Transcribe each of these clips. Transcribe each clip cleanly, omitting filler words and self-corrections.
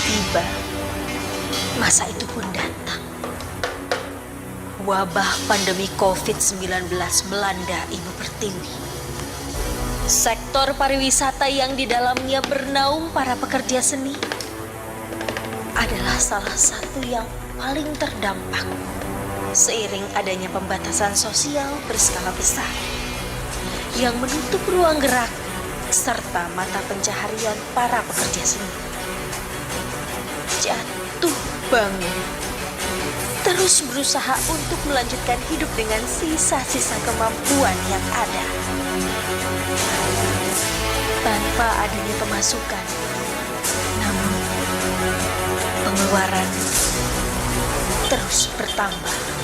tiba, masa itu pun datang. Wabah pandemi COVID-19 melanda Ibu Pertiwi. Sektor pariwisata yang di dalamnya bernaung para pekerja seni adalah salah satu yang paling terdampak seiring adanya pembatasan sosial berskala besar yang menutup ruang gerak serta mata pencaharian para pekerja seni. Jatuh bangun, terus berusaha untuk melanjutkan hidup dengan sisa-sisa kemampuan yang ada. Tanpa adanya pemasukan, namun pengeluaran terus bertambah.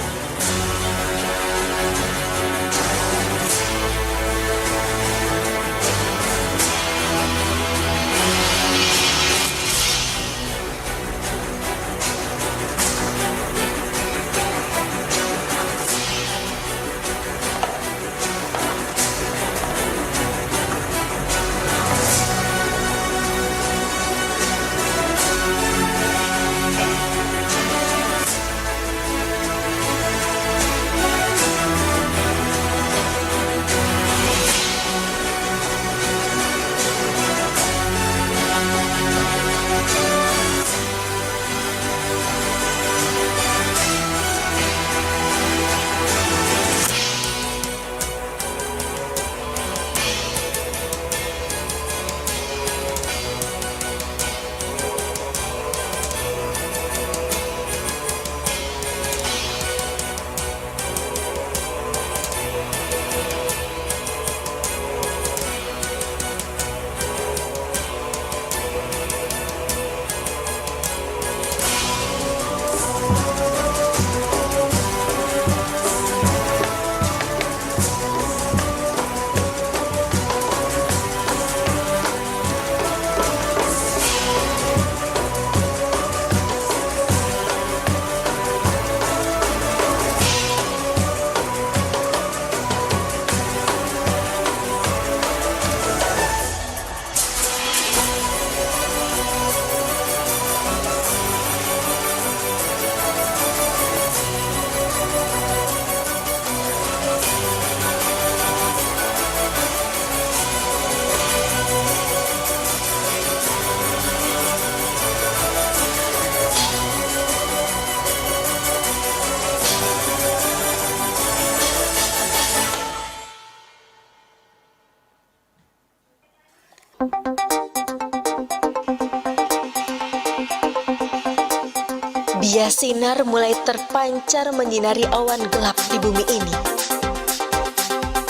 Dia sinar mulai terpancar menyinari awan gelap di bumi ini.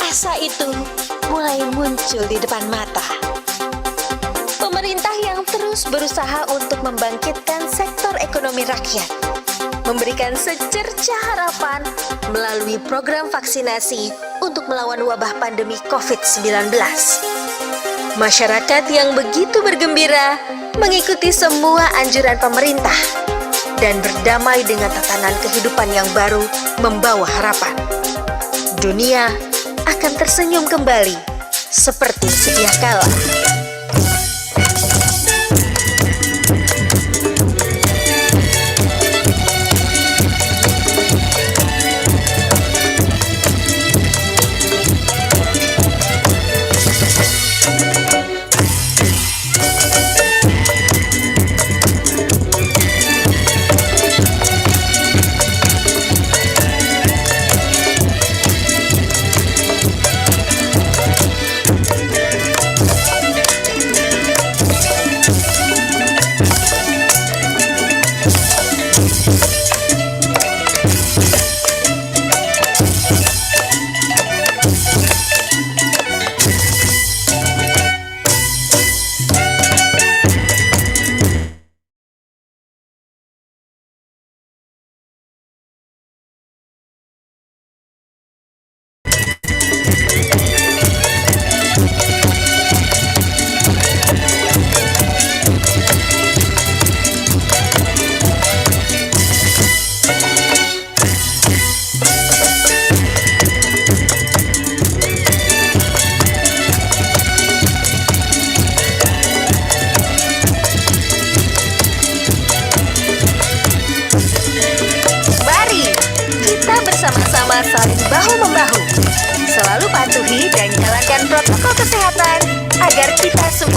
Asa itu mulai muncul di depan mata. Pemerintah yang terus berusaha untuk membangkitkan sektor ekonomi rakyat, memberikan secercah harapan melalui program vaksinasi untuk melawan wabah pandemi COVID-19. Masyarakat yang begitu bergembira mengikuti semua anjuran pemerintah dan berdamai dengan tatanan kehidupan yang baru membawa harapan. Dunia akan tersenyum kembali seperti sedia kala.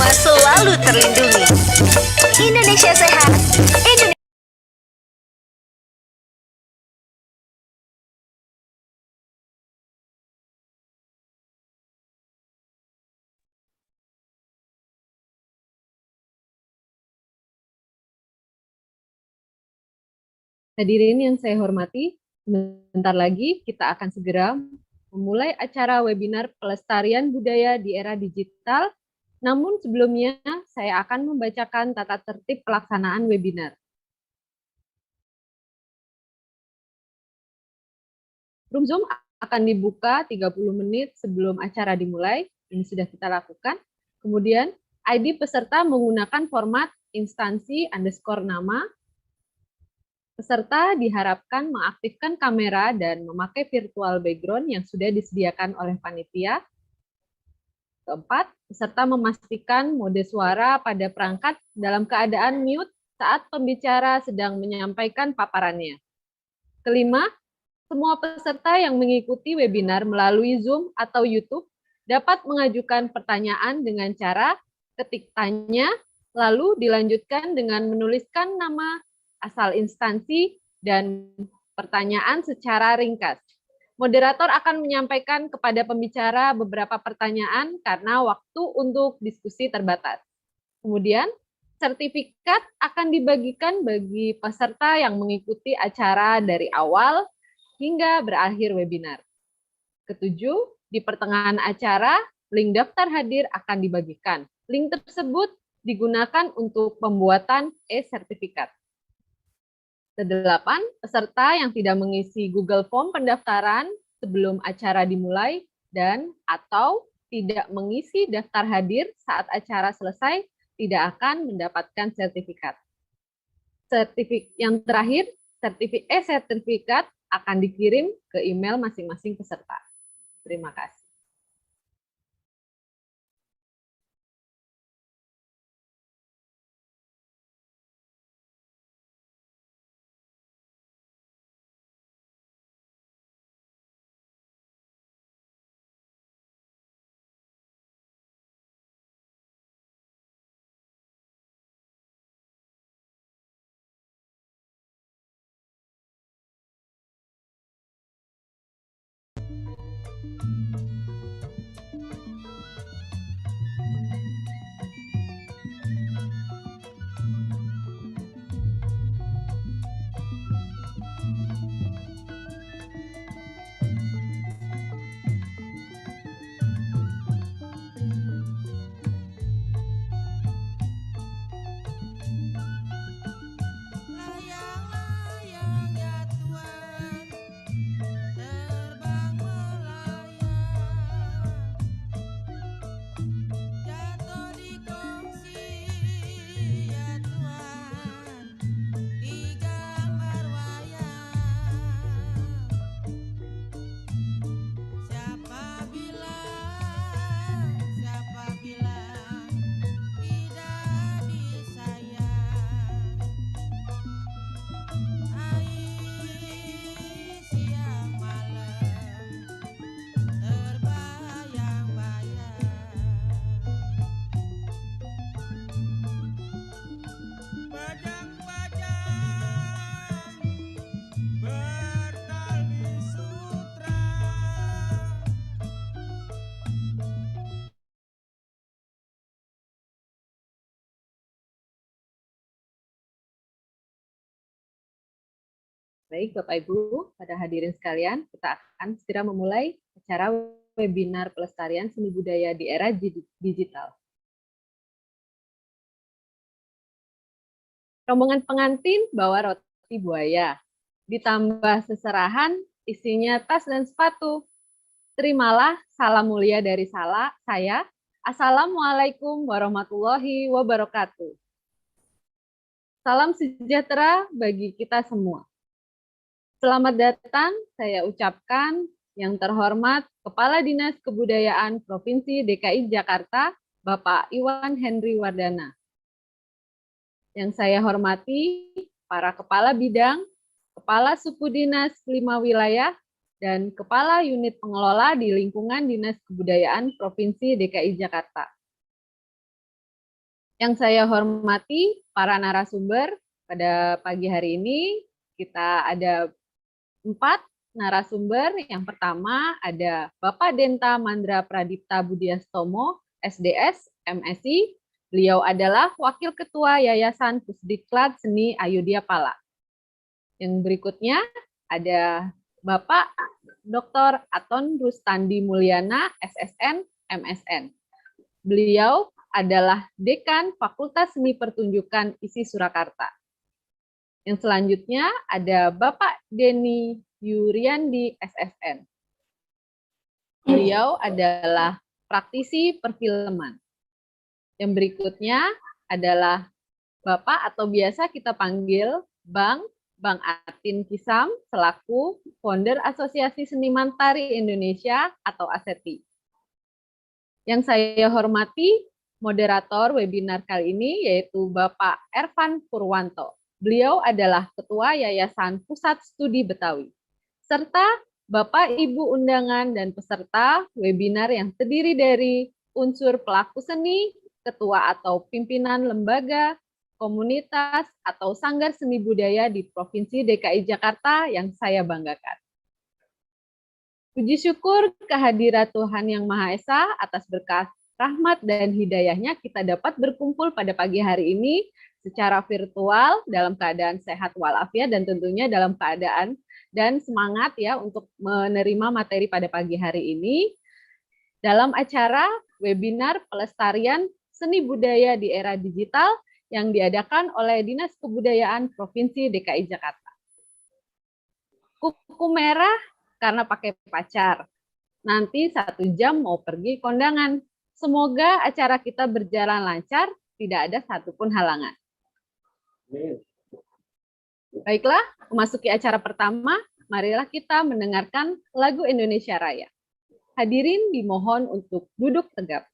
bersama selalu terlindungi. Indonesia sehat. Indonesia. Hadirin yang saya hormati, sebentar lagi kita akan segera memulai acara webinar pelestarian budaya di era digital. Namun sebelumnya saya akan membacakan tata tertib pelaksanaan webinar. Room Zoom akan dibuka 30 menit sebelum acara dimulai. Ini sudah kita lakukan. Kemudian ID peserta menggunakan format instansi underscore nama. Peserta diharapkan mengaktifkan kamera dan memakai virtual background yang sudah disediakan oleh panitia. Keempat, peserta memastikan mode suara pada perangkat dalam keadaan mute saat pembicara sedang menyampaikan paparannya. Kelima, semua peserta yang mengikuti webinar melalui Zoom atau YouTube dapat mengajukan pertanyaan dengan cara ketik tanya, lalu dilanjutkan dengan menuliskan nama, asal instansi, dan pertanyaan secara ringkas. Moderator akan menyampaikan kepada pembicara beberapa pertanyaan karena waktu untuk diskusi terbatas. Kemudian, sertifikat akan dibagikan bagi peserta yang mengikuti acara dari awal hingga berakhir webinar. Ketujuh, di pertengahan acara, link daftar hadir akan dibagikan. Link tersebut digunakan untuk pembuatan e-sertifikat. Kedelapan, peserta yang tidak mengisi Google Form pendaftaran sebelum acara dimulai dan atau tidak mengisi daftar hadir saat acara selesai tidak akan mendapatkan sertifikat. Yang terakhir, sertifikat akan dikirim ke email masing-masing peserta. Terima kasih. Baik, Bapak Ibu, pada hadirin sekalian, kita akan segera memulai acara webinar pelestarian seni budaya di era digital. Rombongan pengantin bawa roti buaya, ditambah seserahan isinya tas dan sepatu. Terimalah salam mulia dari saya. Assalamualaikum warahmatullahi wabarakatuh. Salam sejahtera bagi kita semua. Selamat datang, saya ucapkan yang terhormat Kepala Dinas Kebudayaan Provinsi DKI Jakarta, Bapak Iwan Henry Wardana. Yang saya hormati para Kepala Bidang, Kepala Suku Dinas 5 wilayah, dan Kepala Unit Pengelola di lingkungan Dinas Kebudayaan Provinsi DKI Jakarta. Yang saya hormati para narasumber pada pagi hari ini, kita ada 4 narasumber. Yang pertama ada Bapak Denta Mandra Pradipta Budiastomo, SDS, MSI. Beliau adalah Wakil Ketua Yayasan Pusdiklat Seni Ayudhya Pala. Yang berikutnya ada Bapak Dr. Aton Rustandi Mulyana, SSN, MSN. Beliau adalah Dekan Fakultas Seni Pertunjukan ISI Surakarta. Yang selanjutnya ada Bapak Denny Yuriandi, SSN. Beliau adalah praktisi perfilman. Yang berikutnya adalah Bapak atau biasa kita panggil Bang Atin Kisam selaku founder Asosiasi Seniman Tari Indonesia atau ASETI. Yang saya hormati moderator webinar kali ini yaitu Bapak Ervan Purwanto. Beliau adalah Ketua Yayasan Pusat Studi Betawi. Serta Bapak, Ibu undangan dan peserta webinar yang terdiri dari unsur pelaku seni, ketua atau pimpinan lembaga, komunitas, atau sanggar seni budaya di Provinsi DKI Jakarta yang saya banggakan. Puji syukur kehadirat Tuhan Yang Maha Esa atas berkat rahmat dan hidayahnya kita dapat berkumpul pada pagi hari ini secara virtual dalam keadaan sehat walafiat dan tentunya dalam keadaan dan semangat ya untuk menerima materi pada pagi hari ini dalam acara webinar pelestarian seni budaya di era digital yang diadakan oleh Dinas Kebudayaan Provinsi DKI Jakarta. Kuku merah karena pakai pacar. Nanti 1 jam mau pergi kondangan. Semoga acara kita berjalan lancar, tidak ada satupun halangan. Baiklah, memasuki acara pertama, marilah kita mendengarkan lagu Indonesia Raya. Hadirin dimohon untuk duduk tegap.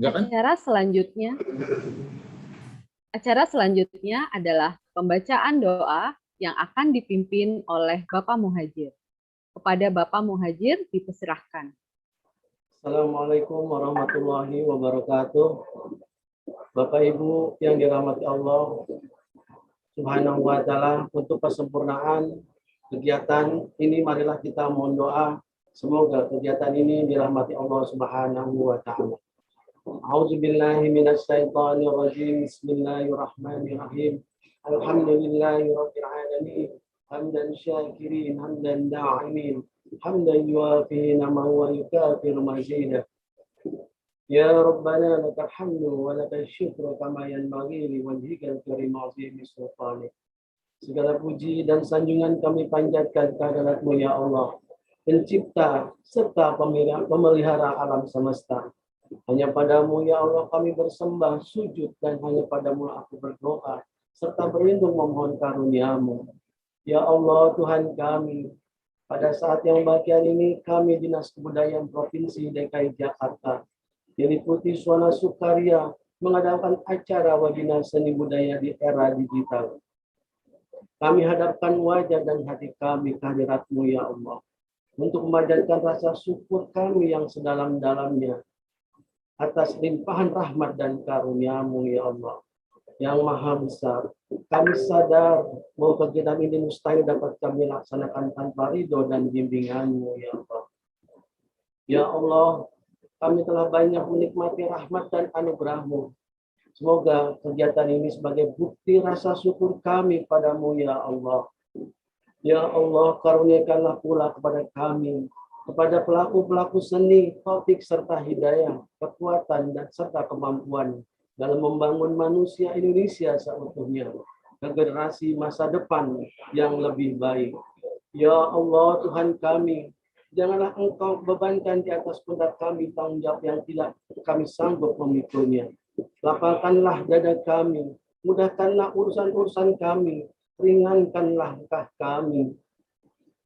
Acara selanjutnya adalah pembacaan doa yang akan dipimpin oleh Bapak Muhajir. Kepada Bapak Muhajir dipersilahkan. Assalamualaikum warahmatullahi wabarakatuh. Bapak Ibu yang dirahmati Allah Subhanahu wa Ta'ala, untuk kesempurnaan kegiatan ini marilah kita mohon doa semoga kegiatan ini dirahmati Allah Subhanahu wa Ta'ala. A'udzubillahi minasyaitonir rajim. Bismillahirrahmanirrahim. Alhamdulillahirabbil alamin. Hamdan syakirin, hamdan da'imin, hamdan yuafi ni'amahu wa yukafiru mazidah. Ya Rabbana lakal hamdu wa lakal syukru kama yanbaghi li wajhikal karim azimi sultanik. Segala puji dan sanjungan kami panjatkan kehadirat-Mu ya Allah, pencipta serta pemelihara alam semesta. Hanya padamu ya Allah kami bersembah, sujud, dan hanya padamu aku berdoa, serta berlindung memohon karunia-Mu. Ya Allah Tuhan kami, pada saat yang bahagia ini kami Dinas Kebudayaan Provinsi DKI Jakarta diliputi suasana sukaria mengadakan acara webinar seni budaya di era digital. Kami hadapkan wajah dan hati kami kehadirat-Mu ya Allah, untuk memanjatkan rasa syukur kami yang sedalam-dalamnya atas limpahan rahmat dan karunia-Mu ya Allah yang maha besar. Kami sadar bahwa kegiatan ini mustahil dapat kami laksanakan tanpa ridho dan bimbingan-Mu ya Allah. Ya Allah, kami telah banyak menikmati rahmat dan anugerah-Mu. Semoga kegiatan ini sebagai bukti rasa syukur kami padamu ya Allah. Ya Allah, karuniakanlah pula kepada kami, kepada pelaku-pelaku seni, taufik serta hidayah, kekuatan dan serta kemampuan dalam membangun manusia Indonesia seutuhnya ke generasi masa depan yang lebih baik. Ya Allah Tuhan kami, janganlah Engkau bebankan di atas pundak kami tanggung jawab yang tidak kami sanggup memikulnya. Lapangkanlah dada kami, mudahkanlah urusan-urusan kami, ringankanlah langkah kami,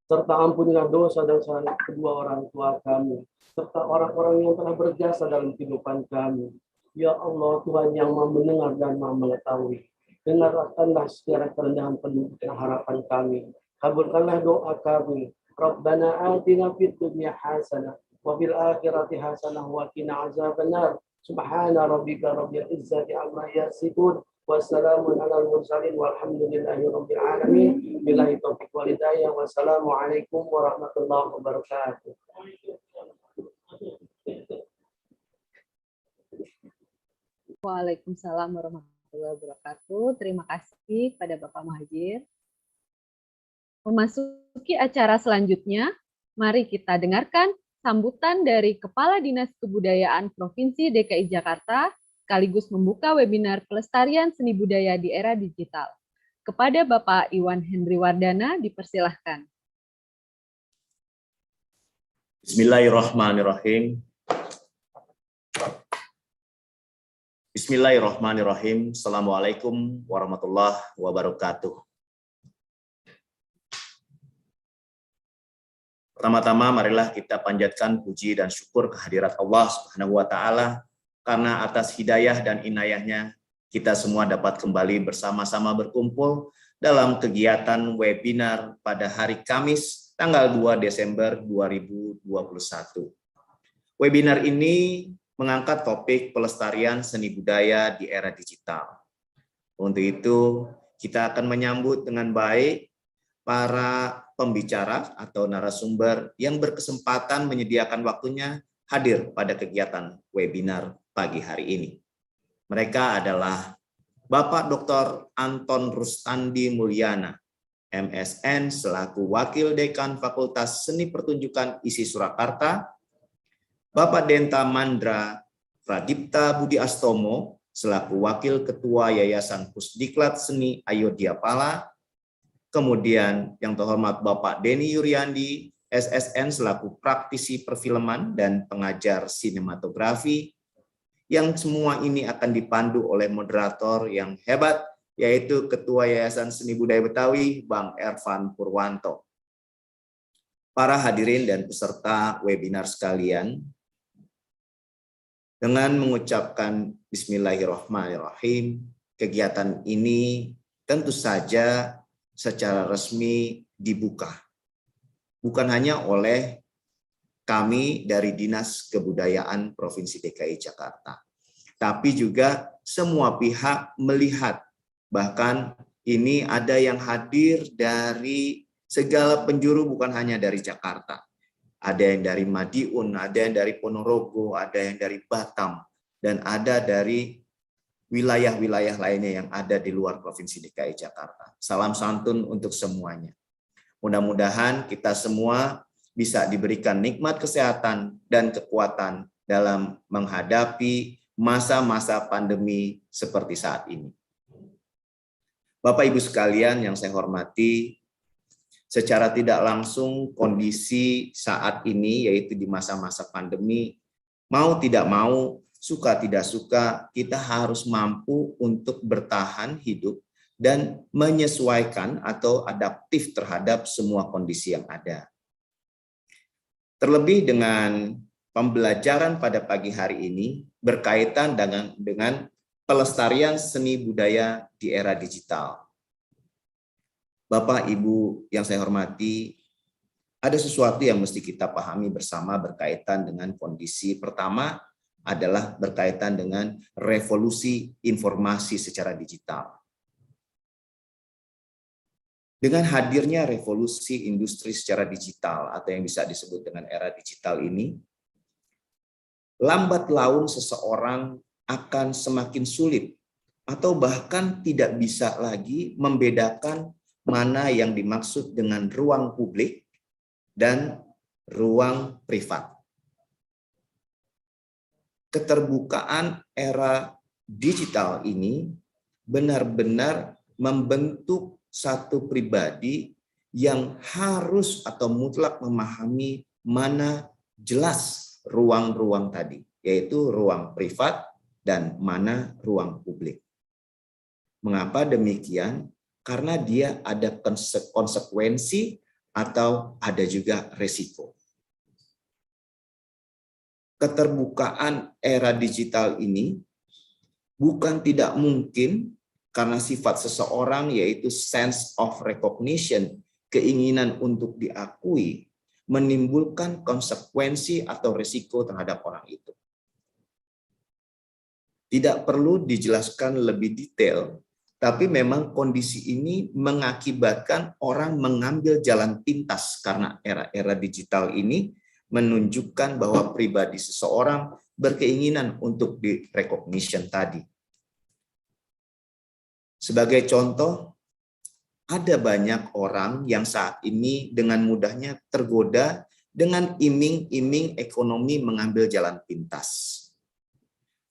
serta ampunilah dosa-dosa kedua orang tua kami, serta orang-orang yang telah berjasa dalam kehidupan kami. Ya Allah Tuhan yang maha mendengar dan maha mengetahui, dengarkanlah segala kerendahan penuh dan harapan kami. Kabulkanlah doa kami. Rabbana atina fid dunya hasanah wa fil akhirati hasanah wa qina azabannar. Subhana rabbika rabbil izzati amma yasifun. Wassalamun alal mursalin walhamdulillahi rabbil alamin. Billahi taufiq wal hidayah. Wassalamualaikum warahmatullahi wabarakatuh. Waalaikumsalam warahmatullahi wabarakatuh. Terima kasih pada Bapak Muhajir. Memasuki acara selanjutnya, mari kita dengarkan sambutan dari Kepala Dinas Kebudayaan Provinsi DKI Jakarta sekaligus membuka webinar pelestarian seni budaya di era digital. Kepada Bapak Iwan Henry Wardana, dipersilahkan. Bismillahirrahmanirrahim. Bismillahirrahmanirrahim. Assalamualaikum warahmatullahi wabarakatuh. Pertama-tama marilah kita panjatkan puji dan syukur kehadirat Allah Subhanahu wa taala karena atas hidayah dan inayahnya kita semua dapat kembali bersama-sama berkumpul dalam kegiatan webinar pada hari Kamis tanggal 2 Desember 2021. Webinar ini mengangkat topik pelestarian seni budaya di era digital. Untuk itu, kita akan menyambut dengan baik para pembicara atau narasumber yang berkesempatan menyediakan waktunya hadir pada kegiatan webinar pagi hari ini. Mereka adalah Bapak Dr. Anton Rustandi Mulyana, MSN selaku Wakil Dekan Fakultas Seni Pertunjukan ISI Surakarta, Bapak Denta Mandra Pradipta Budi Astomo selaku Wakil Ketua Yayasan Pusdiklat Seni Ayodhya-Pala, kemudian yang terhormat Bapak Denny Yuryandi, SSN selaku praktisi perfilman dan pengajar sinematografi, yang semua ini akan dipandu oleh moderator yang hebat, yaitu Ketua Yayasan Seni Budaya Betawi, Bang Ervan Purwanto. Para hadirin dan peserta webinar sekalian, dengan mengucapkan Bismillahirrahmanirrahim, kegiatan ini tentu saja secara resmi dibuka. Bukan hanya oleh kami dari Dinas Kebudayaan Provinsi DKI Jakarta, tapi juga semua pihak melihat, bahkan ini ada yang hadir dari segala penjuru, bukan hanya dari Jakarta. Ada yang dari Madiun, ada yang dari Ponorogo, ada yang dari Batam, dan ada dari wilayah-wilayah lainnya yang ada di luar Provinsi DKI Jakarta. Salam santun untuk semuanya. Mudah-mudahan kita semua bisa diberikan nikmat kesehatan dan kekuatan dalam menghadapi masa-masa pandemi seperti saat ini. Bapak Ibu sekalian yang saya hormati, secara tidak langsung kondisi saat ini, yaitu di masa-masa pandemi, mau tidak mau, suka tidak suka, kita harus mampu untuk bertahan hidup dan menyesuaikan atau adaptif terhadap semua kondisi yang ada. Terlebih dengan pembelajaran pada pagi hari ini berkaitan dengan pelestarian seni budaya di era digital. Bapak, Ibu yang saya hormati, ada sesuatu yang mesti kita pahami bersama berkaitan dengan kondisi pertama adalah berkaitan dengan revolusi informasi secara digital. Dengan hadirnya revolusi industri secara digital atau yang bisa disebut dengan era digital ini, lambat laun seseorang akan semakin sulit atau bahkan tidak bisa lagi membedakan mana yang dimaksud dengan ruang publik dan ruang privat. Keterbukaan era digital ini benar-benar membentuk satu pribadi yang harus atau mutlak memahami mana jelas ruang-ruang tadi, yaitu ruang privat dan mana ruang publik. Mengapa demikian? Karena dia ada konsekuensi atau ada juga resiko. Keterbukaan era digital ini bukan tidak mungkin karena sifat seseorang yaitu sense of recognition, keinginan untuk diakui, menimbulkan konsekuensi atau risiko terhadap orang itu. Tidak perlu dijelaskan lebih detail, tapi memang kondisi ini mengakibatkan orang mengambil jalan pintas karena era-era digital ini menunjukkan bahwa pribadi seseorang berkeinginan untuk di-recognition tadi. Sebagai contoh, ada banyak orang yang saat ini dengan mudahnya tergoda dengan iming-iming ekonomi mengambil jalan pintas.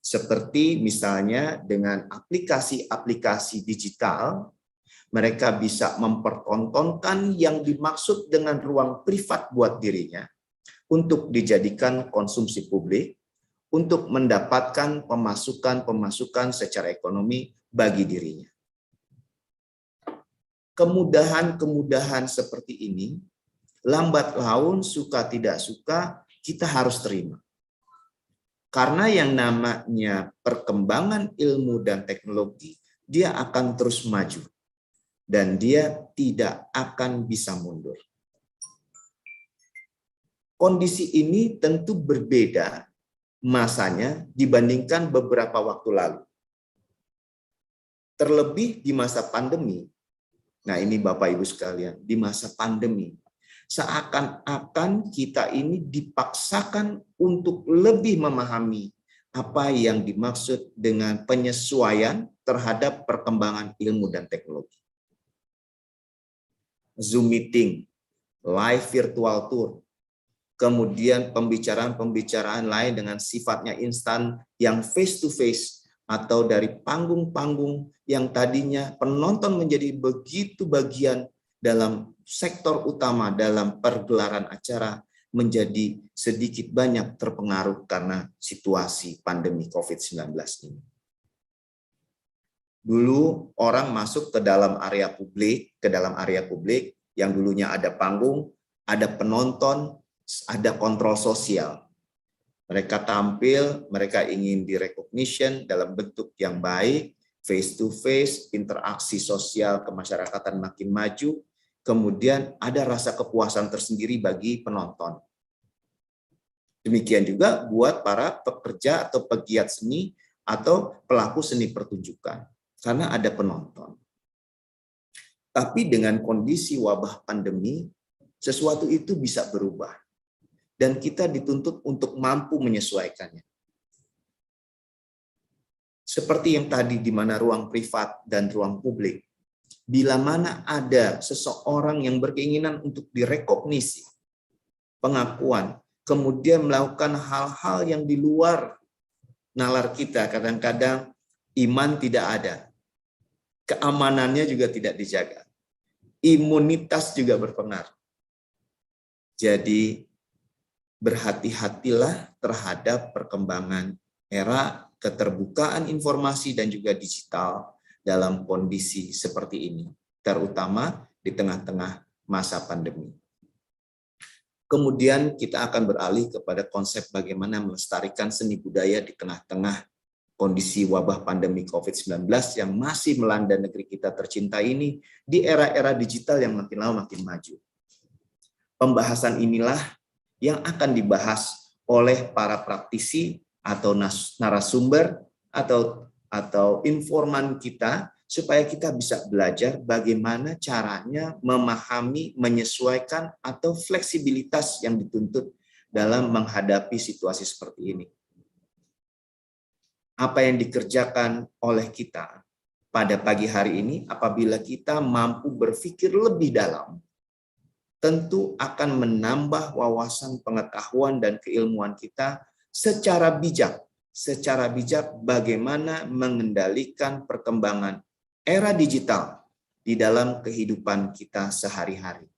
Seperti misalnya dengan aplikasi-aplikasi digital, mereka bisa mempertontonkan yang dimaksud dengan ruang privat buat dirinya untuk dijadikan konsumsi publik, untuk mendapatkan pemasukan secara ekonomi bagi dirinya. Kemudahan-kemudahan seperti ini, lambat laun, suka tidak suka, kita harus terima. Karena yang namanya perkembangan ilmu dan teknologi, dia akan terus maju. Dan dia tidak akan bisa mundur. Kondisi ini tentu berbeda masanya dibandingkan beberapa waktu lalu. Terlebih di masa pandemi. Nah ini Bapak Ibu sekalian, di masa pandemi. Seakan-akan kita ini dipaksakan untuk lebih memahami apa yang dimaksud dengan penyesuaian terhadap perkembangan ilmu dan teknologi. Zoom meeting, live virtual tour, kemudian pembicaraan-pembicaraan lain dengan sifatnya instan yang face-to-face atau dari panggung-panggung yang tadinya penonton menjadi begitu bagian dalam sektor utama dalam pergelaran acara menjadi sedikit banyak terpengaruh karena situasi pandemi COVID-19 ini. Dulu orang masuk ke dalam area publik yang dulunya ada panggung, ada penonton, ada kontrol sosial. Mereka tampil, mereka ingin di-recognition dalam bentuk yang baik, face-to-face, interaksi sosial kemasyarakatan makin maju, kemudian ada rasa kepuasan tersendiri bagi penonton. Demikian juga buat para pekerja atau pegiat seni atau pelaku seni pertunjukan, karena ada penonton. Tapi dengan kondisi wabah pandemi, sesuatu itu bisa berubah. Dan kita dituntut untuk mampu menyesuaikannya. Seperti yang tadi di mana ruang privat dan ruang publik. Bila mana ada seseorang yang berkeinginan untuk direkognisi, pengakuan, kemudian melakukan hal-hal yang di luar nalar kita. Kadang-kadang iman tidak ada, keamanannya juga tidak dijaga, imunitas juga berpengaruh. Jadi berhati-hatilah terhadap perkembangan era keterbukaan informasi dan juga digital dalam kondisi seperti ini, terutama di tengah-tengah masa pandemi. Kemudian kita akan beralih kepada konsep bagaimana melestarikan seni budaya di tengah-tengah kondisi wabah pandemi COVID-19 yang masih melanda negeri kita tercinta ini di era-era digital yang makin lama makin maju. Pembahasan inilah yang akan dibahas oleh para praktisi atau narasumber atau informan kita supaya kita bisa belajar bagaimana caranya memahami, menyesuaikan atau fleksibilitas yang dituntut dalam menghadapi situasi seperti ini. Apa yang dikerjakan oleh kita pada pagi hari ini apabila kita mampu berpikir lebih dalam, tentu akan menambah wawasan pengetahuan dan keilmuan kita secara bijak bagaimana mengendalikan perkembangan era digital di dalam kehidupan kita sehari-hari.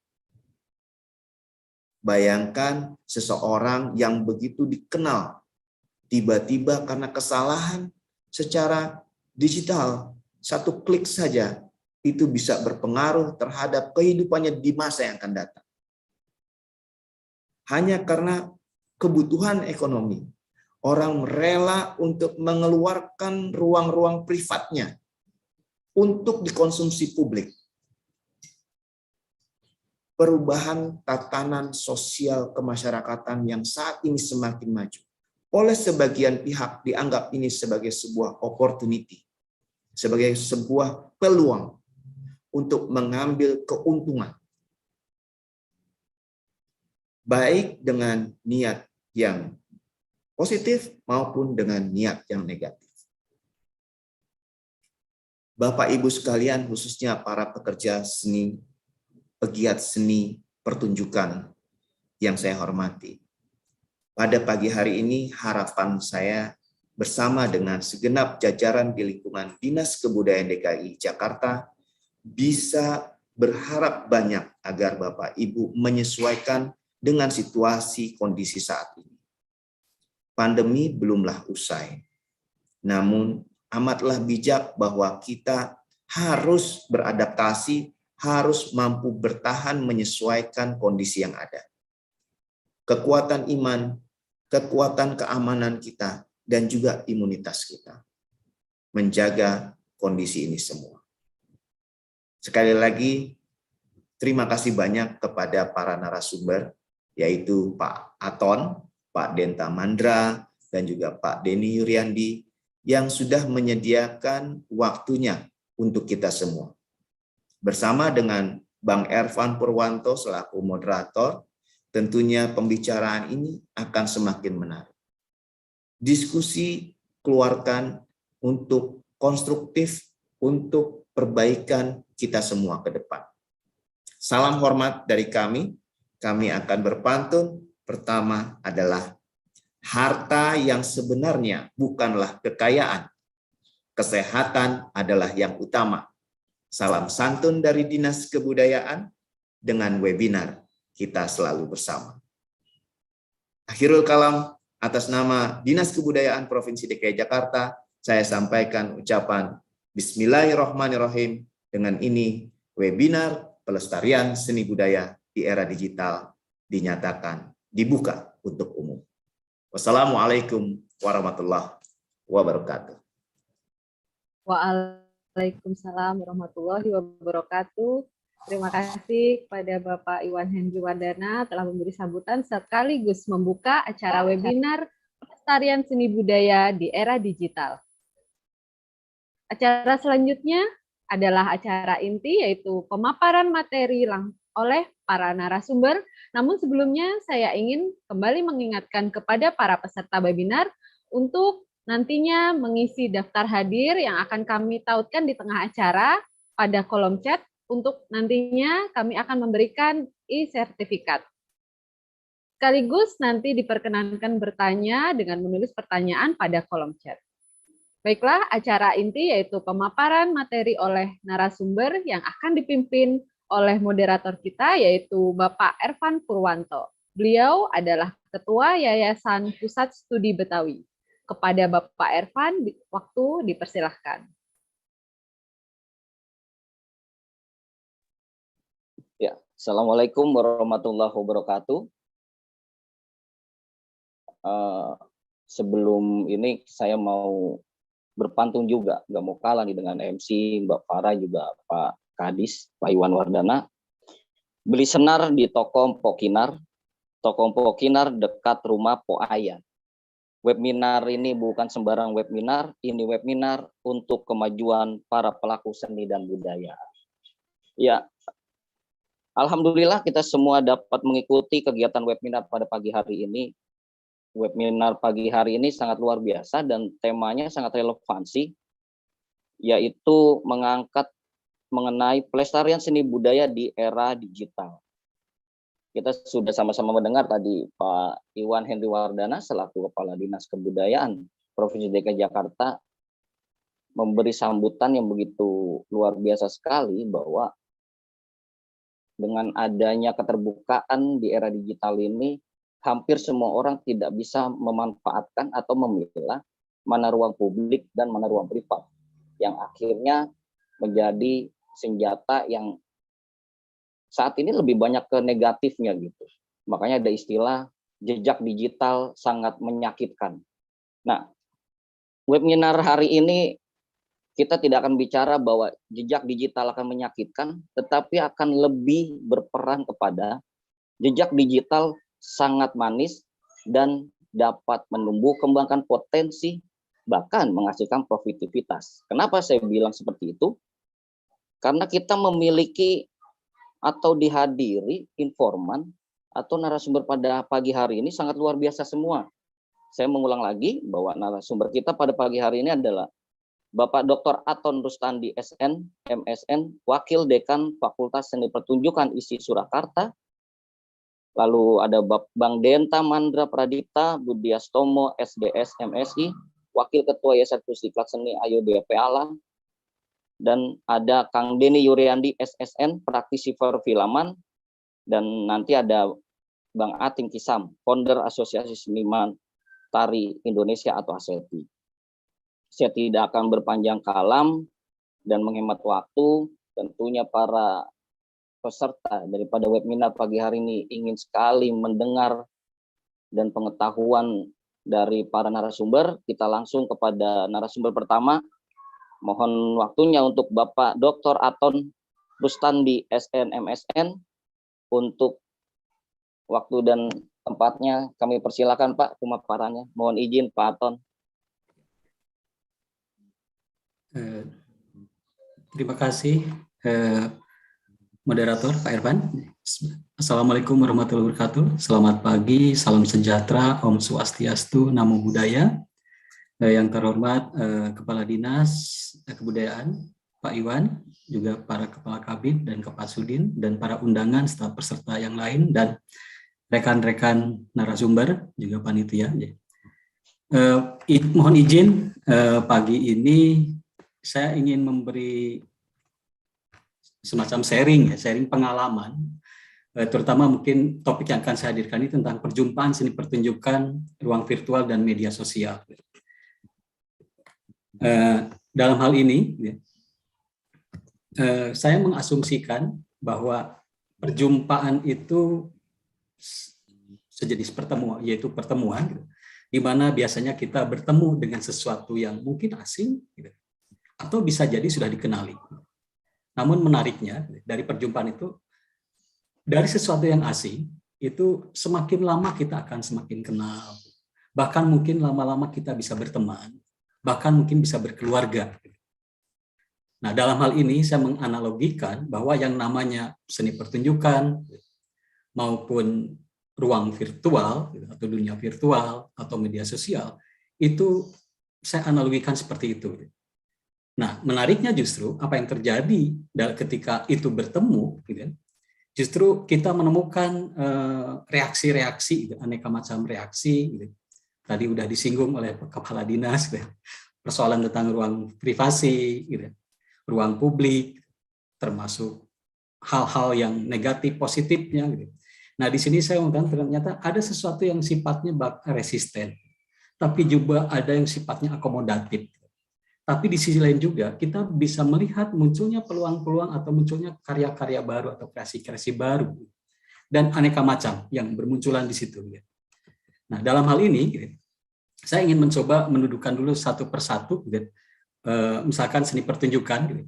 Bayangkan seseorang yang begitu dikenal, tiba-tiba karena kesalahan secara digital, satu klik saja, itu bisa berpengaruh terhadap kehidupannya di masa yang akan datang. Hanya karena kebutuhan ekonomi, orang rela untuk mengeluarkan ruang-ruang privatnya untuk dikonsumsi publik. Perubahan tatanan sosial kemasyarakatan yang saat ini semakin maju. Oleh sebagian pihak dianggap ini sebagai sebuah opportunity, sebagai sebuah peluang untuk mengambil keuntungan. Baik dengan niat yang positif maupun dengan niat yang negatif. Bapak Ibu sekalian, khususnya para pekerja seni, pegiat seni pertunjukan yang saya hormati. Pada pagi hari ini harapan saya bersama dengan segenap jajaran di lingkungan Dinas Kebudayaan DKI Jakarta bisa berharap banyak agar Bapak Ibu menyesuaikan dengan situasi kondisi saat ini. Pandemi belumlah usai, namun amatlah bijak bahwa kita harus beradaptasi, harus mampu bertahan menyesuaikan kondisi yang ada. Kekuatan iman, kekuatan keamanan kita, dan juga imunitas kita. Menjaga kondisi ini semua. Sekali lagi, terima kasih banyak kepada para narasumber, yaitu Pak Aton, Pak Denta Mandra, dan juga Pak Denny Yuryandi, yang sudah menyediakan waktunya untuk kita semua. Bersama dengan Bang Ervan Purwanto selaku moderator, tentunya pembicaraan ini akan semakin menarik. Diskusi keluarkan untuk konstruktif, untuk perbaikan kita semua ke depan. Salam hormat dari kami akan berpantun. Pertama adalah harta yang sebenarnya bukanlah kekayaan. Kesehatan adalah yang utama. Salam santun dari Dinas Kebudayaan dengan webinar Kita Selalu Bersama. Akhirul kalam, atas nama Dinas Kebudayaan Provinsi DKI Jakarta, saya sampaikan ucapan Bismillahirrahmanirrahim. Dengan ini, webinar pelestarian seni budaya di era digital dinyatakan dibuka untuk umum. Wassalamualaikum warahmatullahi wabarakatuh. Waalaikumsalam warahmatullahi wabarakatuh. Terima kasih kepada Bapak Iwan Hendri Wardana telah memberi sambutan sekaligus membuka acara webinar pelestarian seni budaya di era digital. Acara selanjutnya adalah acara inti, yaitu pemaparan materi oleh para narasumber. Namun sebelumnya saya ingin kembali mengingatkan kepada para peserta webinar untuk nantinya mengisi daftar hadir yang akan kami tautkan di tengah acara pada kolom chat. Untuk nantinya kami akan memberikan e-sertifikat. Sekaligus nanti diperkenankan bertanya dengan menulis pertanyaan pada kolom chat. Baiklah, acara inti yaitu pemaparan materi oleh narasumber yang akan dipimpin oleh moderator kita yaitu Bapak Ervan Purwanto. Beliau adalah Ketua Yayasan Pusat Studi Betawi. Kepada Bapak Ervan, waktu dipersilahkan. Ya, Assalamualaikum warahmatullahi wabarakatuh. Sebelum ini saya mau berpantun juga, nggak mau kalah nih dengan MC Mbak Farah juga Pak Kadis, Pak Iwan Wardana. Beli senar di toko Mpokinar dekat rumah Po Ayah. Webinar ini bukan sembarang webinar, ini webinar untuk kemajuan para pelaku seni dan budaya. Ya, alhamdulillah kita semua dapat mengikuti kegiatan webinar pada pagi hari ini. Webinar pagi hari ini sangat luar biasa dan temanya sangat relevansi, yaitu mengangkat mengenai pelestarian seni budaya di era digital. Kita sudah sama-sama mendengar tadi Pak Iwan Henry Wardana selaku Kepala Dinas Kebudayaan Provinsi DKI Jakarta memberi sambutan yang begitu luar biasa sekali bahwa dengan adanya keterbukaan di era digital ini, hampir semua orang tidak bisa memanfaatkan atau memilah mana ruang publik dan mana ruang privat, yang akhirnya menjadi senjata yang saat ini lebih banyak ke negatifnya gitu. Makanya ada istilah jejak digital sangat menyakitkan. Nah, webinar hari ini kita tidak akan bicara bahwa jejak digital akan menyakitkan, tetapi akan lebih berperan kepada jejak digital sangat manis dan dapat menumbuh kembangkan potensi, bahkan menghasilkan profitivitas. Kenapa saya bilang seperti itu? Karena kita memiliki atau dihadiri informan atau narasumber pada pagi hari ini sangat luar biasa semua. Saya mengulang lagi bahwa narasumber kita pada pagi hari ini adalah Bapak Dr. Aton Rustandi SN, MSN, Wakil Dekan Fakultas Seni Pertunjukan ISI Surakarta. Lalu ada Bang Denta Mandra Pradipta Budiastomo SDS MSI, Wakil Ketua Yayasan Pusdiklat Seni Ayo BP Alam, dan ada Kang Denny Yuryandi SSN, praktisi perfilman, dan nanti ada Bang Ating Kisam, founder Asosiasi Seniman Tari Indonesia atau ASETI. Saya tidak akan berpanjang kalam dan menghemat waktu. Tentunya para peserta daripada webinar pagi hari ini ingin sekali mendengar dan pengetahuan dari para narasumber. Kita langsung kepada narasumber pertama. Mohon waktunya untuk Bapak Dr. Aton Rustandi SN MSN. Untuk waktu dan tempatnya kami persilakan Pak pemaparannya. Mohon izin Pak Aton. Terima kasih moderator Pak Ervan. Assalamualaikum warahmatullahi wabarakatuh. Selamat pagi, salam sejahtera, Om Swastiastu, Namo Buddhaya. Yang terhormat Kepala Dinas Kebudayaan Pak Iwan, juga para Kepala Kabid dan Kepala Sudin, dan para undangan serta peserta yang lain, dan rekan-rekan narasumber, juga panitia. Mohon izin pagi ini saya ingin memberi semacam sharing pengalaman, terutama mungkin topik yang akan saya hadirkan ini tentang perjumpaan seni pertunjukan, ruang virtual, dan media sosial. Dalam hal ini, saya mengasumsikan bahwa perjumpaan itu sejenis pertemuan, yaitu pertemuan, di mana biasanya kita bertemu dengan sesuatu yang mungkin asing, atau bisa jadi sudah dikenali. Namun menariknya dari perjumpaan itu, dari sesuatu yang asing, itu semakin lama kita akan semakin kenal. Bahkan mungkin lama-lama kita bisa berteman, bahkan mungkin bisa berkeluarga. Nah, dalam hal ini saya menganalogikan bahwa yang namanya seni pertunjukan maupun ruang virtual atau dunia virtual atau media sosial, itu saya analogikan seperti itu. Nah, menariknya justru apa yang terjadi ketika itu bertemu, justru kita menemukan reaksi-reaksi, aneka macam reaksi. Gitu. Tadi udah disinggung oleh kepala dinas, gitu. Persoalan tentang ruang privasi, gitu. Ruang publik, termasuk hal-hal yang negatif positifnya. Gitu. Nah di sini saya mengatakan ternyata ada sesuatu yang sifatnya resisten, tapi juga ada yang sifatnya akomodatif. Tapi di sisi lain juga kita bisa melihat munculnya peluang-peluang atau munculnya karya-karya baru atau kreasi-kreasi baru dan aneka macam yang bermunculan di situ. Nah dalam hal ini saya ingin mencoba mendudukan dulu satu persatu, misalkan seni pertunjukan.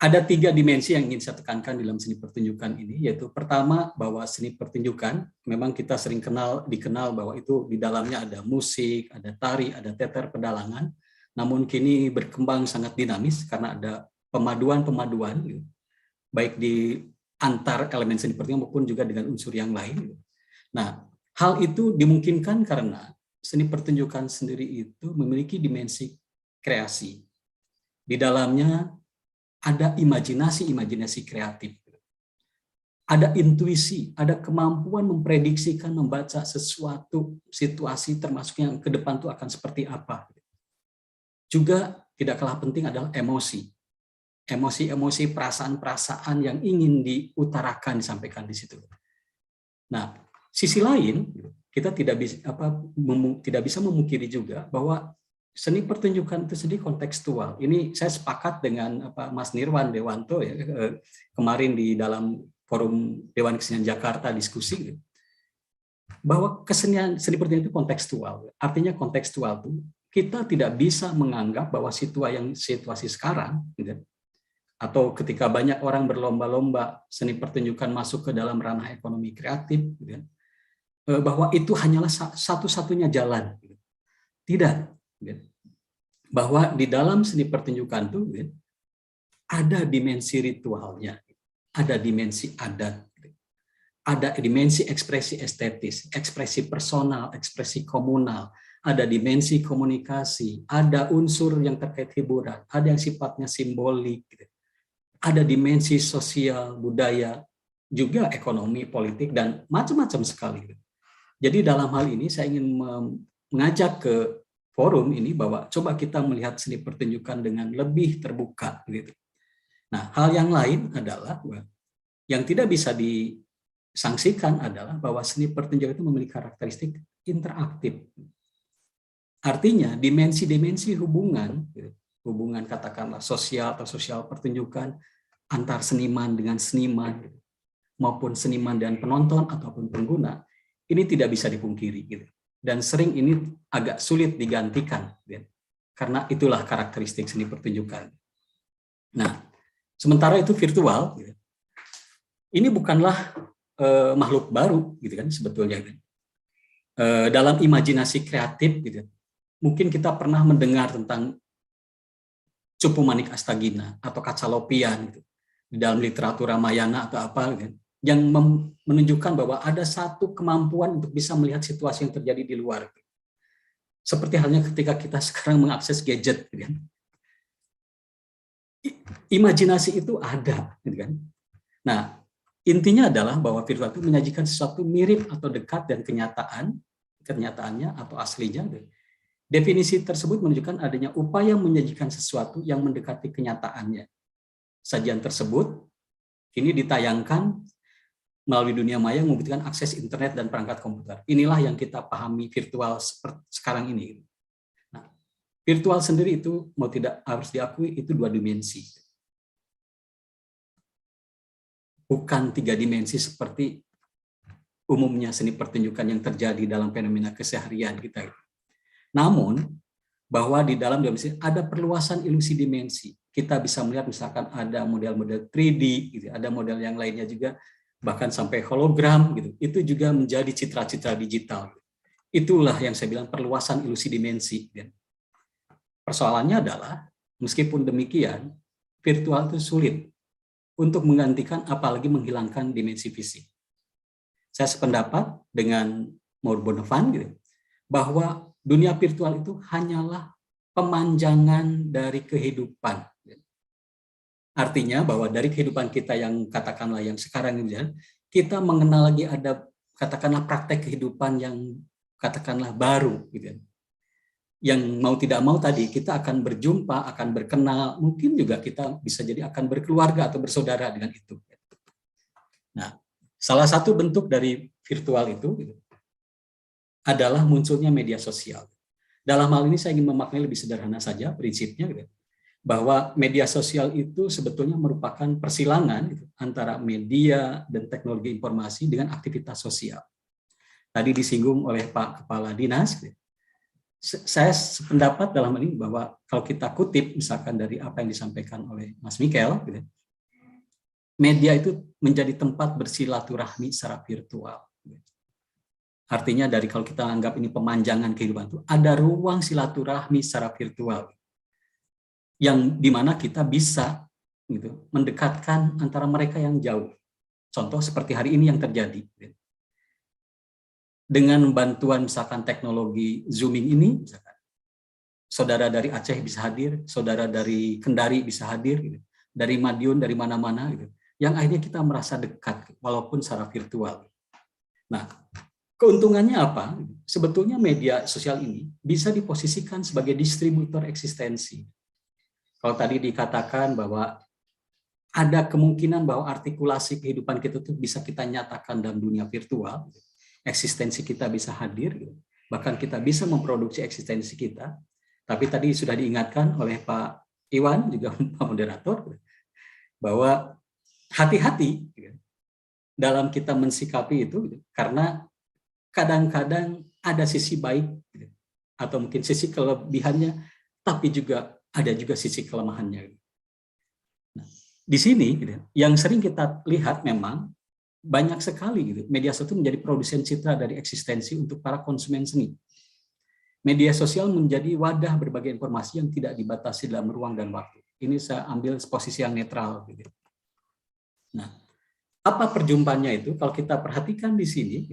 Ada 3 dimensi yang ingin saya tekankan dalam seni pertunjukan ini, yaitu pertama bahwa seni pertunjukan memang kita sering dikenal bahwa itu di dalamnya ada musik, ada tari, ada teater pedalangan. Namun kini berkembang sangat dinamis karena ada pemaduan-pemaduan baik di antar elemen seni pertunjukan maupun juga dengan unsur yang lain. Nah, hal itu dimungkinkan karena seni pertunjukan sendiri itu memiliki dimensi kreasi. Di dalamnya ada imajinasi kreatif. Ada intuisi, ada kemampuan memprediksikan, membaca sesuatu situasi termasuk yang ke depan itu akan seperti apa. Juga tidak kalah penting adalah emosi. Emosi-emosi, perasaan-perasaan yang ingin diutarakan, disampaikan di situ. Nah, sisi lain, kita tidak bisa memungkiri juga bahwa seni pertunjukan itu sendiri kontekstual. Ini saya sepakat dengan Mas Nirwan Dewanto ya, kemarin di dalam forum Dewan Kesenian Jakarta diskusi, bahwa kesenian seni pertunjukan itu kontekstual. Artinya kontekstual itu kita tidak bisa menganggap bahwa situasi sekarang, gitu, atau ketika banyak orang berlomba-lomba seni pertunjukan masuk ke dalam ranah ekonomi kreatif, gitu, bahwa itu hanyalah satu-satunya jalan. Gitu. Tidak. Gitu. Bahwa di dalam seni pertunjukan itu gitu, ada dimensi ritualnya, ada dimensi adat, gitu. Ada dimensi ekspresi estetis, ekspresi personal, ekspresi komunal, ada dimensi komunikasi, ada unsur yang terkait hiburan, ada yang sifatnya simbolik, gitu. Ada dimensi sosial, budaya, juga ekonomi, politik, dan macam-macam sekali. Gitu. Jadi dalam hal ini saya ingin mengajak ke forum ini bahwa coba kita melihat seni pertunjukan dengan lebih terbuka. Gitu. Nah, hal yang lain adalah yang tidak bisa disangsikan adalah bahwa seni pertunjukan itu memiliki karakteristik interaktif. Artinya dimensi-dimensi hubungan katakanlah sosial atau sosial pertunjukan antar seniman dengan seniman maupun seniman dan penonton ataupun pengguna ini tidak bisa dipungkiri gitu. Dan sering ini agak sulit digantikan gitu. Karena itulah karakteristik seni pertunjukan. Nah, sementara itu virtual gitu. Ini bukanlah makhluk baru gitu kan sebetulnya gitu. Dalam imajinasi kreatif gitu. Mungkin kita pernah mendengar tentang Cupu Manik Astagina atau Kacalopian gitu, di dalam literatur Ramayana atau apa gitu, yang menunjukkan bahwa ada satu kemampuan untuk bisa melihat situasi yang terjadi di luar. Gitu. Seperti halnya ketika kita sekarang mengakses gadget. Gitu kan. Imajinasi itu ada. Gitu kan. Nah, intinya adalah bahwa virtual itu menyajikan sesuatu mirip atau dekat dan kenyataannya atau aslinya. Gitu. Definisi tersebut menunjukkan adanya upaya menyajikan sesuatu yang mendekati kenyataannya. Sajian tersebut ini ditayangkan melalui dunia maya yang membutuhkan akses internet dan perangkat komputer. Inilah yang kita pahami virtual seperti sekarang ini. Nah, virtual sendiri itu mau tidak harus diakui itu 2 dimensi. Bukan 3 dimensi seperti umumnya seni pertunjukan yang terjadi dalam fenomena keseharian kita. Namun, bahwa di dalam dimensi ada perluasan ilusi dimensi. Kita bisa melihat misalkan ada model-model 3D, gitu, ada model yang lainnya juga, bahkan sampai hologram, gitu. Itu juga menjadi citra-citra digital. Itulah yang saya bilang perluasan ilusi dimensi. Persoalannya adalah, meskipun demikian, virtual itu sulit untuk menggantikan apalagi menghilangkan dimensi fisik. Saya sependapat dengan Maur Bonovan, gitu, bahwa dunia virtual itu hanyalah pemanjangan dari kehidupan. Artinya bahwa dari kehidupan kita yang katakanlah yang sekarang ini, kita mengenal lagi ada katakanlah praktek kehidupan yang katakanlah baru gitu ya. Yang mau tidak mau tadi kita akan berjumpa, akan berkenal, mungkin juga kita bisa jadi akan berkeluarga atau bersaudara dengan itu. Nah, salah satu bentuk dari virtual itu gitu, adalah munculnya media sosial. Dalam hal ini saya ingin memaknai lebih sederhana saja prinsipnya gitu, bahwa media sosial itu sebetulnya merupakan persilangan gitu, antara media dan teknologi informasi dengan aktivitas sosial. Tadi disinggung oleh Pak Kepala Dinas, gitu. Saya sependapat dalam hal ini bahwa kalau kita kutip misalkan dari apa yang disampaikan oleh Mas Mikel, gitu, media itu menjadi tempat bersilaturahmi secara virtual. Artinya dari kalau kita anggap ini pemanjangan kehidupan itu, ada ruang silaturahmi secara virtual yang dimana kita bisa gitu, mendekatkan antara mereka yang jauh. Contoh seperti hari ini yang terjadi. Dengan bantuan misalkan teknologi Zooming ini, misalkan, saudara dari Aceh bisa hadir, saudara dari Kendari bisa hadir, gitu, dari Madiun, dari mana-mana, gitu, yang akhirnya kita merasa dekat, walaupun secara virtual. Nah, keuntungannya apa? Sebetulnya media sosial ini bisa diposisikan sebagai distributor eksistensi. Kalau tadi dikatakan bahwa ada kemungkinan bahwa artikulasi kehidupan kita itu bisa kita nyatakan dalam dunia virtual, eksistensi kita bisa hadir, bahkan kita bisa memproduksi eksistensi kita. Tapi tadi sudah diingatkan oleh Pak Iwan, juga Pak Moderator, bahwa hati-hati dalam kita mensikapi itu, karena kadang-kadang ada sisi baik, atau mungkin sisi kelebihannya, tapi juga ada juga sisi kelemahannya. Nah, di sini yang sering kita lihat memang banyak sekali media sosial menjadi produsen citra dari eksistensi untuk para konsumen seni. Media sosial menjadi wadah berbagai informasi yang tidak dibatasi dalam ruang dan waktu. Ini saya ambil posisi yang netral. Nah, apa perjumpaannya itu? Kalau kita perhatikan di sini,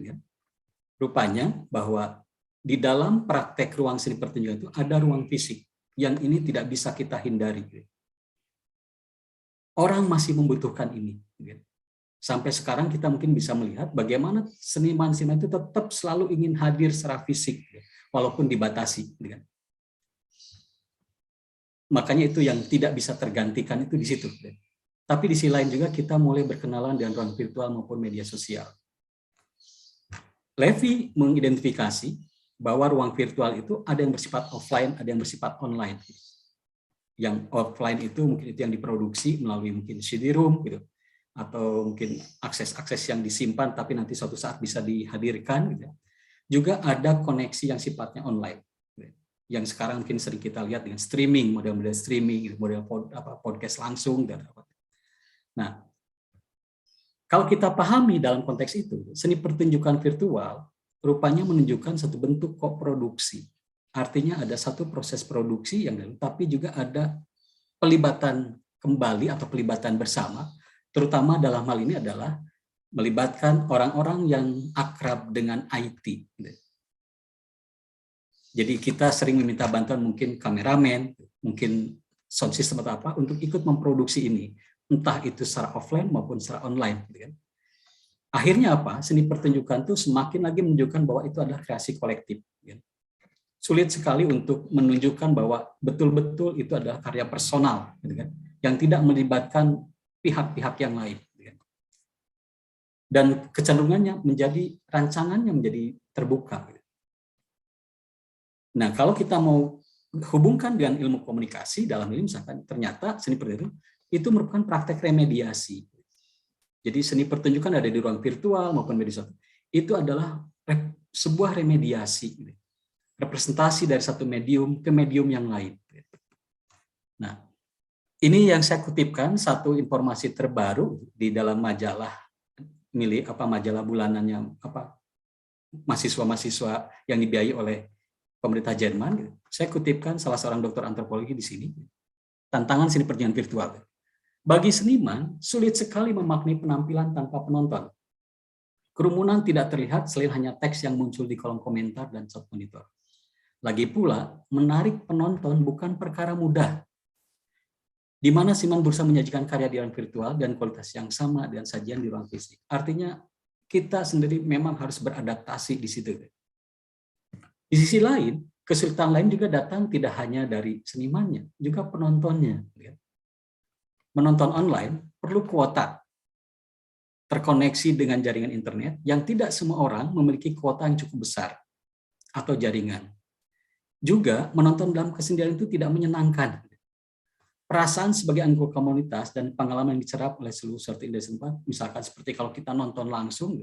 rupanya bahwa di dalam praktek ruang seni pertunjukan itu ada ruang fisik yang ini tidak bisa kita hindari. Orang masih membutuhkan ini. Sampai sekarang kita mungkin bisa melihat bagaimana seniman-seniman itu tetap selalu ingin hadir secara fisik, walaupun dibatasi. Makanya itu yang tidak bisa tergantikan itu di situ. Tapi di sisi lain juga kita mulai berkenalan dengan ruang virtual maupun media sosial. Levy mengidentifikasi bahwa ruang virtual itu ada yang bersifat offline, ada yang bersifat online. Yang offline itu mungkin itu yang diproduksi melalui mungkin CD-ROM, gitu, atau mungkin akses-akses yang disimpan tapi nanti suatu saat bisa dihadirkan. Gitu. Juga ada koneksi yang sifatnya online, gitu, yang sekarang mungkin sering kita lihat dengan streaming, model-model streaming, model podcast langsung dan apa. Nah, kalau kita pahami dalam konteks itu, seni pertunjukan virtual rupanya menunjukkan satu bentuk koproduksi. Artinya ada satu proses produksi yang tapi juga ada pelibatan kembali atau pelibatan bersama, terutama dalam hal ini adalah melibatkan orang-orang yang akrab dengan IT. Jadi kita sering meminta bantuan mungkin kameramen, mungkin sound system atau apa untuk ikut memproduksi ini, entah itu secara offline maupun secara online. Akhirnya apa? Seni pertunjukan itu semakin lagi menunjukkan bahwa itu adalah kreasi kolektif. Sulit sekali untuk menunjukkan bahwa betul-betul itu adalah karya personal, yang tidak melibatkan pihak-pihak yang lain. Dan kecenderungannya menjadi rancangannya menjadi terbuka. Nah, kalau kita mau hubungkan dengan ilmu komunikasi dalam ini, misalkan ternyata seni pertunjukan itu merupakan praktek remediasi. Jadi seni pertunjukan ada di ruang virtual maupun media sosial. Itu adalah sebuah remediasi, representasi dari satu medium ke medium yang lain. Nah, ini yang saya kutipkan satu informasi terbaru di dalam majalah majalah bulanannya mahasiswa-mahasiswa yang dibiayai oleh pemerintah Jerman. Saya kutipkan salah seorang dokter antropologi di sini. Tantangan seni pertunjukan virtual. Bagi seniman, sulit sekali memaknai penampilan tanpa penonton. Kerumunan tidak terlihat selain hanya teks yang muncul di kolom komentar dan shot monitor. Lagi pula, menarik penonton bukan perkara mudah. di mana Seniman berusaha menyajikan karya di ruang virtual dan kualitas yang sama dengan sajian di ruang fisik. Artinya kita sendiri memang harus beradaptasi di situ. Di sisi lain, kesulitan lain juga datang tidak hanya dari senimannya, juga penontonnya. Menonton online perlu kuota, terkoneksi dengan jaringan internet yang tidak semua orang memiliki kuota yang cukup besar atau jaringan. Juga menonton dalam kesendirian itu tidak menyenangkan. Perasaan sebagai anggota komunitas dan pengalaman yang dicerap oleh seluruh serta industri tempat, misalkan seperti kalau kita nonton langsung,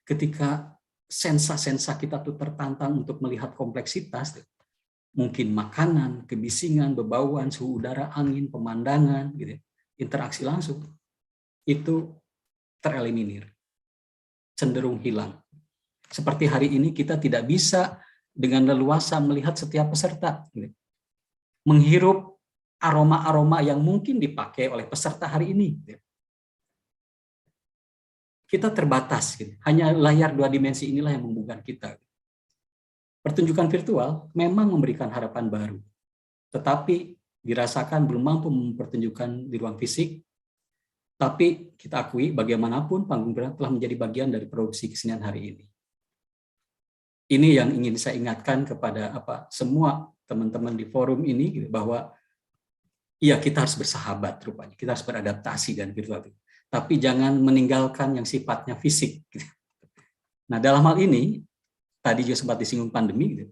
ketika sensa-sensa kita tuh tertantang untuk melihat kompleksitas, mungkin makanan, kebisingan, bebauan, suhu udara, angin, pemandangan, gitu, interaksi langsung, itu tereliminir, cenderung hilang. Seperti hari ini kita tidak bisa dengan leluasa melihat setiap peserta, gitu, menghirup aroma-aroma yang mungkin dipakai oleh peserta hari ini. Kita terbatas, gitu. Hanya layar 2 dimensi inilah yang membuka kita. Pertunjukan virtual memang memberikan harapan baru, tetapi dirasakan belum mampu mempertunjukkan di ruang fisik. Tapi kita akui bagaimanapun panggung gerak telah menjadi bagian dari produksi kesenian hari ini. Ini yang ingin saya ingatkan kepada semua teman-teman di forum ini, bahwa iya, kita harus bersahabat rupanya, kita harus beradaptasi dengan virtual itu. Tapi jangan meninggalkan yang sifatnya fisik. Nah, dalam hal ini, tadi juga sempat disinggung pandemi,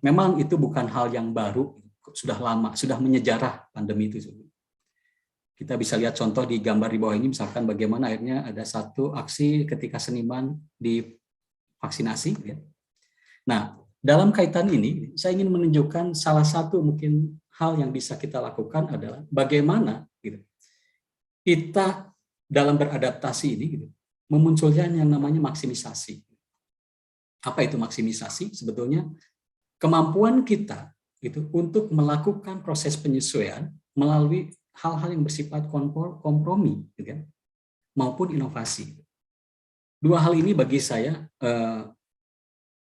memang itu bukan hal yang baru, sudah lama, sudah menyejarah pandemi itu. Kita bisa lihat contoh di gambar di bawah ini, misalkan bagaimana akhirnya ada satu aksi ketika seniman divaksinasi. Nah, dalam kaitan ini, saya ingin menunjukkan salah satu mungkin hal yang bisa kita lakukan adalah bagaimana kita dalam beradaptasi ini memunculkan yang namanya maksimisasi. Apa itu maksimisasi? Sebetulnya kemampuan kita untuk melakukan proses penyesuaian melalui hal-hal yang bersifat kompromi, maupun inovasi. Dua hal ini bagi saya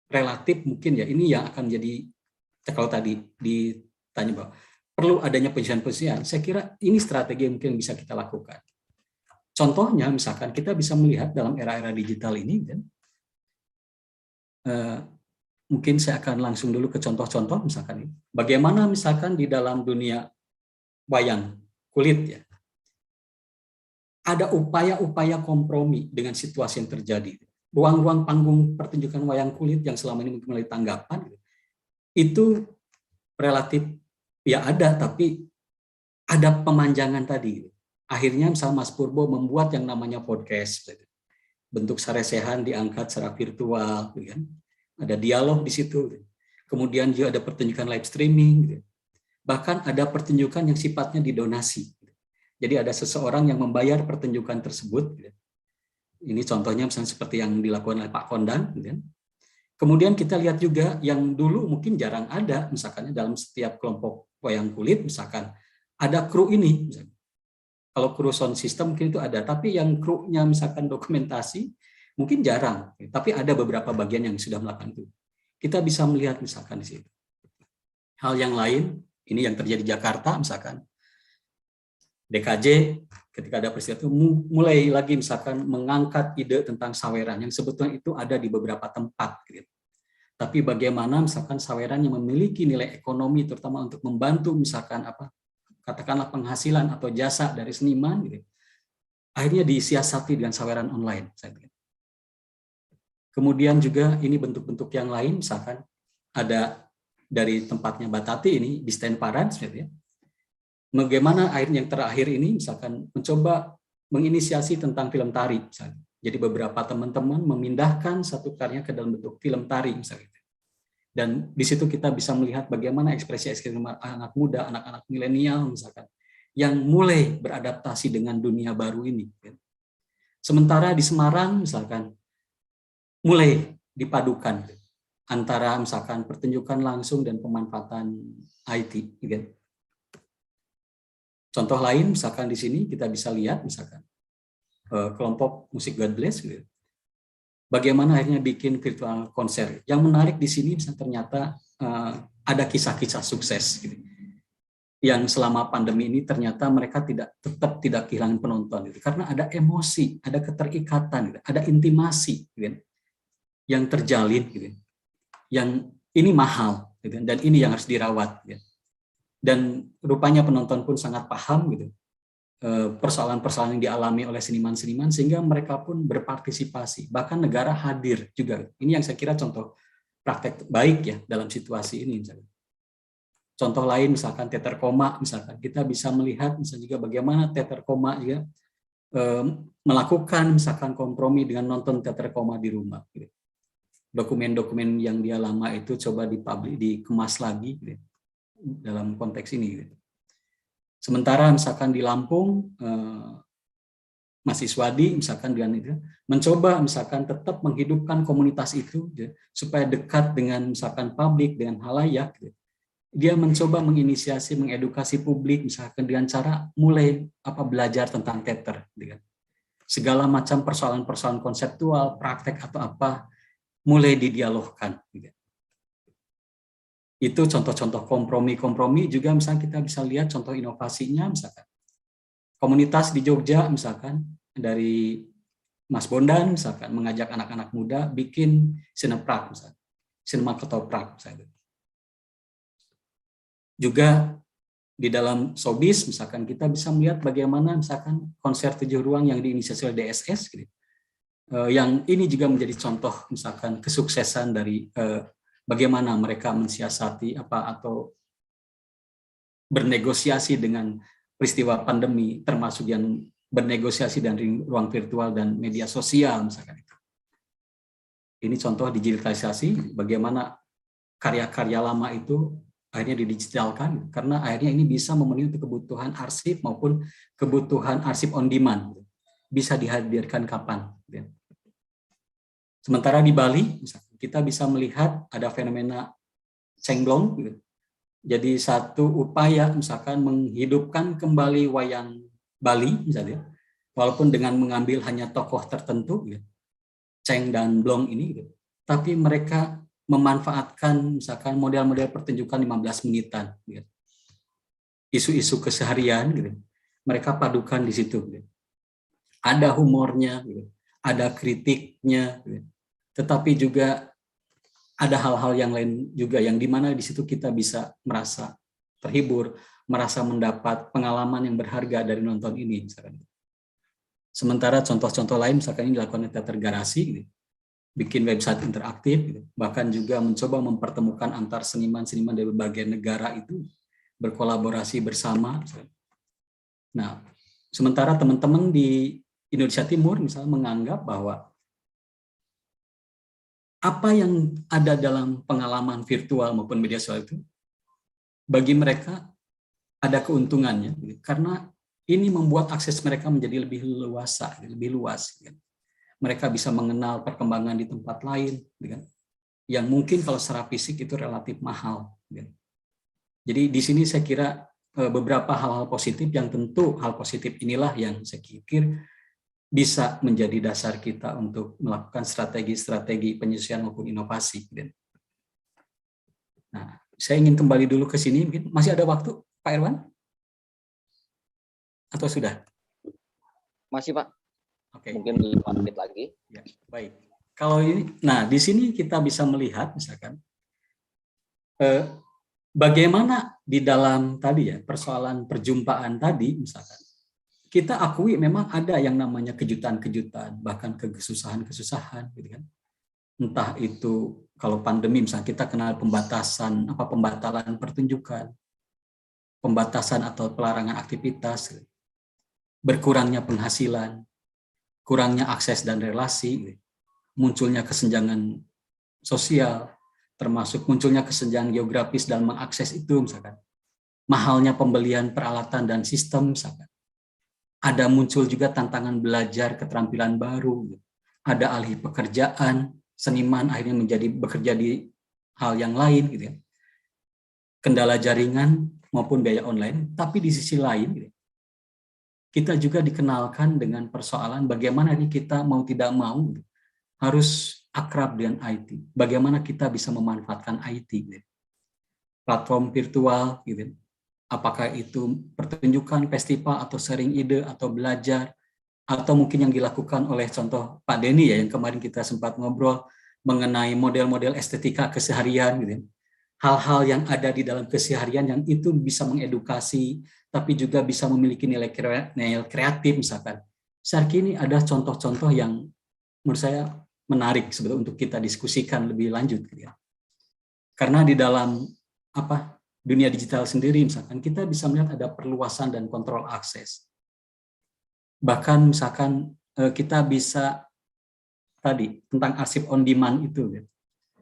relatif mungkin ini yang akan jadi, kalau tadi ditanya bahwa perlu adanya penyesuaian, saya kira ini strategi yang mungkin bisa kita lakukan. Contohnya misalkan kita bisa melihat dalam era-era digital ini, mungkin saya akan langsung dulu ke contoh-contoh, misalkan ini. Bagaimana misalkan di dalam dunia wayang kulit, ada upaya-upaya kompromi dengan situasi yang terjadi. Ruang-ruang panggung pertunjukan wayang kulit yang selama ini mungkin melalui tanggapan, itu relatif ada, tapi ada pemanjangan tadi. Akhirnya misalnya Mas Purbo membuat yang namanya podcast, bentuk saresehan diangkat secara virtual, ada dialog di situ. Kemudian juga ada pertunjukan live streaming, bahkan ada pertunjukan yang sifatnya didonasi. Jadi ada seseorang yang membayar pertunjukan tersebut. Ini contohnya misalnya seperti yang dilakukan oleh Pak Kondang. Kemudian kita lihat juga yang dulu mungkin jarang ada, misalkan dalam setiap kelompok wayang kulit, misalkan ada kru ini. Misalkan. Kalau kru sound system mungkin itu ada, tapi yang krunya misalkan dokumentasi mungkin jarang. Tapi ada beberapa bagian yang sudah melakukan itu. Kita bisa melihat misalkan di situ. Hal yang lain, ini yang terjadi di Jakarta, misalkan DKJ ketika ada peristiwa itu mulai lagi misalkan mengangkat ide tentang saweran yang sebetulnya itu ada di beberapa tempat. Tapi bagaimana misalkan saweran yang memiliki nilai ekonomi terutama untuk membantu misalkan katakanlah penghasilan atau jasa dari seniman, akhirnya disiasati dengan saweran online. Kemudian juga ini bentuk-bentuk yang lain, misalkan ada dari tempatnya Batati ini di stand parade, bagaimana akhirnya yang terakhir ini misalkan mencoba menginisiasi tentang film tari, misalnya. Jadi beberapa teman-teman memindahkan satu karya ke dalam bentuk film tari, misalnya. Dan di situ kita bisa melihat bagaimana ekspresi-ekspresi anak muda, anak-anak milenial misalkan, yang mulai beradaptasi dengan dunia baru ini. Sementara di Semarang misalkan, mulai dipadukan antara misalkan pertunjukan langsung dan pemanfaatan IT. Contoh lain misalkan di sini kita bisa lihat misalkan kelompok musik God Bless, bagaimana akhirnya bikin virtual konser. Yang menarik di sini misalnya ternyata ada kisah-kisah sukses. yang selama pandemi ini ternyata mereka tetap tidak kehilangan penonton gitu. Karena ada emosi, ada keterikatan, gitu, ada intimasi gitu, yang terjalin gitu. Yang ini mahal gitu, dan ini yang harus dirawat gitu. Dan rupanya penonton pun sangat paham gitu persoalan-persoalan yang dialami oleh seniman-seniman, sehingga mereka pun berpartisipasi, bahkan negara hadir juga. Ini yang saya kira contoh praktek baik ya dalam situasi ini. Misalnya. Contoh lain misalkan teater koma, misalkan kita bisa melihat misalnya juga bagaimana teater koma juga melakukan misalkan kompromi dengan nonton teater koma di rumah. Gitu. Dokumen-dokumen yang dia lama itu coba dikemas lagi gitu, dalam konteks ini. Gitu. Sementara misalkan di Lampung, Mas Iswadi misalkan dengan itu mencoba misalkan tetap menghidupkan komunitas itu gitu, supaya dekat dengan misalkan publik, dengan halayak. Gitu. Dia mencoba menginisiasi, mengedukasi publik misalkan dengan cara mulai belajar tentang teater, gitu. Segala macam persoalan-persoalan konseptual, praktek atau apa mulai didialogkan. Gitu. Itu contoh-contoh kompromi juga, misalnya kita bisa lihat contoh inovasinya, misalkan komunitas di Jogja misalkan dari Mas Bondan misalkan mengajak anak-anak muda bikin sineprak misalkan, sinema ketoprak misalkan. Juga di dalam Sobis misalkan kita bisa melihat bagaimana misalkan konser 7 ruang yang diinisiasi oleh DSS gitu. Yang ini juga menjadi contoh misalkan kesuksesan dari bagaimana mereka mensiasati atau bernegosiasi dengan peristiwa pandemi, termasuk yang bernegosiasi dari ruang virtual dan media sosial misalkan itu. Ini contoh digitalisasi bagaimana karya-karya lama itu akhirnya didigitalkan, karena akhirnya ini bisa memenuhi untuk kebutuhan arsip maupun kebutuhan arsip on demand, bisa dihadirkan kapan. Sementara di Bali, kita bisa melihat ada fenomena cengblong, jadi satu upaya misalkan menghidupkan kembali wayang Bali, misalnya, walaupun dengan mengambil hanya tokoh tertentu, ceng dan blong ini, tapi mereka memanfaatkan misalkan model-model pertunjukan 15 menitan, isu-isu keseharian, mereka padukan di situ, ada humornya, ada kritiknya, tetapi juga ada hal-hal yang lain juga yang dimana di situ kita bisa merasa terhibur, merasa mendapat pengalaman yang berharga dari nonton ini, misalkan. Sementara contoh-contoh lain misalkan ini dilakukan di teater garasi, bikin website interaktif, bahkan juga mencoba mempertemukan antar seniman-seniman dari berbagai negara itu berkolaborasi bersama. Nah, sementara teman-teman di Indonesia Timur misalnya menganggap bahwa apa yang ada dalam pengalaman virtual maupun media sosial itu bagi mereka ada keuntungannya, karena ini membuat akses mereka menjadi lebih luas. Mereka bisa mengenal perkembangan di tempat lain, yang mungkin kalau secara fisik itu relatif mahal. Jadi di sini saya kira beberapa hal-hal positif, yang tentu hal positif inilah yang saya pikir bisa menjadi dasar kita untuk melakukan strategi-strategi penyesuaian maupun inovasi. Nah, saya ingin kembali dulu ke sini, mungkin masih ada waktu, Pak Irwan? Atau sudah? Masih, Pak. Oke. Mungkin 5 menit lagi. Ya, baik. Kalau ini, nah di sini kita bisa melihat misalkan bagaimana di dalam tadi ya persoalan perjumpaan tadi misalkan kita akui memang ada yang namanya kejutan-kejutan, bahkan kesusahan-kesusahan, gitu kan. Entah itu kalau pandemi misalnya kita kenal pembatalan pertunjukan, pembatasan atau pelarangan aktivitas, berkurangnya penghasilan, kurangnya akses dan relasi, munculnya kesenjangan sosial, termasuk munculnya kesenjangan geografis dalam mengakses itu misalkan, mahalnya pembelian peralatan dan sistem misalkan, ada muncul juga tantangan belajar keterampilan baru, ada alih pekerjaan, seniman akhirnya menjadi bekerja di hal yang lain, gitu ya. Kendala jaringan maupun biaya online, tapi di sisi lain, gitu, kita juga dikenalkan dengan persoalan bagaimana kita mau tidak mau harus akrab dengan IT. Bagaimana kita bisa memanfaatkan IT, gitu. Platform virtual, gitu. apakah itu pertunjukan, festival, atau sharing ide, atau belajar, atau mungkin yang dilakukan oleh contoh Pak Denny ya, yang kemarin kita sempat ngobrol mengenai model-model estetika keseharian gitu. Hal-hal yang ada di dalam keseharian yang itu bisa mengedukasi, tapi juga bisa memiliki nilai kreatif misalkan. Saya kira ini ada contoh-contoh yang menurut saya menarik sebetulnya untuk kita diskusikan lebih lanjut gitu ya. Karena di dalam dunia digital sendiri misalkan kita bisa melihat ada perluasan dan kontrol akses. Bahkan misalkan kita bisa tadi tentang arsip on demand itu gitu.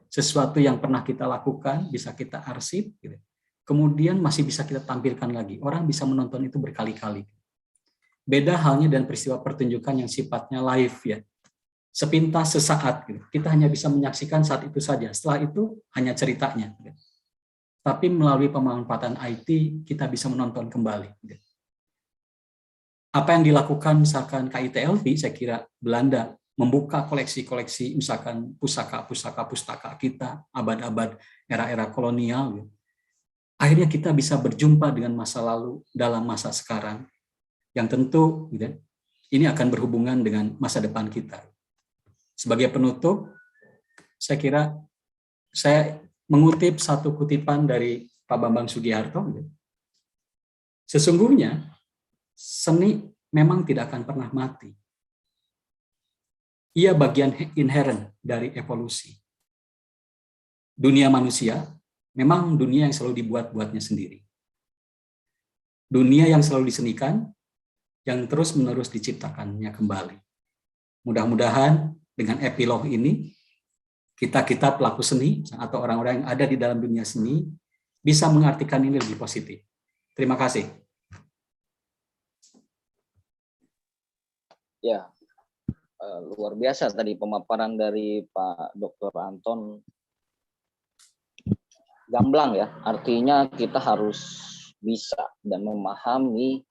Sesuatu yang pernah kita lakukan bisa kita arsip gitu. Kemudian masih bisa kita tampilkan lagi. Orang bisa menonton itu berkali-kali. Beda halnya dengan peristiwa pertunjukan yang sifatnya live ya. Sepintas sesaat gitu. Kita hanya bisa menyaksikan saat itu saja. Setelah itu hanya ceritanya. Gitu. Tapi melalui pemanfaatan IT kita bisa menonton kembali. Gitu. Apa yang dilakukan misalkan KITLV, saya kira Belanda membuka koleksi-koleksi misalkan pustaka kita abad-abad era-era kolonial. Gitu. Akhirnya kita bisa berjumpa dengan masa lalu dalam masa sekarang. Yang tentu gitu, ini akan berhubungan dengan masa depan kita. Sebagai penutup, saya kira saya mengutip satu kutipan dari Pak Bambang Sugiharto. Sesungguhnya seni memang tidak akan pernah mati. Ia bagian inherent dari evolusi. Dunia manusia memang dunia yang selalu dibuat-buatnya sendiri. Dunia yang selalu disenikan, yang terus-menerus diciptakannya kembali. Mudah-mudahan dengan epilog ini, kita pelaku seni atau orang-orang yang ada di dalam dunia seni bisa mengartikan ini lebih positif. Terima kasih. Ya, luar biasa tadi pemaparan dari Pak Dr. Anton. Gamblang ya, artinya kita harus bisa dan memahami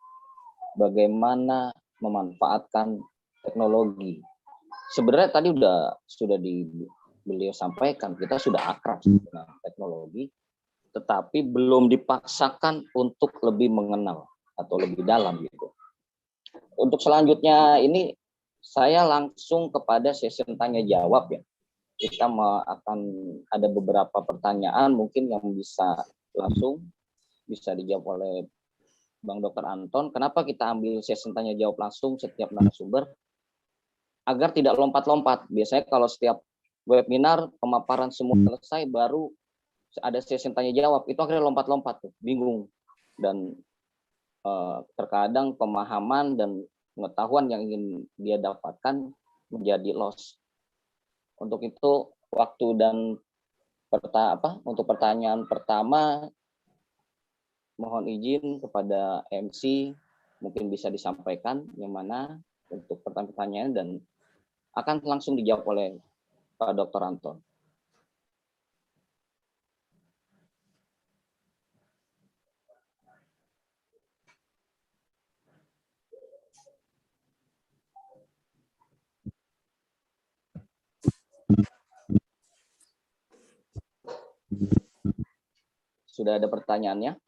bagaimana memanfaatkan teknologi. Sebenarnya tadi sudah beliau sampaikan, kita sudah akrab dengan teknologi, tetapi belum dipaksakan untuk lebih mengenal atau lebih dalam gitu. Untuk selanjutnya ini saya langsung kepada sesi tanya jawab ya. Kita akan ada beberapa pertanyaan mungkin yang bisa dijawab oleh Bang Dr. Anton. Kenapa kita ambil sesi tanya jawab langsung setiap narasumber? Agar tidak lompat-lompat. Biasanya kalau setiap webinar pemaparan semua selesai baru ada sesi tanya jawab, itu akhirnya lompat-lompat tuh, bingung. Dan terkadang pemahaman dan pengetahuan yang ingin dia dapatkan menjadi loss. Untuk itu waktu dan untuk pertanyaan pertama mohon izin kepada MC mungkin bisa disampaikan yang mana untuk pertanyaan dan akan langsung dijawab oleh Pak Dr. Anton. Sudah ada pertanyaannya?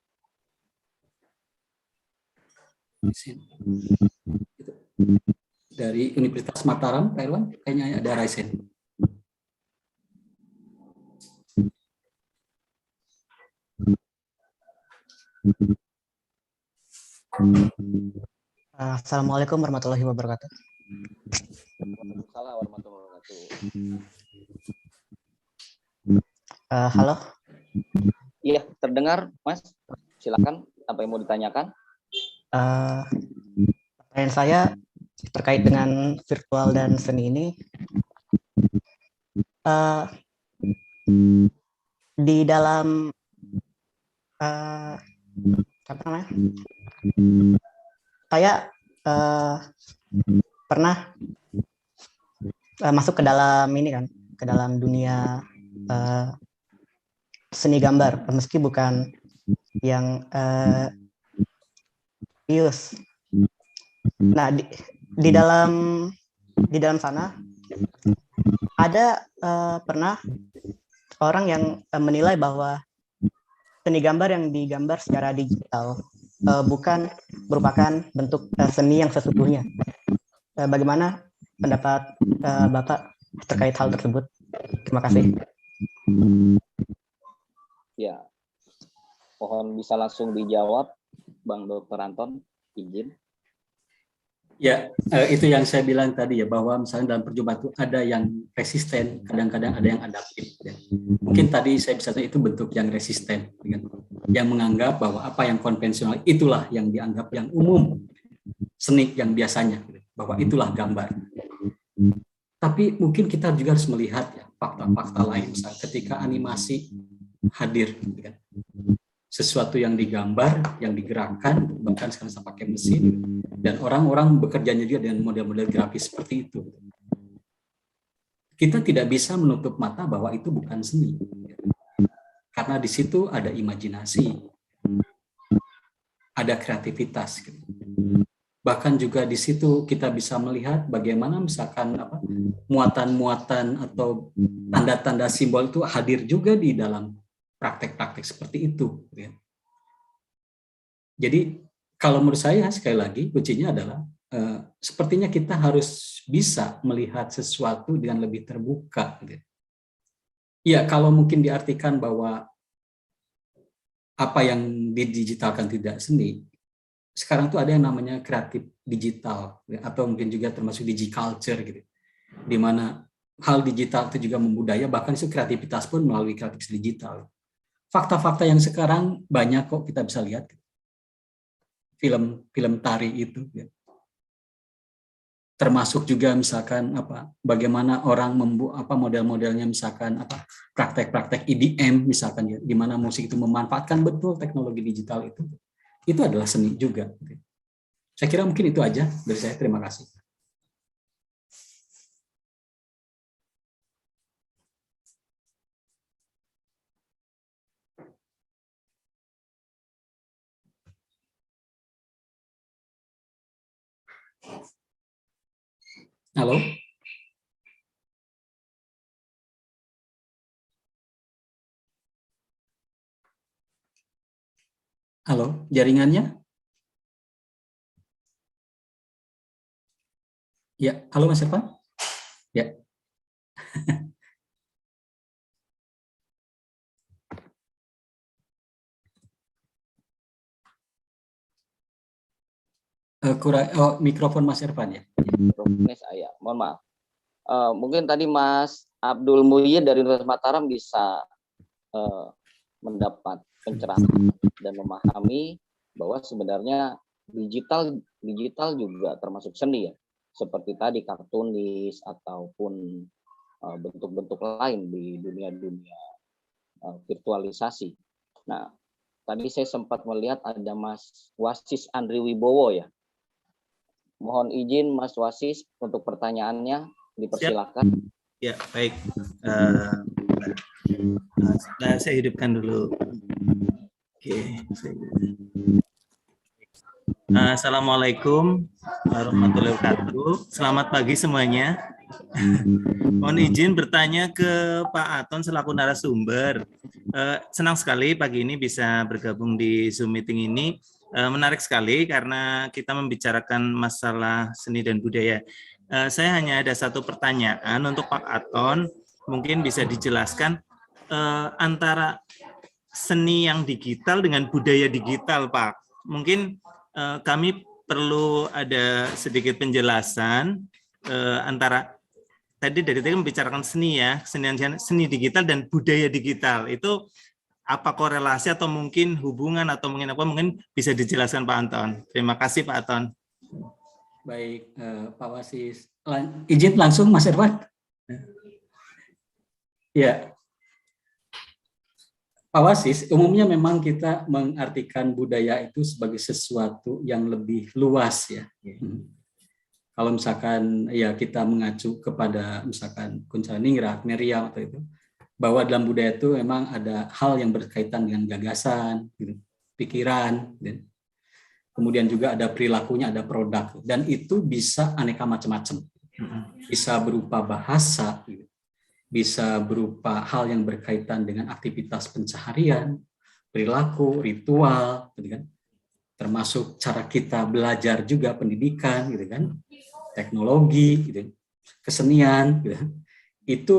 Dari Universitas Mataram, Pak Irwan, kayaknya ada Raisen. Assalamualaikum warahmatullahi wabarakatuh. Waalaikumsalam warahmatullahi wabarakatuh. Halo. Iya, terdengar, Mas. Silakan, apa yang mau ditanyakan? Pertanyaan saya terkait dengan virtual dan seni ini. Di dalam apa namanya? Saya pernah masuk ke dalam ini kan, ke dalam dunia seni gambar, meski bukan yang serius. Nah, di dalam sana ada pernah orang yang menilai bahwa seni gambar yang digambar secara digital bukan merupakan bentuk seni yang sesungguhnya. Bagaimana pendapat Bapak terkait hal tersebut? Terima kasih. Ya, mohon bisa langsung dijawab, Bang Dr. Anton, izin. Ya, itu yang saya bilang tadi ya, bahwa misalnya dalam perjumpaan itu ada yang resisten, kadang-kadang ada yang adaptif. Ya. Mungkin tadi saya bisa tahu itu bentuk yang resisten, yang menganggap bahwa apa yang konvensional itulah yang dianggap yang umum, seni yang biasanya, bahwa itulah gambar. Tapi mungkin kita juga harus melihat ya fakta-fakta lain, misalnya ketika animasi hadir, sesuatu yang digambar, yang digerakkan, bahkan sekarang saya pakai mesin, dan orang-orang bekerjanya juga dengan model-model grafis seperti itu. Kita tidak bisa menutup mata bahwa itu bukan seni, karena di situ ada imajinasi, ada kreativitas. Bahkan juga di situ kita bisa melihat bagaimana misalkan muatan-muatan atau tanda-tanda simbol itu hadir juga di dalam praktek-praktek seperti itu. Jadi kalau menurut saya sekali lagi kuncinya adalah sepertinya kita harus bisa melihat sesuatu dengan lebih terbuka. Ya, kalau mungkin diartikan bahwa apa yang didigitalkan tidak seni, sekarang tuh ada yang namanya kreatif digital, atau mungkin juga termasuk digiculture gitu, di mana hal digital itu juga membudaya, bahkan itu kreativitas pun melalui kreativitas digital. Fakta-fakta yang sekarang banyak kok kita bisa lihat, film tari itu, termasuk juga misalkan bagaimana orang membuat model-modelnya, misalkan praktek-praktek EDM misalkan ya, di mana musik itu memanfaatkan betul teknologi digital itu adalah seni juga. Saya kira mungkin itu aja dari saya. Terima kasih. Halo? Halo, jaringannya? Ya, halo Mas Irfan? Ya. Mikrofon Mas Irfan ya? Mikrofonnya saya, mohon maaf. Mungkin tadi Mas Abdul Muhyiddin dari Universitas Mataram bisa mendapat pencerahan dan memahami bahwa sebenarnya digital juga termasuk seni ya, seperti tadi kartunis ataupun bentuk-bentuk lain di dunia virtualisasi. Nah, tadi saya sempat melihat ada Mas Wasis Andri Wibowo ya. Mohon izin Mas Wasis untuk pertanyaannya, dipersilakan. Ya, baik. Saya hidupkan dulu. Oke. Assalamualaikum warahmatullahi wabarakatuh. Selamat pagi semuanya. Mohon izin bertanya ke Pak Aton selaku narasumber. Senang sekali pagi ini bisa bergabung di Zoom meeting ini. Menarik sekali karena kita membicarakan masalah seni dan budaya. Saya hanya ada satu pertanyaan untuk Pak Aton. Mungkin bisa dijelaskan antara seni yang digital dengan budaya digital, Pak. Mungkin kami perlu ada sedikit penjelasan antara tadi membicarakan seni ya, seni digital dan budaya digital. Itu apa korelasi atau mungkin hubungan atau mungkin apa, mungkin bisa dijelaskan Pak Anton. Terima kasih Pak Anton. Baik, Pak Wasis. Izin langsung Mas Irfan. Ya, Pak Wasis, umumnya memang kita mengartikan budaya itu sebagai sesuatu yang lebih luas ya. Kalau misalkan ya kita mengacu kepada misalkan Kuncalaningrat, Meriam atau itu, bahwa dalam budaya itu memang ada hal yang berkaitan dengan gagasan, pikiran, kemudian juga ada perilakunya, ada produk, dan itu bisa aneka macam-macam. Bisa berupa bahasa, bisa berupa hal yang berkaitan dengan aktivitas pencaharian, perilaku, ritual, gitu kan. Termasuk cara kita belajar juga, pendidikan, gitu kan, teknologi, gitu, kesenian, gitu. Itu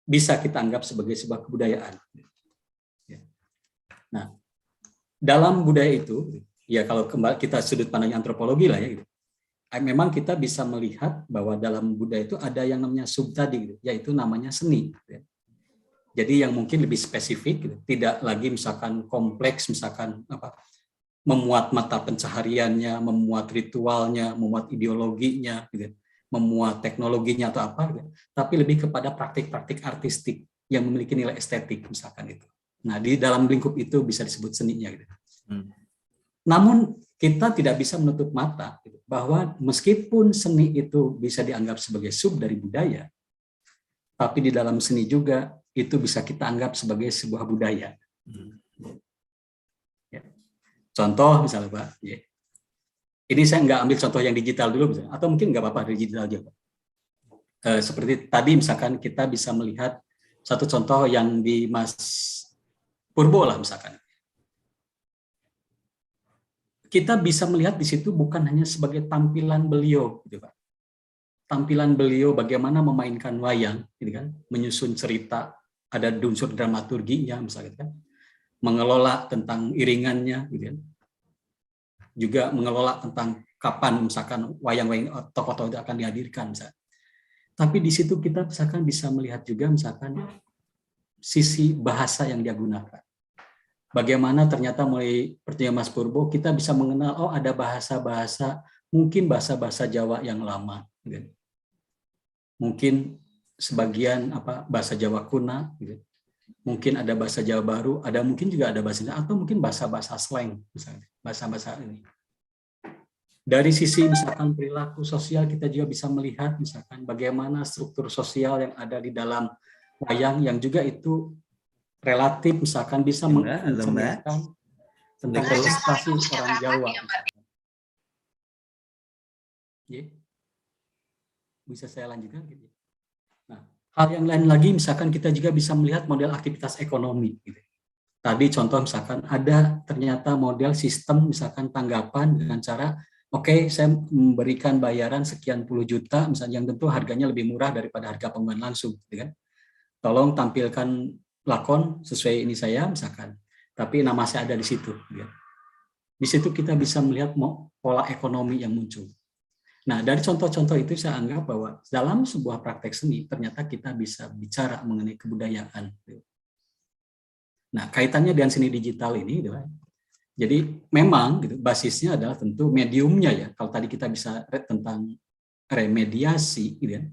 bisa kita anggap sebagai sebuah kebudayaan. Nah, dalam budaya itu, ya kalau kita sudut pandang antropologi lah ya, gitu, memang kita bisa melihat bahwa dalam budaya itu ada yang namanya sub tadi, gitu, yaitu namanya seni. Gitu. Jadi yang mungkin lebih spesifik, gitu, tidak lagi misalkan kompleks, misalkan apa, memuat mata pencahariannya, memuat ritualnya, memuat ideologinya, gitu, memuat teknologinya atau apa, gitu, tapi lebih kepada praktik-praktik artistik yang memiliki nilai estetik misalkan itu. Nah, di dalam lingkup itu bisa disebut seninya. Gitu. Namun kita tidak bisa menutup mata gitu, bahwa meskipun seni itu bisa dianggap sebagai sub dari budaya, tapi di dalam seni juga itu bisa kita anggap sebagai sebuah budaya. Ya. Contoh misalnya Pak, ya. Ini saya nggak ambil contoh yang digital dulu, misalnya, atau mungkin nggak apa-apa digital aja Pak. Seperti tadi misalkan kita bisa melihat satu contoh yang di Mas Purbo lah misalkan. Kita bisa melihat di situ bukan hanya sebagai tampilan beliau, gitu Pak. Tampilan beliau bagaimana memainkan wayang, gitu kan, menyusun cerita, ada unsur dramaturginya misalnya kan, mengelola tentang iringannya, gitu kan, juga mengelola tentang kapan misalkan wayang-wayang tokoh-tokoh itu akan dihadirkan, misalnya. Tapi di situ kita misalkan bisa melihat juga misalkan sisi bahasa yang dia gunakan. Bagaimana ternyata mulai pertanyaan Mas Purbo kita bisa mengenal, oh ada bahasa-bahasa, mungkin bahasa-bahasa Jawa yang lama, gitu. Mungkin sebagian bahasa Jawa kuna, gitu. Mungkin ada bahasa Jawa baru, ada mungkin juga ada bahasa, atau mungkin bahasa-bahasa slang, misalnya bahasa-bahasa ini. Dari sisi misalkan perilaku sosial kita juga bisa melihat misalkan bagaimana struktur sosial yang ada di dalam wayang yang juga itu relatif misalkan bisa mencerminkan tentang representasi orang Jawa. Ya. Bisa saya lanjutkan gitu. Nah, hal yang lain lagi misalkan kita juga bisa melihat model aktivitas ekonomi gitu. Tadi contoh misalkan ada ternyata model sistem misalkan tanggapan dengan cara oke, saya memberikan bayaran sekian puluh juta misalnya yang tentu harganya lebih murah daripada harga penggunaan langsung gitu kan. Tolong tampilkan lakon sesuai ini saya misalkan. Tapi nama saya ada di situ gitu. Di situ kita bisa melihat pola ekonomi yang muncul. Nah, dari contoh-contoh itu saya anggap bahwa dalam sebuah praktek seni ternyata kita bisa bicara mengenai kebudayaan. Nah, kaitannya dengan seni digital ini, jadi memang gitu, basisnya adalah tentu mediumnya ya. Kalau tadi kita bisa tentang remediasi, gitu ya.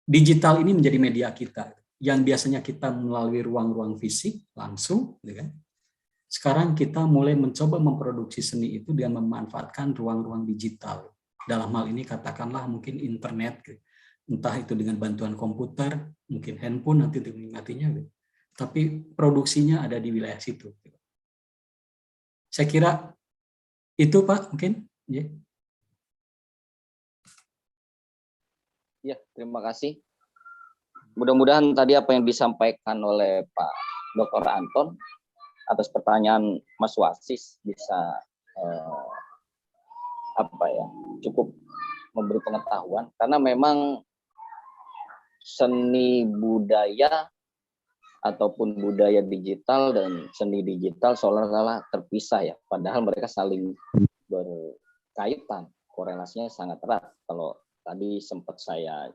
Digital ini menjadi media kita yang biasanya kita melalui ruang-ruang fisik langsung, gitu kan. Sekarang kita mulai mencoba memproduksi seni itu dengan memanfaatkan ruang-ruang digital. Dalam hal ini katakanlah mungkin internet, entah itu dengan bantuan komputer, mungkin handphone nanti untuk menikmatinya. Tapi produksinya ada di wilayah situ. Saya kira itu Pak mungkin. Ya, terima kasih. Mudah-mudahan tadi apa yang disampaikan oleh Pak Dr. Anton atas pertanyaan Mas Wasis bisa cukup memberi pengetahuan karena memang seni budaya ataupun budaya digital dan seni digital seolah-olah terpisah ya, padahal mereka saling berkaitan, korelasinya sangat erat. Kalau tadi sempat saya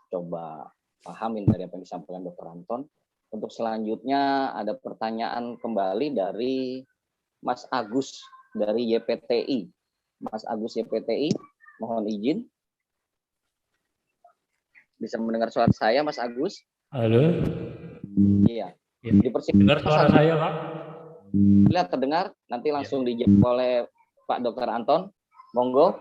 coba pahamin dari apa yang disampaikan Dr. Anton. Untuk selanjutnya ada pertanyaan kembali dari Mas Agus dari YPTI. Mas Agus YPTI, mohon izin. Bisa mendengar suara saya, Mas Agus? Halo. Iya. Dengar suara saya, Pak? Lihat terdengar, nanti langsung dijawab oleh Pak Dr. Anton. Monggo.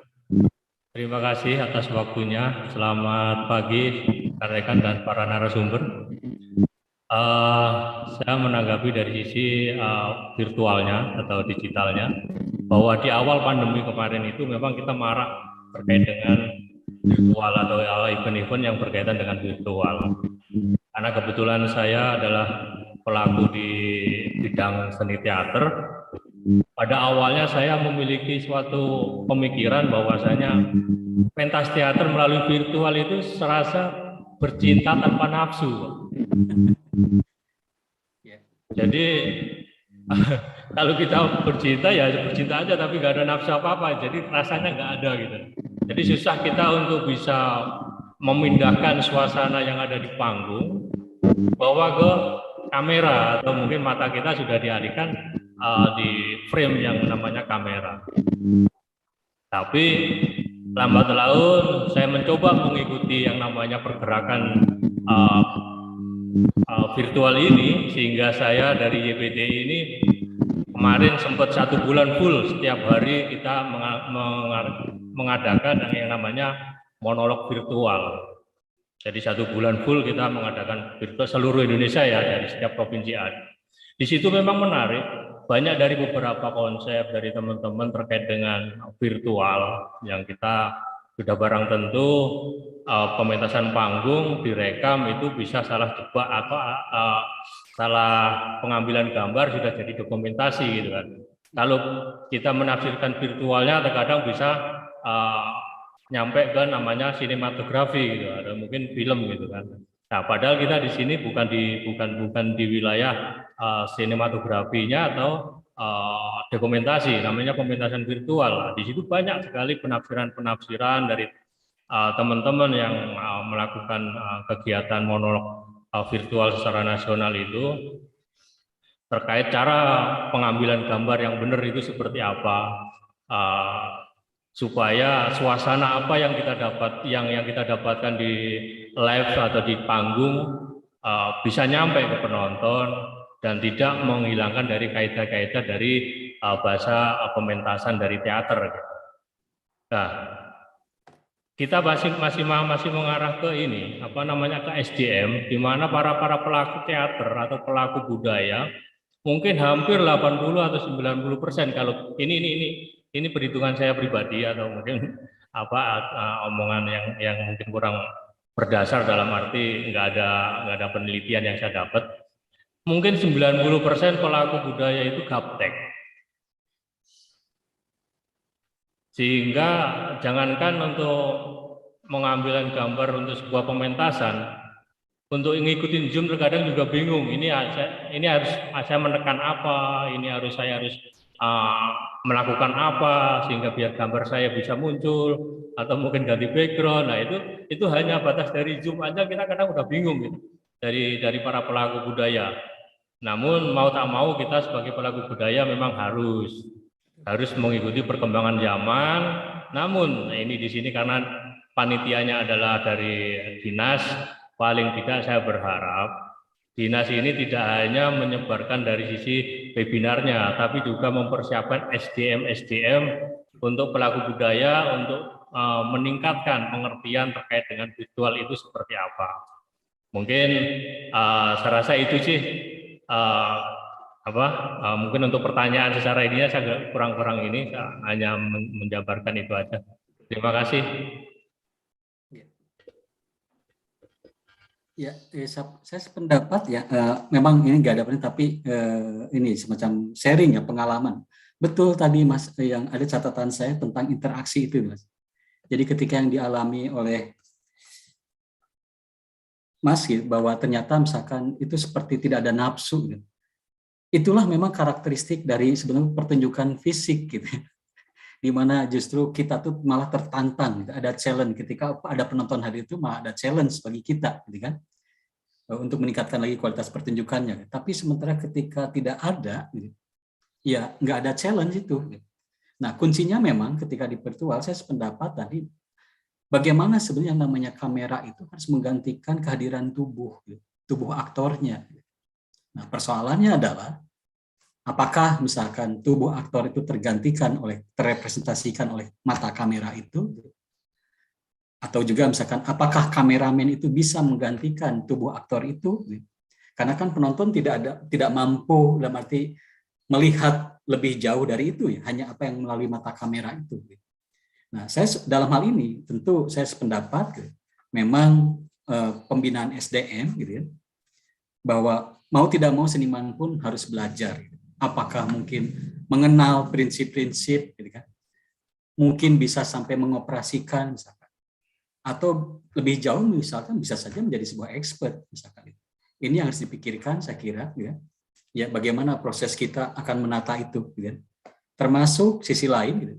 Terima kasih atas waktunya. Selamat pagi, rekan dan para narasumber. Saya menanggapi dari sisi virtualnya atau digitalnya, bahwa di awal pandemi kemarin itu memang kita marak terkait dengan virtual atau event-event yang berkaitan dengan virtual. Karena kebetulan saya adalah pelaku di bidang seni teater. Pada awalnya saya memiliki suatu pemikiran bahwasanya pentas teater melalui virtual itu serasa bercinta tanpa nafsu. Jadi kalau kita bercinta ya bercinta aja tapi nggak ada nafsu apa-apa, jadi rasanya nggak ada gitu. Jadi susah kita untuk bisa memindahkan suasana yang ada di panggung bawa ke kamera, atau mungkin mata kita sudah dialihkan di frame yang namanya kamera. Tapi lambat laun saya mencoba mengikuti yang namanya pergerakan virtual ini, sehingga saya dari YPD ini kemarin sempat 1 bulan full setiap hari kita mengadakan yang namanya monolog virtual. Jadi 1 bulan full kita mengadakan virtual seluruh Indonesia ya, dari setiap provinsi ada. Di situ memang menarik, banyak dari beberapa konsep dari teman-teman terkait dengan virtual yang kita sudah barang tentu pementasan panggung direkam itu bisa salah jebak atau salah pengambilan gambar sudah jadi dokumentasi gitu kan. Kalau kita menafsirkan virtualnya terkadang bisa nyampe ke namanya sinematografi gitu, ada mungkin film gitu kan. Nah, padahal kita di sini bukan di wilayah sinematografinya atau dokumentasi, namanya pementasan virtual. Di situ banyak sekali penafsiran dari teman-teman yang melakukan kegiatan monolog virtual secara nasional itu terkait cara pengambilan gambar yang benar itu seperti apa, supaya suasana apa yang kita dapatkan di live atau di panggung bisa nyampe ke penonton dan tidak menghilangkan dari kaidah-kaidah dari bahasa pementasan dari teater. Nah, kita masih mengarah ke ini, apa namanya, ke SDM, di mana para pelaku teater atau pelaku budaya mungkin hampir 80 atau 90%, kalau ini perhitungan saya pribadi atau mungkin omongan yang mungkin kurang berdasar, dalam arti nggak ada penelitian yang saya dapat. Mungkin 90% pelaku budaya itu gaptek. Sehingga jangankan untuk mengambil gambar untuk sebuah pementasan, untuk ngikutin Zoom terkadang juga bingung. Ini harus saya menekan apa, saya harus melakukan apa sehingga biar gambar saya bisa muncul, atau mungkin ganti background. Nah, itu hanya batas dari Zoom aja kita kadang udah bingung gitu, dari para pelaku budaya. Namun mau tak mau kita sebagai pelaku budaya memang harus mengikuti perkembangan zaman. Namun ini di sini karena panitianya adalah dari dinas, paling tidak saya berharap dinas ini tidak hanya menyebarkan dari sisi webinarnya, tapi juga mempersiapkan SDM untuk pelaku budaya untuk meningkatkan pengertian terkait dengan virtual itu seperti apa. Mungkin saya rasa itu sih mungkin untuk pertanyaan secara ininya saya kurang ini, saya hanya menjabarkan itu aja. Terima kasih. Ya, saya sependapat ya. Memang ini nggak ada penting, tapi ini semacam sharing ya, pengalaman. Betul tadi Mas, yang ada catatan saya tentang interaksi itu, Mas. Jadi ketika yang dialami oleh Mas gitu, bahwa ternyata misalkan itu seperti tidak ada nafsu gitu. Itulah memang karakteristik dari sebenarnya pertunjukan fisik gitu. Di mana justru kita tuh malah tertantang gitu. Ada challenge ketika ada penonton hadir, itu malah ada challenge bagi kita gitu kan. Untuk meningkatkan lagi kualitas pertunjukannya. Tapi sementara ketika tidak ada gitu, ya nggak ada challenge itu gitu. Nah, kuncinya memang ketika di virtual, saya sependapat tadi, bagaimana sebenarnya namanya kamera itu harus menggantikan kehadiran tubuh aktornya. Nah, persoalannya adalah apakah misalkan tubuh aktor itu terrepresentasikan oleh mata kamera itu, atau juga misalkan apakah kameramen itu bisa menggantikan tubuh aktor itu? Karena kan penonton tidak mampu dalam arti melihat lebih jauh dari itu ya, hanya apa yang melalui mata kamera itu. Nah, saya dalam hal ini tentu saya sependapat memang pembinaan SDM gitu ya, bahwa mau tidak mau seniman pun harus belajar. Apakah mungkin mengenal prinsip-prinsip, gitu kan? Mungkin bisa sampai mengoperasikan, misalkan. Atau lebih jauh misalkan bisa saja menjadi sebuah expert, misalkan. Ini yang harus dipikirkan, saya kira, ya bagaimana proses kita akan menata itu, gitu. Termasuk sisi lain, gitu.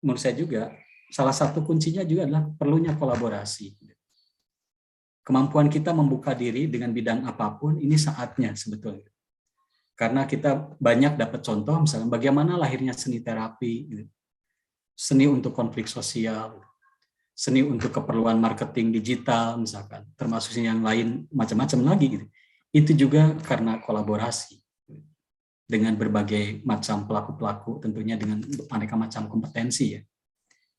Menurut saya juga salah satu kuncinya juga adalah perlunya kolaborasi. Kemampuan kita membuka diri dengan bidang apapun ini saatnya sebetulnya. Karena kita banyak dapat contoh, misalnya bagaimana lahirnya seni terapi, seni untuk konflik sosial, seni untuk keperluan marketing digital, misalkan, termasuk seni yang lain macam-macam lagi. Gitu. Itu juga karena kolaborasi dengan berbagai macam pelaku-pelaku, tentunya dengan aneka macam kompetensi. Ya.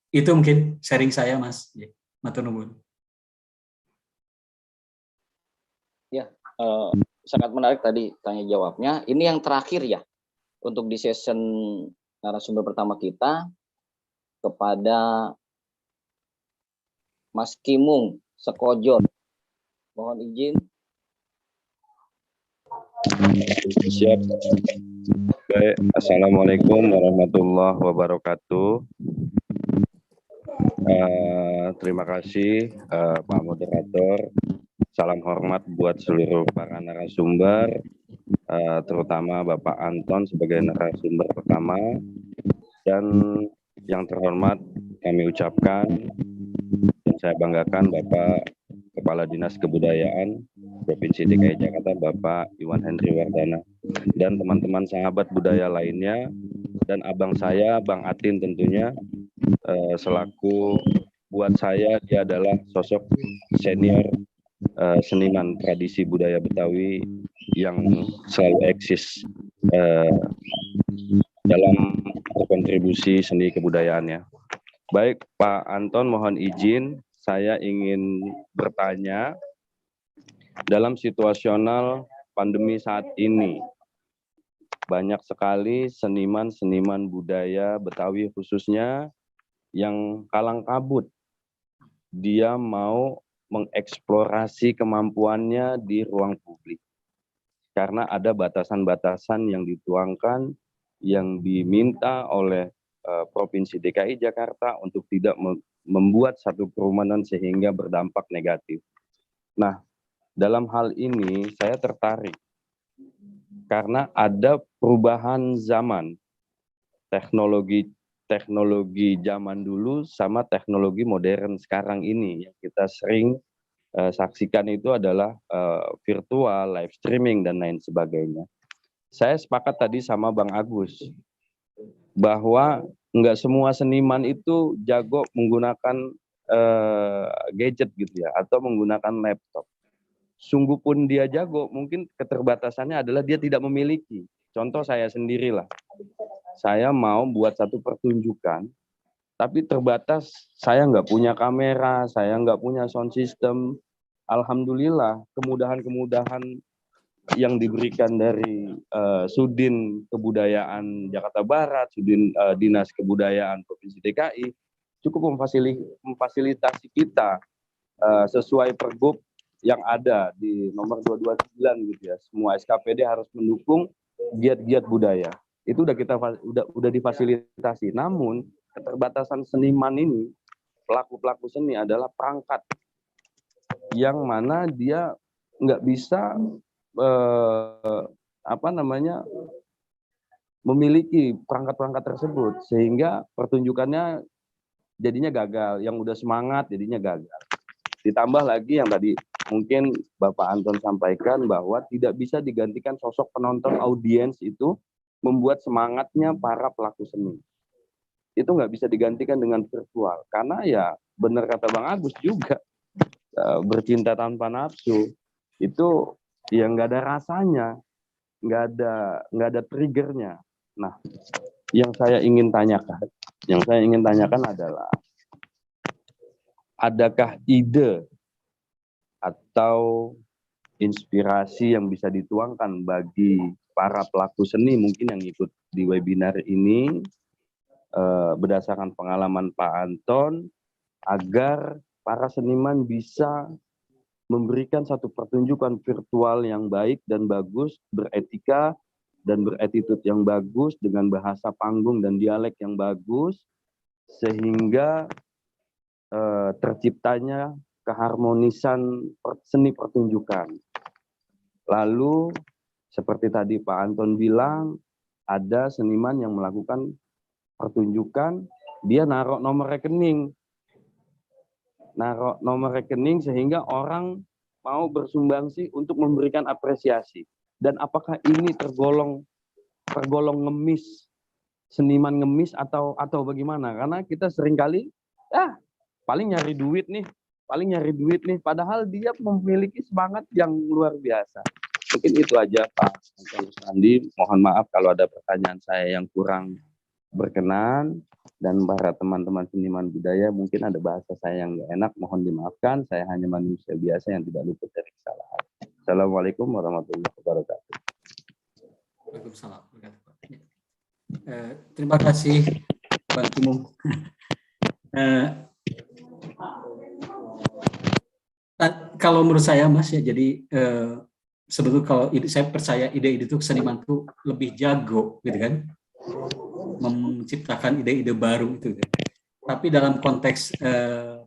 Itu mungkin sharing saya, Mas. Matur nuwun. Ya, sangat menarik tadi tanya jawabnya. Ini yang terakhir ya untuk di session narasumber pertama kita kepada Mas Kimung Sekojon. Mohon izin. Siap. Baik, Assalamualaikum warahmatullahi wabarakatuh. Terima kasih Pak Moderator. Salam hormat buat seluruh para narasumber, terutama Bapak Anton sebagai narasumber pertama, dan yang terhormat kami ucapkan dan saya banggakan Bapak Kepala Dinas Kebudayaan Provinsi DKI Jakarta, Bapak Iwan Hendri Wardana, dan teman-teman sahabat budaya lainnya, dan abang saya, Bang Atin tentunya, selaku buat saya dia adalah sosok senior seniman tradisi budaya Betawi yang selalu eksis dalam berkontribusi seni kebudayaannya. Baik, Pak Anton, mohon izin saya ingin bertanya dalam situasional pandemi saat ini. Banyak sekali seniman-seniman budaya Betawi khususnya yang kalang kabut. Dia mau mengeksplorasi kemampuannya di ruang publik. Karena ada batasan-batasan yang dituangkan, yang diminta oleh Provinsi DKI Jakarta untuk tidak membuat satu kerumunan sehingga berdampak negatif. Nah, dalam hal ini saya tertarik. Karena ada perubahan zaman, teknologi zaman dulu sama teknologi modern sekarang ini yang kita sering saksikan itu adalah virtual, live streaming dan lain sebagainya. Saya sepakat tadi sama Bang Agus bahwa nggak semua seniman itu jago menggunakan gadget gitu ya, atau menggunakan laptop. Sungguh pun dia jago, mungkin keterbatasannya adalah dia tidak memiliki. Contoh saya sendirilah. Saya mau buat satu pertunjukan, tapi terbatas, saya nggak punya kamera, saya nggak punya sound system. Alhamdulillah, kemudahan-kemudahan yang diberikan dari Sudin Kebudayaan Jakarta Barat, Sudin Dinas Kebudayaan Provinsi DKI, cukup memfasilitasi kita sesuai pergub yang ada di nomor 229 gitu ya. Semua SKPD harus mendukung giat-giat budaya. Itu udah difasilitasi. Namun keterbatasan seniman ini, pelaku-pelaku seni adalah perangkat yang mana dia nggak bisa memiliki perangkat-perangkat tersebut, sehingga pertunjukannya jadinya gagal. Yang udah semangat jadinya gagal. Ditambah lagi yang tadi mungkin Bapak Anton sampaikan bahwa tidak bisa digantikan sosok penonton, audiens itu membuat semangatnya para pelaku seni. Itu nggak bisa digantikan dengan virtual. Karena ya benar kata Bang Agus juga, bercinta tanpa nafsu, itu ya nggak ada rasanya, nggak ada triggernya. Nah, yang saya ingin tanyakan adalah, adakah ide atau inspirasi yang bisa dituangkan bagi para pelaku seni mungkin yang ikut di webinar ini berdasarkan pengalaman Pak Anton, agar para seniman bisa memberikan satu pertunjukan virtual yang baik dan bagus, beretika dan beretitude yang bagus, dengan bahasa panggung dan dialek yang bagus, sehingga terciptanya keharmonisan seni pertunjukan. Lalu seperti tadi Pak Anton bilang, ada seniman yang melakukan pertunjukan, dia naruh nomor rekening. Naruh nomor rekening sehingga orang mau bersumbangsi untuk memberikan apresiasi. Dan apakah ini tergolong ngemis, seniman ngemis atau bagaimana? Karena kita seringkali paling nyari duit nih, padahal dia memiliki semangat yang luar biasa. Mungkin itu aja Pak Anton Sandi. Mohon maaf kalau ada pertanyaan saya yang kurang berkenan, dan para teman-teman seniman budaya mungkin ada bahasa saya yang nggak enak, mohon dimaafkan. Saya hanya manusia biasa yang tidak luput dari kesalahan. Assalamualaikum warahmatullahi wabarakatuh. Waalaikumsalam. Terima kasih Bang Timung. Kalau menurut saya Mas ya, jadi sebetulnya kalau saya percaya ide-ide itu seniman itu lebih jago gitu kan, menciptakan ide-ide baru itu. Tapi dalam konteks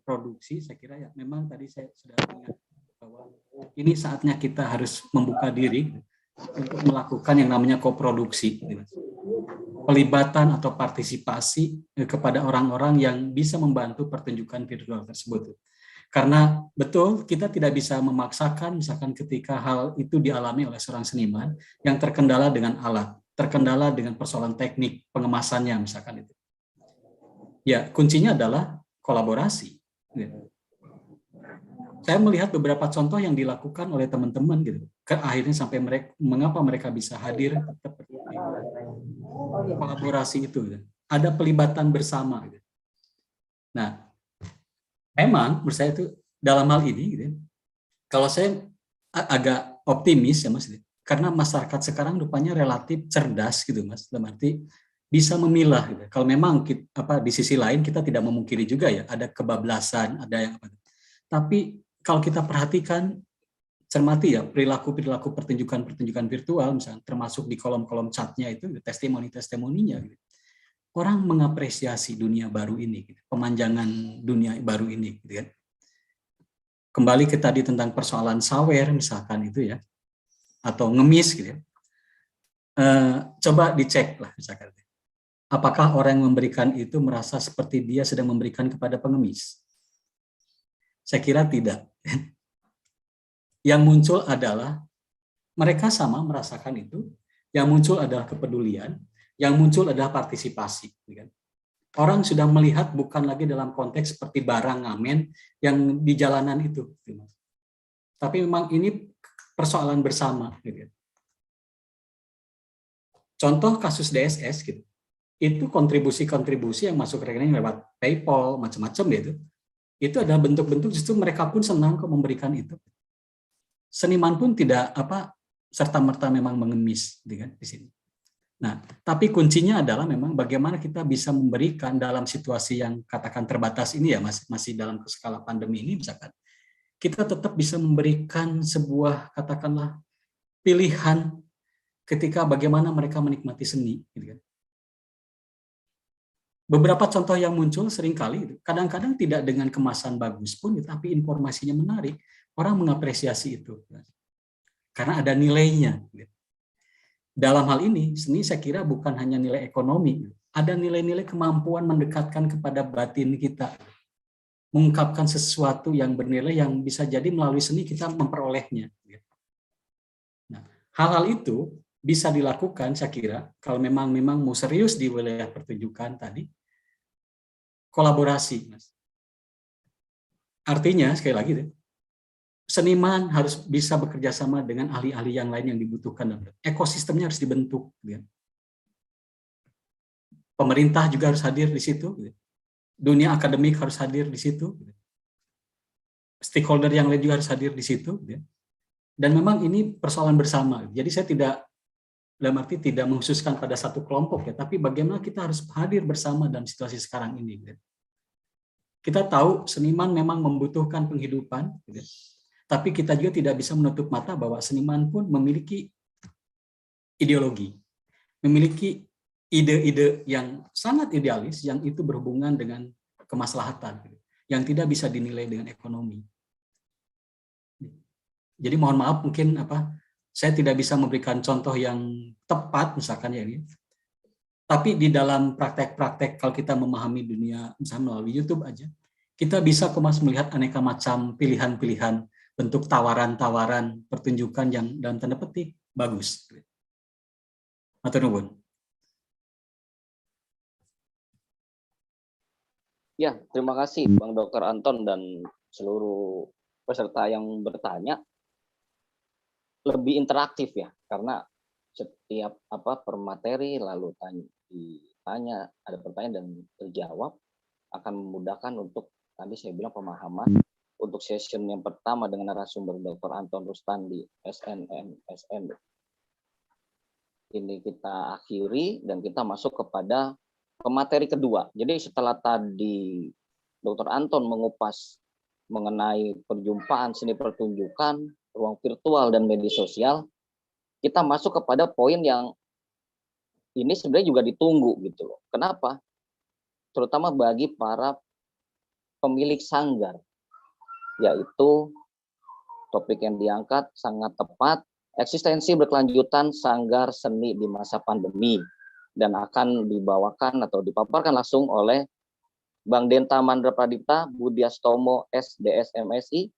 produksi, saya kira ya memang tadi saya sudah ingat bahwa ini saatnya kita harus membuka diri untuk melakukan yang namanya koproduksi. Pelibatan atau partisipasi kepada orang-orang yang bisa membantu pertunjukan virtual tersebut. Karena betul kita tidak bisa memaksakan, misalkan ketika hal itu dialami oleh seorang seniman yang terkendala dengan alat, terkendala dengan persoalan teknik pengemasannya misalkan itu. Ya, kuncinya adalah kolaborasi. Saya melihat beberapa contoh yang dilakukan oleh teman-teman gitu. Akhirnya sampai mengapa mereka bisa hadir tetap kolaborasi itu. Gitu. Ada pelibatan bersama. Gitu. Nah, memang menurut saya itu dalam hal ini, gitu, kalau saya agak optimis ya Mas, karena masyarakat sekarang rupanya relatif cerdas gitu Mas, dalam arti bisa memilah. Gitu. Kalau memang di sisi lain kita tidak memungkiri juga ya ada kebablasan, ada yang apa. Tapi kalau kita perhatikan, cermati ya perilaku pertunjukan virtual, misalnya termasuk di kolom-kolom chatnya itu testimoni-testimoninya. Gitu. Orang mengapresiasi dunia baru ini, gitu. Pemanjangan dunia baru ini. Gitu kan. Kembali ke tadi tentang persoalan sawer misalkan itu ya, atau ngemis gitu ya. Coba dicek lah misalkan. Apakah orang yang memberikan itu merasa seperti dia sedang memberikan kepada pengemis? Saya kira tidak. Yang muncul adalah mereka sama merasakan itu, yang muncul adalah kepedulian, yang muncul adalah partisipasi. Orang sudah melihat bukan lagi dalam konteks seperti barang ngamen yang di jalanan itu. Tapi memang ini persoalan bersama. Contoh kasus DSS, gitu. Itu kontribusi-kontribusi yang masuk rekening lewat PayPal, macam-macam gitu. Itu adalah bentuk-bentuk justru mereka pun senang kok memberikan itu. Seniman pun tidak serta-merta memang mengemis gitu kan, di sini. Nah, tapi kuncinya adalah memang bagaimana kita bisa memberikan dalam situasi yang katakan terbatas ini ya, masih dalam skala pandemi ini misalkan, kita tetap bisa memberikan sebuah katakanlah pilihan ketika bagaimana mereka menikmati seni. Gitu kan. Beberapa contoh yang muncul seringkali, kadang-kadang tidak dengan kemasan bagus pun, tapi informasinya menarik, orang mengapresiasi itu. Karena ada nilainya. Dalam hal ini, seni saya kira bukan hanya nilai ekonomi, ada nilai-nilai kemampuan mendekatkan kepada batin kita, mengungkapkan sesuatu yang bernilai yang bisa jadi melalui seni kita memperolehnya. Nah, hal-hal itu bisa dilakukan, saya kira, kalau memang mau serius di wilayah pertunjukan tadi, kolaborasi, Mas. Artinya, sekali lagi, seniman harus bisa bekerja sama dengan ahli-ahli yang lain yang dibutuhkan. Ekosistemnya harus dibentuk. Pemerintah juga harus hadir di situ. Dunia akademik harus hadir di situ. Stakeholder yang lain juga harus hadir di situ. Dan memang ini persoalan bersama. Jadi saya dalam arti tidak mengkhususkan pada satu kelompok ya, tapi bagaimana kita harus hadir bersama dalam situasi sekarang ini. Kita tahu seniman memang membutuhkan penghidupan, Tapi kita juga tidak bisa menutup mata bahwa seniman pun memiliki ideologi, memiliki ide-ide yang sangat idealis yang itu berhubungan dengan kemaslahatan, yang tidak bisa dinilai dengan ekonomi. Jadi mohon maaf mungkin saya tidak bisa memberikan contoh yang tepat misalkan ya ini. Tapi di dalam praktek-praktek kalau kita memahami dunia misalnya melalui YouTube aja, kita bisa melihat aneka macam pilihan-pilihan bentuk tawaran-tawaran pertunjukan yang dalam tanda petik bagus. Matur nuwun. Ya, terima kasih Bang Dr. Anton dan seluruh peserta yang bertanya. Lebih interaktif ya, karena setiap per materi lalu ditanya, ada pertanyaan dan terjawab akan memudahkan untuk tadi saya bilang pemahaman. Untuk session yang pertama dengan narasumber Dr. Anton Rustandi, SNM. Ini kita akhiri dan kita masuk kepada pemateri kedua. Jadi setelah tadi Dr. Anton mengupas mengenai perjumpaan seni pertunjukan, ruang virtual dan media sosial, kita masuk kepada poin yang ini sebenarnya juga ditunggu gitu loh. Kenapa? Terutama bagi para pemilik sanggar, yaitu topik yang diangkat sangat tepat, eksistensi berkelanjutan sanggar seni di masa pandemi, dan akan dibawakan atau dipaparkan langsung oleh Bang Denta Mandra Pradipta Budiastomo SDS MSI,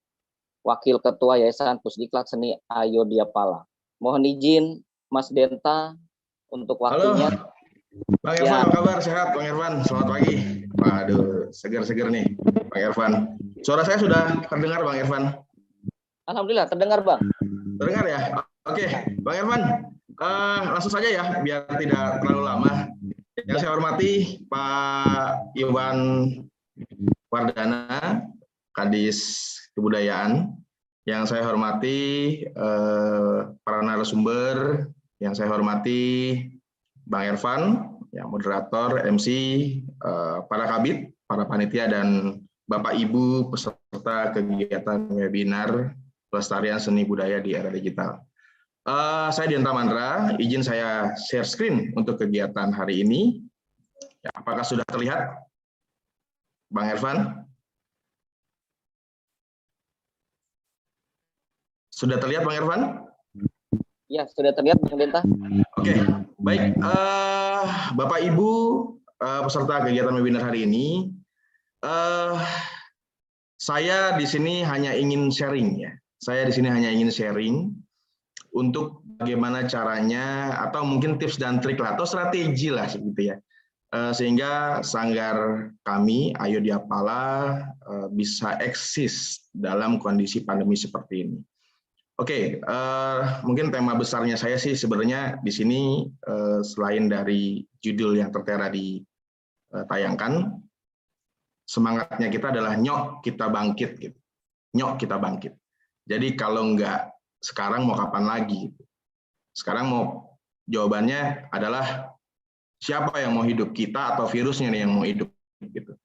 Wakil Ketua Yayasan Pusdiklat Seni Ayodiapala. Mohon izin Mas Denta untuk waktunya. Halo, Bang Irfan, apa kabar? Sehat, Bang Irfan? Selamat pagi. Waduh, seger-seger nih, Bang Irfan. Suara saya sudah terdengar, Bang Irfan? Alhamdulillah, terdengar, Bang. Terdengar ya? Oke, Bang Irfan, langsung saja ya, biar tidak terlalu lama. Yang saya hormati Pak Iwan Wardana, Kadis Kebudayaan. Yang saya hormati para narasumber, yang saya hormati Bang Irfan, yang moderator, MC, para kabid, para panitia, dan Bapak Ibu peserta kegiatan webinar Pelestarian Seni Budaya di Era Digital. Saya Denta Mandra, izin saya share screen untuk kegiatan hari ini. Ya, apakah sudah terlihat, Bang Irfan? Sudah terlihat, Bang Irfan? Ya, sudah terlihat, Bang Denta. Oke, baik. Bapak Ibu peserta kegiatan webinar hari ini, saya di sini hanya ingin sharing ya. Saya di sini hanya ingin sharing untuk bagaimana caranya atau mungkin tips dan trik lah atau strategi lah seperti ya. Sehingga sanggar kami Ayodiapala bisa eksis dalam kondisi pandemi seperti ini. Oke, mungkin tema besarnya saya sih sebenarnya di sini selain dari judul yang tertera ditayangkan, semangatnya kita adalah nyok kita bangkit gitu. Nyok kita bangkit. Jadi kalau enggak sekarang mau kapan lagi? Gitu. Sekarang mau jawabannya adalah siapa yang mau hidup, kita atau virusnya nih yang mau hidup gitu.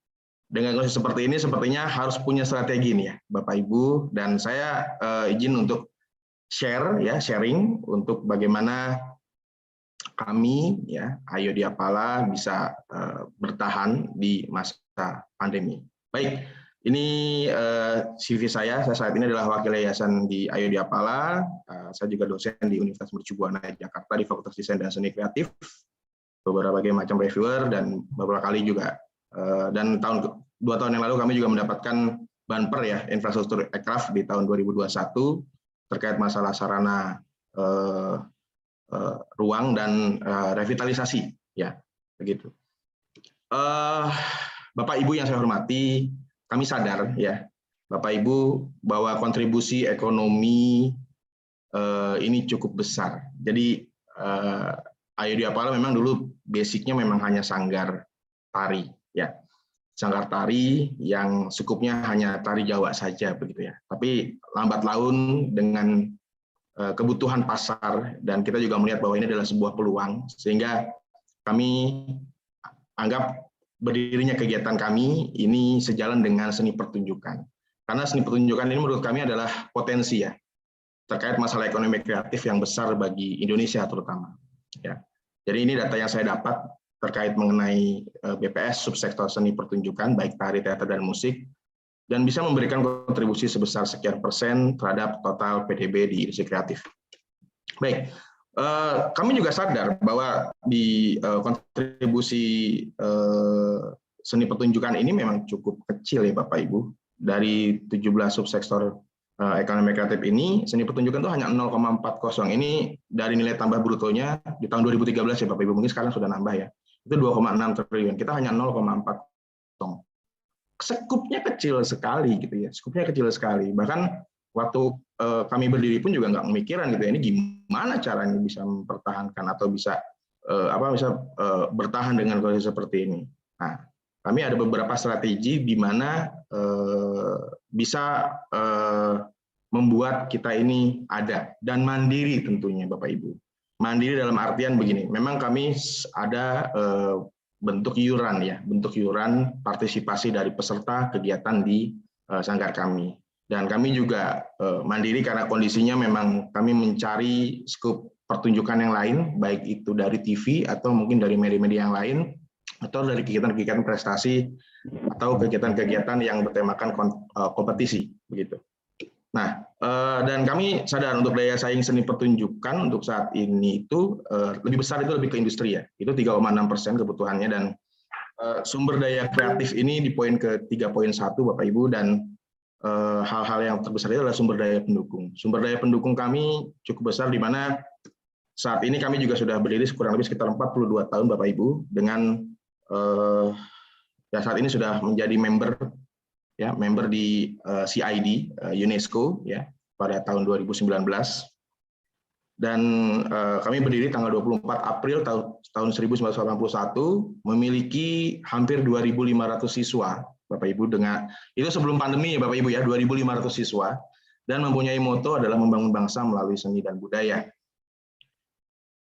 Dengan kondisi seperti ini sepertinya harus punya strategi nih ya, Bapak Ibu, dan saya izin untuk sharing untuk bagaimana kami ya Ayodiapala bisa bertahan di masa pandemi. Baik, ini CV saya saat ini adalah wakil yayasan di Ayodiapala. Saya juga dosen di Universitas Mercu Buana Jakarta di Fakultas Desain dan Seni Kreatif. Beberapa macam reviewer dan beberapa kali juga dan 2 tahun yang lalu kami juga mendapatkan Banper ya infrastruktur aircraft di tahun 2021 terkait masalah sarana ruang dan revitalisasi ya begitu. Bapak Ibu yang saya hormati, kami sadar ya Bapak Ibu bahwa kontribusi ekonomi ini cukup besar. Jadi Ayodiapala memang dulu basicnya memang hanya sanggar tari ya. Sanggar tari yang cukupnya hanya tari Jawa saja begitu ya. Tapi lambat laun dengan kebutuhan pasar dan kita juga melihat bahwa ini adalah sebuah peluang sehingga kami anggap berdirinya kegiatan kami ini sejalan dengan seni pertunjukan. Karena seni pertunjukan ini menurut kami adalah potensi ya, terkait masalah ekonomi kreatif yang besar bagi Indonesia terutama. Ya. Jadi ini data yang saya dapat terkait mengenai BPS subsektor seni pertunjukan, baik tari, teater, dan musik, dan bisa memberikan kontribusi sebesar sekian persen terhadap total PDB di industri kreatif. Baik, kami juga sadar bahwa di kontribusi seni pertunjukan ini memang cukup kecil ya Bapak Ibu. Dari 17 subsektor ekonomi kreatif ini, seni pertunjukan itu hanya 0,40. Ini dari nilai tambah brutonya di tahun 2013 ya Bapak Ibu, mungkin sekarang sudah nambah ya. Itu 2,6 triliun, kita hanya 0,40. Sekupnya kecil sekali gitu ya, sekupnya kecil sekali. Bahkan waktu kami berdiri pun juga nggak memikiran gitu ya, ini gimana caranya bisa mempertahankan atau bisa bertahan dengan kondisi seperti ini. Nah, kami ada beberapa strategi di mana bisa membuat kita ini ada dan mandiri tentunya Bapak Ibu. Mandiri dalam artian begini, memang kami ada bentuk iuran ya, bentuk iuran partisipasi dari peserta kegiatan di sanggar kami. Dan kami juga mandiri karena kondisinya memang kami mencari skup pertunjukan yang lain, baik itu dari TV atau mungkin dari media-media yang lain, atau dari kegiatan-kegiatan prestasi atau kegiatan-kegiatan yang bertemakan kompetisi begitu. Nah, dan kami sadar untuk daya saing seni pertunjukan untuk saat ini itu lebih besar, itu lebih ke industri ya, itu 3,6% kebutuhannya, dan sumber daya kreatif ini di poin ke 3.1 Bapak Ibu, dan hal-hal yang terbesar itu adalah sumber daya pendukung. Sumber daya pendukung kami cukup besar, di mana saat ini kami juga sudah berdiri kurang lebih sekitar 42 tahun Bapak Ibu, dengan ya saat ini sudah menjadi member di CID UNESCO ya pada tahun 2019, dan kami berdiri tanggal 24 April tahun 1981, memiliki hampir 2.500 siswa Bapak Ibu, dengan itu sebelum pandemi ya Bapak Ibu ya, 2.500 siswa, dan mempunyai moto adalah membangun bangsa melalui seni dan budaya.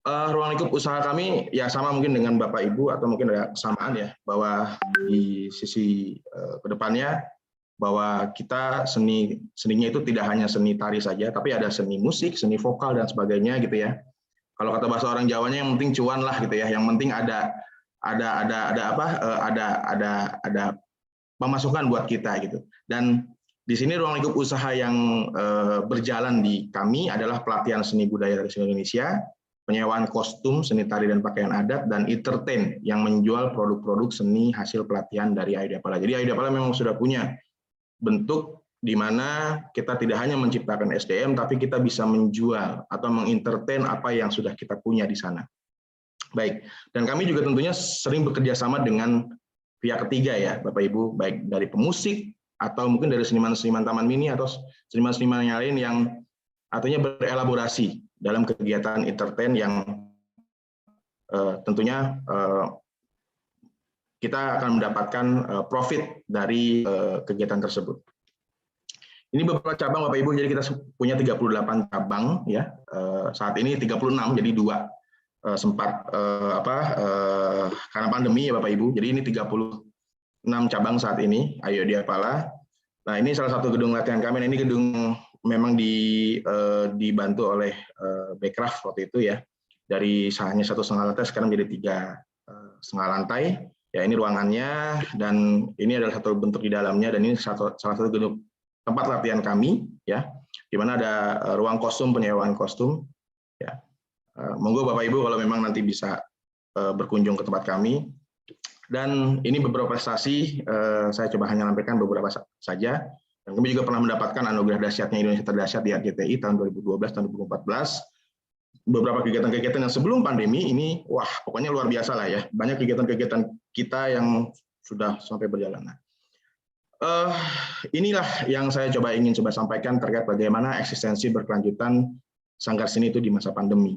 Ruang lingkup usaha kami ya sama mungkin dengan Bapak Ibu, atau mungkin ada kesamaan ya, bahwa di sisi kedepannya bahwa kita seninya itu tidak hanya seni tari saja, tapi ada seni musik, seni vokal dan sebagainya gitu ya. Kalau kata bahasa orang Jawanya, yang penting cuan lah gitu ya, yang penting ada pemasukan buat kita gitu. Dan di sini ruang lingkup usaha yang berjalan di kami adalah pelatihan seni budaya dari seluruh Indonesia, penyewaan kostum, seni tari dan pakaian adat, dan entertain yang menjual produk-produk seni hasil pelatihan dari Ayu Dapala. Jadi Ayu Dapala memang sudah punya bentuk di mana kita tidak hanya menciptakan SDM, tapi kita bisa menjual atau mengentertain apa yang sudah kita punya di sana. Baik, dan kami juga tentunya sering bekerja sama dengan pihak ketiga ya Bapak Ibu, baik dari pemusik atau mungkin dari seniman-seniman taman mini atau seniman-seniman yang lain yang artinya berelaborasi dalam kegiatan entertain yang tentunya kita akan mendapatkan profit dari kegiatan tersebut. Ini beberapa cabang Bapak Ibu, jadi kita punya 38 cabang ya. Saat ini 36, jadi 2 sempat karena pandemi ya Bapak Ibu. Jadi ini 36 cabang saat ini Ayu Dapala. Nah, ini salah satu gedung latihan kami. Nah, ini gedung memang dibantu oleh Bekraf waktu itu ya. Dari hanya 1,5 lantai sekarang menjadi 3,5 lantai. Ya, ini ruangannya, dan ini adalah satu bentuk di dalamnya, dan ini salah satu gedung tempat latihan kami ya, di mana ada ruang kostum, penyewaan kostum ya. Monggo Bapak Ibu kalau memang nanti bisa berkunjung ke tempat kami. Dan ini beberapa prestasi, saya coba hanya sampaikan beberapa saja. Dan kami juga pernah mendapatkan anugerah dahsyatnya Indonesia Terdahsyat di RCTI tahun 2012 tahun 2014. Beberapa kegiatan-kegiatan yang sebelum pandemi ini, wah pokoknya luar biasa lah ya. Banyak kegiatan-kegiatan kita yang sudah sampai berjalan. Inilah yang saya ingin sampaikan terkait bagaimana eksistensi berkelanjutan sanggar seni itu di masa pandemi.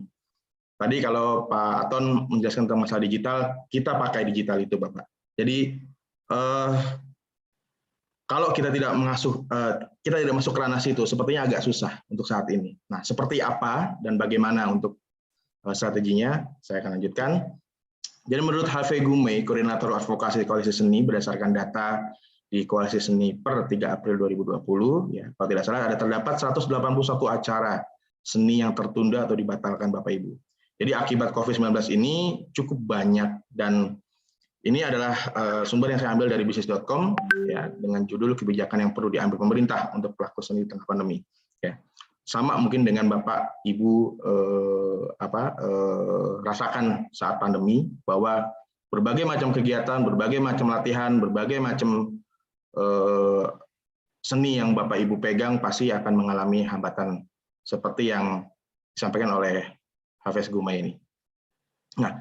Tadi kalau Pak Aton menjelaskan tentang masalah digital, kita pakai digital itu Bapak. Jadi kalau kita tidak masuk ke ranah situ, sepertinya agak susah untuk saat ini. Nah, seperti apa dan bagaimana untuk strateginya, saya akan lanjutkan. Jadi menurut Harvey Gumey, koordinator advokasi koalisi seni, berdasarkan data di Koalisi Seni per 3 April 2020, ya, kalau tidak salah ada terdapat 181 acara seni yang tertunda atau dibatalkan Bapak Ibu. Jadi akibat COVID-19 ini cukup banyak, dan ini adalah sumber yang saya ambil dari bisnis.com, ya, dengan judul kebijakan yang perlu diambil pemerintah untuk pelaku seni di tengah pandemi. Ya. Sama mungkin dengan Bapak Ibu rasakan saat pandemi, bahwa berbagai macam kegiatan, berbagai macam latihan, berbagai macam seni yang Bapak Ibu pegang pasti akan mengalami hambatan seperti yang disampaikan oleh Hafiz Gumai ini. Nah,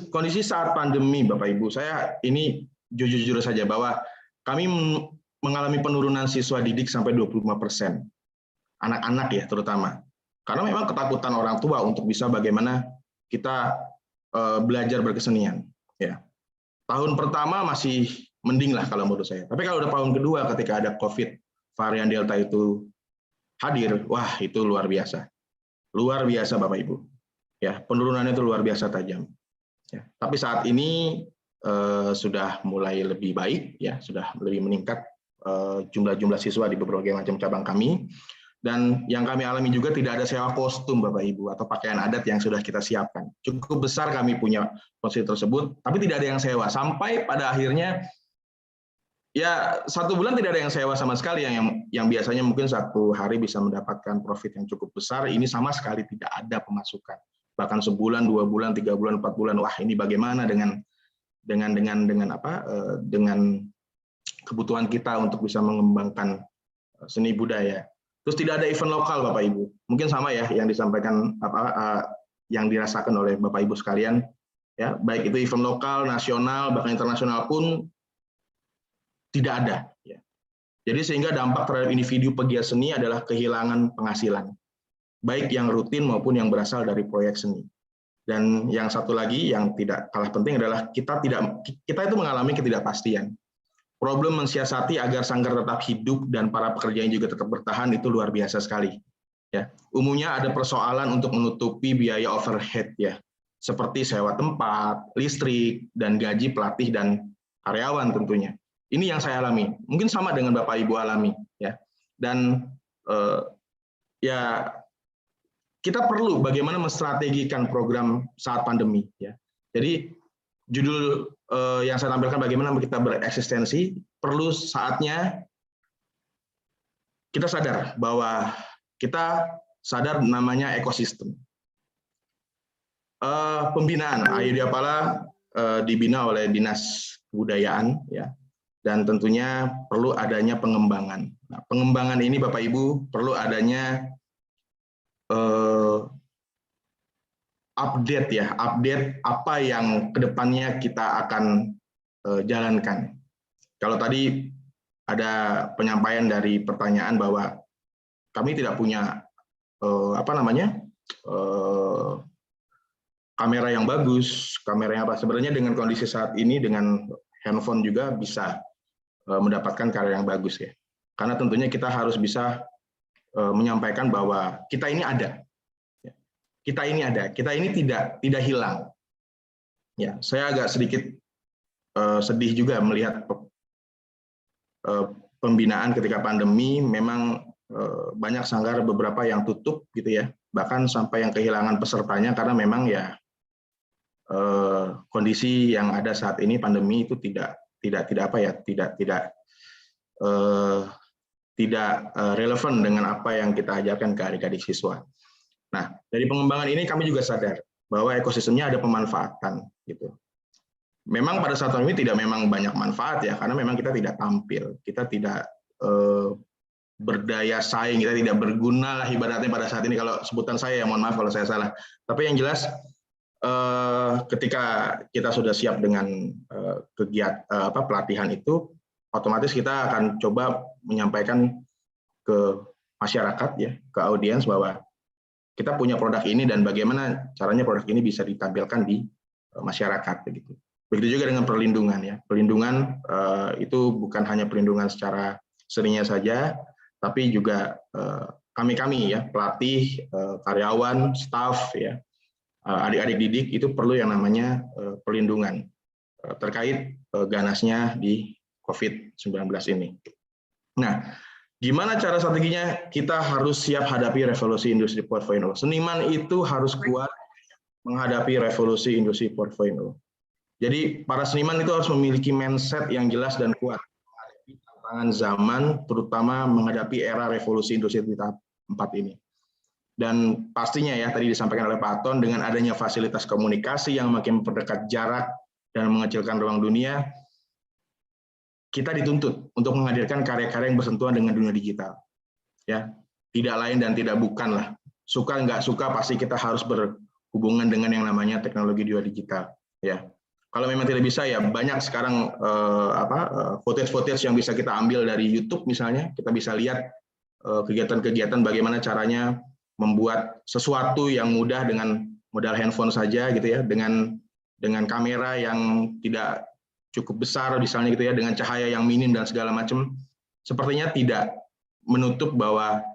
kondisi saat pandemi Bapak Ibu, saya ini jujur-jujur saja bahwa kami mengalami penurunan siswa didik sampai 25%. Anak-anak ya terutama. Karena memang ketakutan orang tua untuk bisa bagaimana kita belajar berkesenian. Ya. Tahun pertama masih mending lah kalau menurut saya. Tapi kalau udah tahun kedua ketika ada COVID varian Delta itu hadir, wah itu luar biasa. Luar biasa Bapak Ibu. Ya, penurunannya itu luar biasa tajam. Ya, tapi saat ini sudah mulai lebih baik, ya, sudah lebih meningkat jumlah siswa di berbagai macam cabang kami. Dan yang kami alami juga tidak ada sewa kostum Bapak Ibu atau pakaian adat yang sudah kita siapkan. Cukup besar kami punya konsep tersebut, tapi tidak ada yang sewa. Sampai pada akhirnya, ya 1 bulan tidak ada yang sewa sama sekali, yang biasanya mungkin 1 hari bisa mendapatkan profit yang cukup besar, ini sama sekali tidak ada pemasukan. Bahkan sebulan, 2 bulan, 3 bulan, 4 bulan, wah ini bagaimana dengan kebutuhan kita untuk bisa mengembangkan seni budaya. Terus tidak ada event lokal Bapak Ibu. Mungkin sama ya yang disampaikan yang dirasakan oleh Bapak Ibu sekalian, ya, baik itu event lokal, nasional, bahkan internasional pun tidak ada, ya. Jadi sehingga dampak terhadap individu pegiat seni adalah kehilangan penghasilan, baik yang rutin maupun yang berasal dari proyek seni. Dan yang satu lagi yang tidak kalah penting adalah kita itu mengalami ketidakpastian. Problem mensiasati agar sanggar tetap hidup dan para pekerjanya juga tetap bertahan itu luar biasa sekali. Ya, umumnya ada persoalan untuk menutupi biaya overhead, ya, seperti sewa tempat, listrik, dan gaji pelatih dan karyawan tentunya. Ini yang saya alami. Mungkin sama dengan Bapak Ibu alami, ya. Dan ya kita perlu bagaimana menstrategikan program saat pandemi, ya. Jadi judul yang saya tampilkan bagaimana kita bereksistensi, perlu saatnya kita sadar bahwa kita sadar namanya ekosistem. Pembinaan Ayudiapala dibina oleh Dinas Kebudayaan, ya, dan tentunya perlu adanya pengembangan. Nah, pengembangan ini Bapak Ibu perlu adanya update, ya, update apa yang kedepannya kita akan jalankan. Kalau tadi ada penyampaian dari pertanyaan bahwa kami tidak punya kamera yang bagus, kamera yang apa. Sebenarnya dengan kondisi saat ini dengan handphone juga bisa mendapatkan karya yang bagus, ya. Karena tentunya kita harus bisa menyampaikan bahwa kita ini ada. Kita ini ada, kita ini tidak hilang. Ya, saya agak sedikit sedih juga melihat pembinaan ketika pandemi. Memang banyak sanggar beberapa yang tutup, gitu ya, bahkan sampai yang kehilangan pesertanya karena memang ya kondisi yang ada saat ini pandemi itu tidak relevan dengan apa yang kita ajarkan ke adik-adik siswa. Nah, dari pengembangan ini kami juga sadar bahwa ekosistemnya ada pemanfaatan, gitu. Memang pada saat ini tidak memang banyak manfaat, ya, karena memang kita tidak tampil, kita tidak berdaya saing, kita tidak berguna lah ibaratnya pada saat ini. Kalau sebutan saya, ya mohon maaf kalau saya salah. Tapi yang jelas ketika kita sudah siap dengan kegiatan pelatihan itu, otomatis kita akan coba menyampaikan ke masyarakat, ya, ke audiens bahwa kita punya produk ini dan bagaimana caranya produk ini bisa ditampilkan di masyarakat, begitu. Begitu juga dengan perlindungan, ya. Perlindungan itu bukan hanya perlindungan secara seninya saja, tapi juga kami, ya, pelatih, karyawan, staf, ya, adik-adik didik itu perlu yang namanya perlindungan terkait ganasnya di COVID-19 ini. Nah, gimana cara strateginya? Kita harus siap hadapi revolusi industri 4.0. Seniman itu harus kuat menghadapi revolusi industri 4.0. Jadi para seniman itu harus memiliki mindset yang jelas dan kuat menghadapi tantangan zaman, terutama menghadapi era revolusi industri tahap 4 ini. Dan pastinya ya, tadi disampaikan oleh Pak Aton, dengan adanya fasilitas komunikasi yang makin memperdekat jarak dan mengecilkan ruang dunia, kita dituntut untuk menghadirkan karya-karya yang bersentuhan dengan dunia digital. Ya, tidak lain dan tidak bukan lah. Suka nggak suka pasti kita harus berhubungan dengan yang namanya teknologi dunia digital. Ya, kalau memang tidak bisa ya banyak sekarang footage-footage yang bisa kita ambil dari YouTube misalnya. Kita bisa lihat kegiatan-kegiatan bagaimana caranya membuat sesuatu yang mudah dengan modal handphone saja gitu ya, dengan kamera yang tidak cukup besar misalnya gitu ya, dengan cahaya yang minim dan segala macam, sepertinya tidak menutup bahwa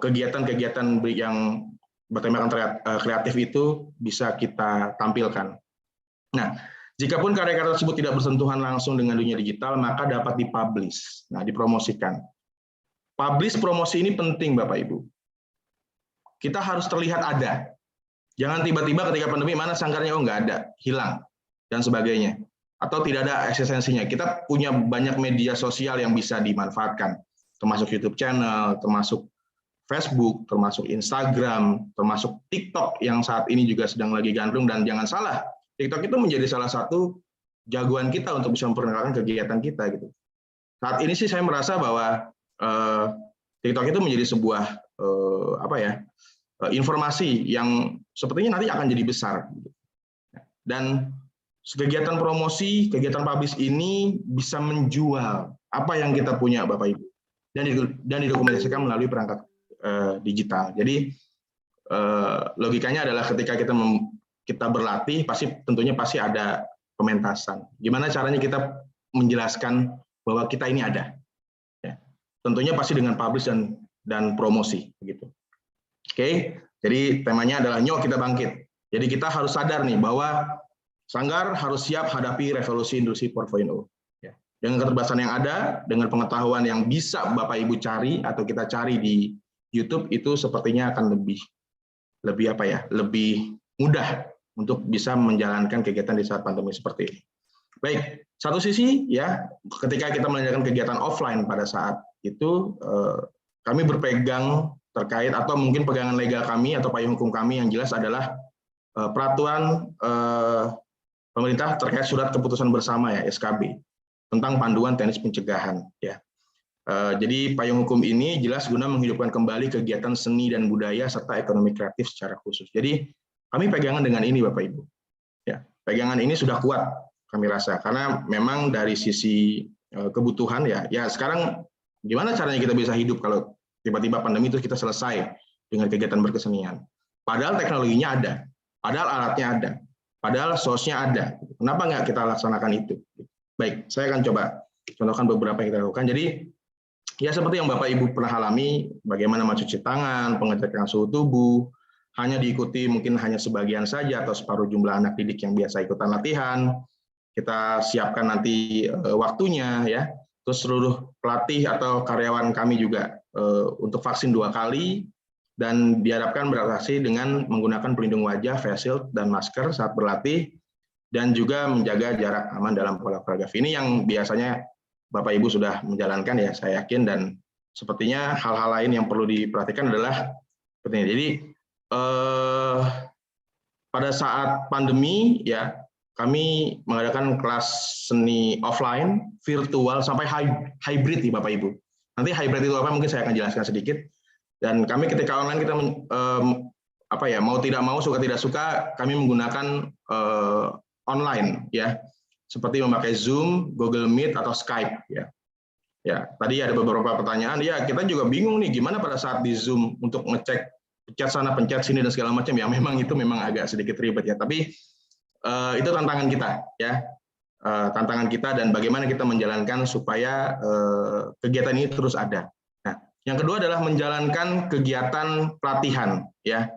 kegiatan-kegiatan yang bertemakan kreatif itu bisa kita tampilkan. Nah, jikapun karya-karya tersebut tidak bersentuhan langsung dengan dunia digital, maka dapat dipublish, dipromosikan. Publish promosi ini penting Bapak Ibu. Kita harus terlihat ada. Jangan tiba-tiba ketika pandemi mana sangkarnya nggak ada, hilang dan sebagainya, atau tidak ada eksistensinya. Kita punya banyak media sosial yang bisa dimanfaatkan, termasuk YouTube channel, termasuk Facebook, termasuk Instagram, termasuk TikTok yang saat ini juga sedang lagi gandrung. Dan jangan salah, TikTok itu menjadi salah satu jagoan kita untuk bisa memperkenalkan kegiatan kita gitu. Saat ini sih saya merasa bahwa TikTok itu menjadi sebuah informasi yang sepertinya nanti akan jadi besar. Dan kegiatan promosi, kegiatan publish ini bisa menjual apa yang kita punya Bapak Ibu, dan didokumentasikan melalui perangkat digital. Jadi logikanya adalah ketika kita berlatih, tentunya pasti ada pementasan. Gimana caranya kita menjelaskan bahwa kita ini ada? Ya, tentunya pasti dengan publish dan promosi, begitu. Oke, jadi temanya adalah nyok kita bangkit. Jadi kita harus sadar nih bahwa Sanggar harus siap hadapi revolusi industri 4.0. Ya. Dengan keterbatasan yang ada, dengan pengetahuan yang bisa Bapak Ibu cari atau kita cari di YouTube, itu sepertinya akan lebih mudah untuk bisa menjalankan kegiatan di saat pandemi seperti ini. Baik, satu sisi ya, ketika kita menjalankan kegiatan offline pada saat itu, kami berpegang terkait atau mungkin pegangan legal kami atau payung hukum kami yang jelas adalah peraturan pemerintah terkait surat keputusan bersama ya SKB tentang panduan teknis pencegahan ya. Jadi payung hukum ini jelas guna menghidupkan kembali kegiatan seni dan budaya serta ekonomi kreatif secara khusus. Jadi kami pegangan dengan ini Bapak Ibu. Ya, pegangan ini sudah kuat kami rasa karena memang dari sisi kebutuhan ya sekarang gimana caranya kita bisa hidup kalau tiba-tiba pandemi itu kita selesai dengan kegiatan berkesenian. Padahal teknologinya ada, padahal alatnya ada, padahal source-nya ada. Kenapa nggak kita laksanakan itu? Baik, saya akan coba contohkan beberapa yang kita lakukan. Jadi, ya seperti yang Bapak Ibu pernah alami, bagaimana mencuci tangan, pengecekan suhu tubuh, hanya diikuti mungkin hanya sebagian saja atau separuh jumlah anak didik yang biasa ikutan latihan. Kita siapkan nanti waktunya, ya. Terus seluruh pelatih atau karyawan kami juga untuk vaksin 2 kali, dan diharapkan beradaptasi dengan menggunakan pelindung wajah, face shield, dan masker saat berlatih, dan juga menjaga jarak aman dalam pola koreografi. Ini yang biasanya Bapak Ibu sudah menjalankan ya, saya yakin, dan sepertinya hal-hal lain yang perlu diperhatikan adalah seperti ini. Jadi pada saat pandemi ya, kami mengadakan kelas seni offline, virtual, sampai hybrid nih Bapak Ibu. Nanti hybrid itu apa mungkin saya akan jelaskan sedikit. Dan kami ketika online kita mau tidak mau, suka tidak suka, kami menggunakan online ya, seperti memakai Zoom, Google Meet atau Skype ya. Ya, tadi ada beberapa pertanyaan. Ya, kita juga bingung nih gimana pada saat di Zoom untuk ngecek pencet sana, pencet sini dan segala macam ya. Memang itu agak sedikit ribet ya. Tapi itu tantangan kita ya. Tantangan kita dan bagaimana kita menjalankan supaya kegiatan ini terus ada. Yang kedua adalah menjalankan kegiatan pelatihan ya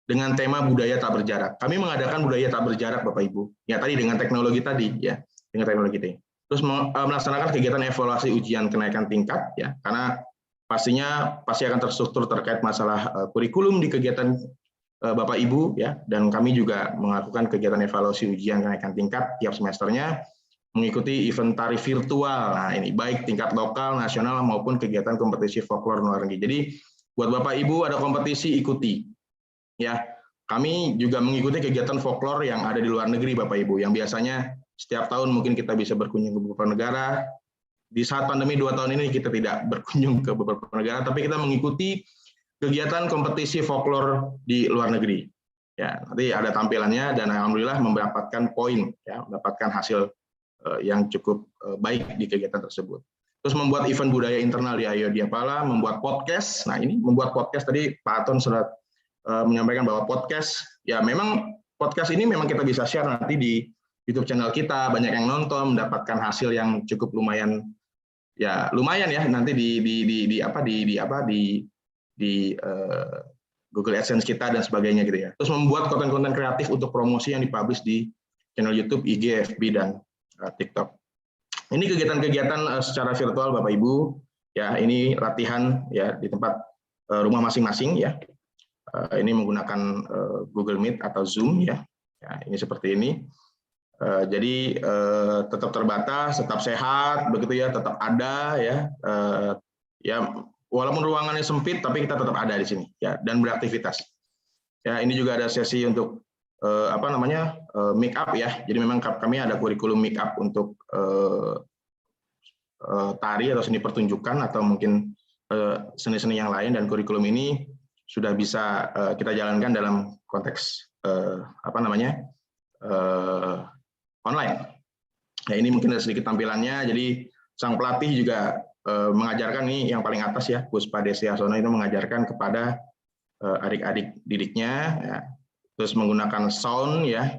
dengan tema budaya tak berjarak. Kami mengadakan budaya tak berjarak Bapak Ibu. Ya tadi dengan teknologi tadi ya, dengan teknologi ini. terus melaksanakan kegiatan evaluasi ujian kenaikan tingkat ya, karena pasti akan terstruktur terkait masalah kurikulum di kegiatan Bapak Ibu ya, dan kami juga melakukan kegiatan evaluasi ujian kenaikan tingkat tiap semesternya, mengikuti event tari virtual. Nah, ini baik tingkat lokal, nasional maupun kegiatan kompetisi folklore luar negeri. Jadi buat Bapak Ibu ada kompetisi ikuti. Ya, kami juga mengikuti kegiatan folklore yang ada di luar negeri Bapak Ibu, yang biasanya setiap tahun mungkin kita bisa berkunjung ke beberapa negara. Di saat pandemi 2 tahun ini kita tidak berkunjung ke beberapa negara, tapi kita mengikuti kegiatan kompetisi folklore di luar negeri. Ya, nanti ada tampilannya dan alhamdulillah mendapatkan poin, ya, mendapatkan hasil yang cukup baik di kegiatan tersebut. Terus membuat event budaya internal di Ayodiapala, membuat podcast. Nah, ini membuat podcast tadi Pak Aton sudah menyampaikan bahwa podcast, ya memang podcast ini memang kita bisa share nanti di YouTube channel kita, banyak yang nonton, mendapatkan hasil yang cukup lumayan ya nanti di Google AdSense kita dan sebagainya gitu ya. Terus membuat konten-konten kreatif untuk promosi yang dipublish di channel YouTube, IG, FB dan TikTok. Ini kegiatan-kegiatan secara virtual Bapak Ibu ya, ini latihan ya di tempat rumah masing-masing ya. Ini menggunakan Google Meet atau Zoom ya. Ya, ini seperti ini. Jadi tetap terbatas, tetap sehat begitu ya, tetap ada ya. Ya walaupun ruangannya sempit, tapi kita tetap ada di sini, ya, dan beraktivitas. Ya, ini juga ada sesi untuk make up ya. Jadi memang kami ada kurikulum make up untuk tari atau seni pertunjukan atau mungkin seni-seni yang lain, dan kurikulum ini sudah bisa kita jalankan dalam konteks online. Ya, ini mungkin ada sedikit tampilannya. Jadi sang pelatih juga mengajarkan, nih yang paling atas ya, Puspa Desi Asono itu mengajarkan kepada adik-adik didiknya ya, terus menggunakan sound ya.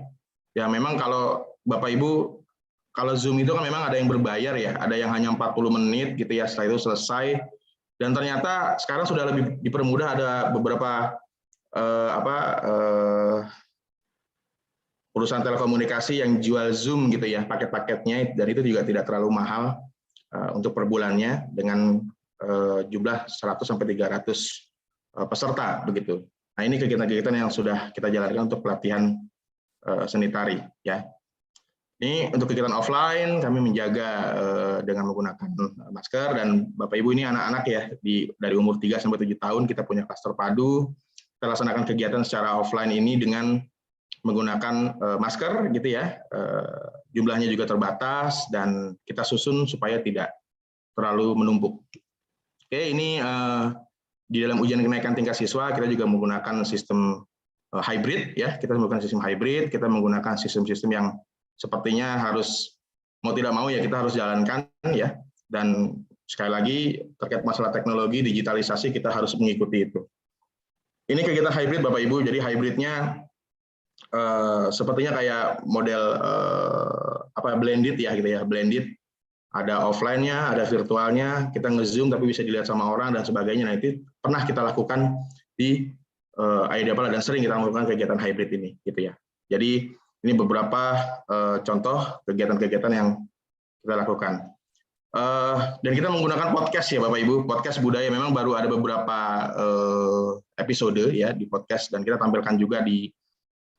Ya memang kalau Bapak Ibu, kalau Zoom itu kan memang ada yang berbayar ya, ada yang hanya 40 menit gitu ya, setelah itu selesai. Dan ternyata sekarang sudah lebih dipermudah, ada beberapa perusahaan telekomunikasi yang jual Zoom gitu ya, paket-paketnya, dan itu juga tidak terlalu mahal untuk per bulannya dengan jumlah 100 sampai 300 peserta begitu. Nah, ini kegiatan-kegiatan yang sudah kita jalankan untuk pelatihan seni tari ya. Ini untuk kegiatan offline kami menjaga dengan menggunakan masker, dan Bapak Ibu ini anak-anak ya, dari umur 3 sampai 7 tahun kita punya klaster padu. Kita laksanakan kegiatan secara offline ini dengan menggunakan masker gitu ya, jumlahnya juga terbatas dan kita susun supaya tidak terlalu menumpuk. Oke, ini di dalam ujian kenaikan tingkat siswa kita juga menggunakan sistem hybrid ya, kita menggunakan sistem hybrid, kita menggunakan sistem-sistem yang sepertinya harus mau tidak mau ya kita harus jalankan ya, dan sekali lagi terkait masalah teknologi digitalisasi kita harus mengikuti itu. Ini kegiatan hybrid Bapak Ibu, jadi hybridnya sepertinya kayak model blended ya gitu ya, blended, ada offline-nya, ada virtualnya, kita nge-zoom tapi bisa dilihat sama orang dan sebagainya. Nah, itu pernah kita lakukan di Ayodiapala dan sering kita melakukan kegiatan hybrid ini gitu ya. Jadi ini beberapa contoh kegiatan-kegiatan yang kita lakukan. Dan kita menggunakan podcast ya Bapak Ibu, podcast budaya. Memang baru ada beberapa episode ya di podcast, dan kita tampilkan juga di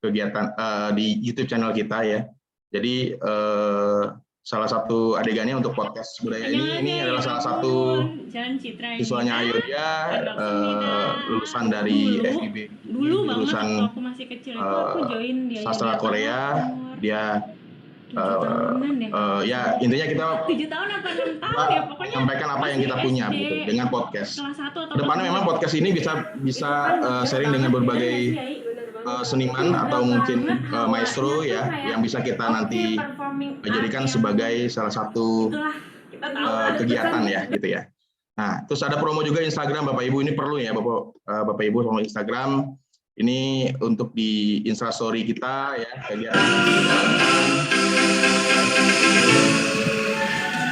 kegiatan di YouTube channel kita ya. Jadi salah satu adegannya untuk podcast budaya ini adalah salah satu siswanya Ayodia, lulusan dari FIB, lulusan sastra Korea. Dia ya intinya kita 7 tahun apa 6 tahun ya, pokoknya sampaikan apa yang kita punya gitu dengan podcast. Kedepannya memang podcast ini bisa sharing dengan berbagai seniman atau mungkin maestro ya, yang bisa kita nanti jadikan sebagai salah satu kegiatan ya gitu ya. Nah, terus ada promo juga Instagram Bapak Ibu, ini perlu ya Bapak Ibu promo Instagram ini untuk di Instastory kita ya, kegiatan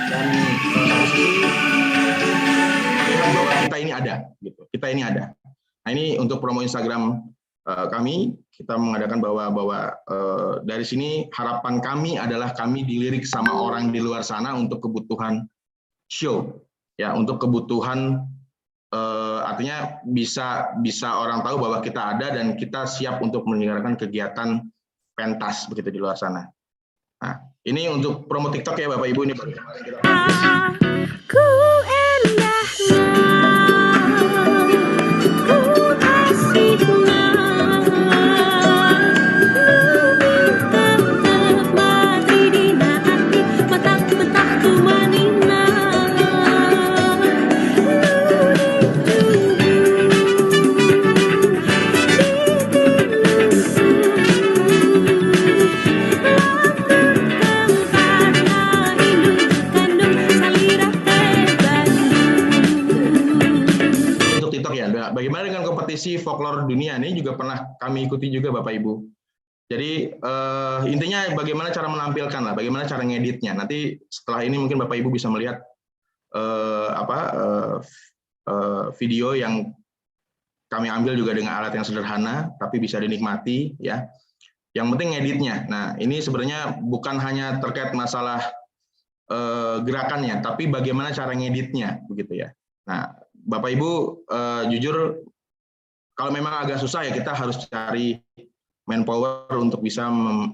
dan bahwa kita ini ada gitu, kita ini ada. Nah, ini untuk promo Instagram kita mengadakan bahwa dari sini harapan kami adalah kami dilirik sama orang di luar sana untuk kebutuhan show, ya, untuk kebutuhan artinya bisa orang tahu bahwa kita ada dan kita siap untuk menyelenggarakan kegiatan pentas begitu di luar sana. Nah, ini untuk promo TikTok ya Bapak Ibu, ini Ku bagaimana dengan kompetisi folklore dunia ini juga pernah kami ikuti juga Bapak Ibu. Jadi intinya bagaimana cara menampilkan lah, bagaimana cara ngeditnya. Nanti setelah ini mungkin Bapak Ibu bisa melihat video yang kami ambil juga dengan alat yang sederhana, tapi bisa dinikmati ya. Yang penting ngeditnya. Nah ini sebenarnya bukan hanya terkait masalah gerakannya, tapi bagaimana cara ngeditnya begitu ya. Nah Bapak Ibu jujur kalau memang agak susah ya kita harus cari manpower untuk bisa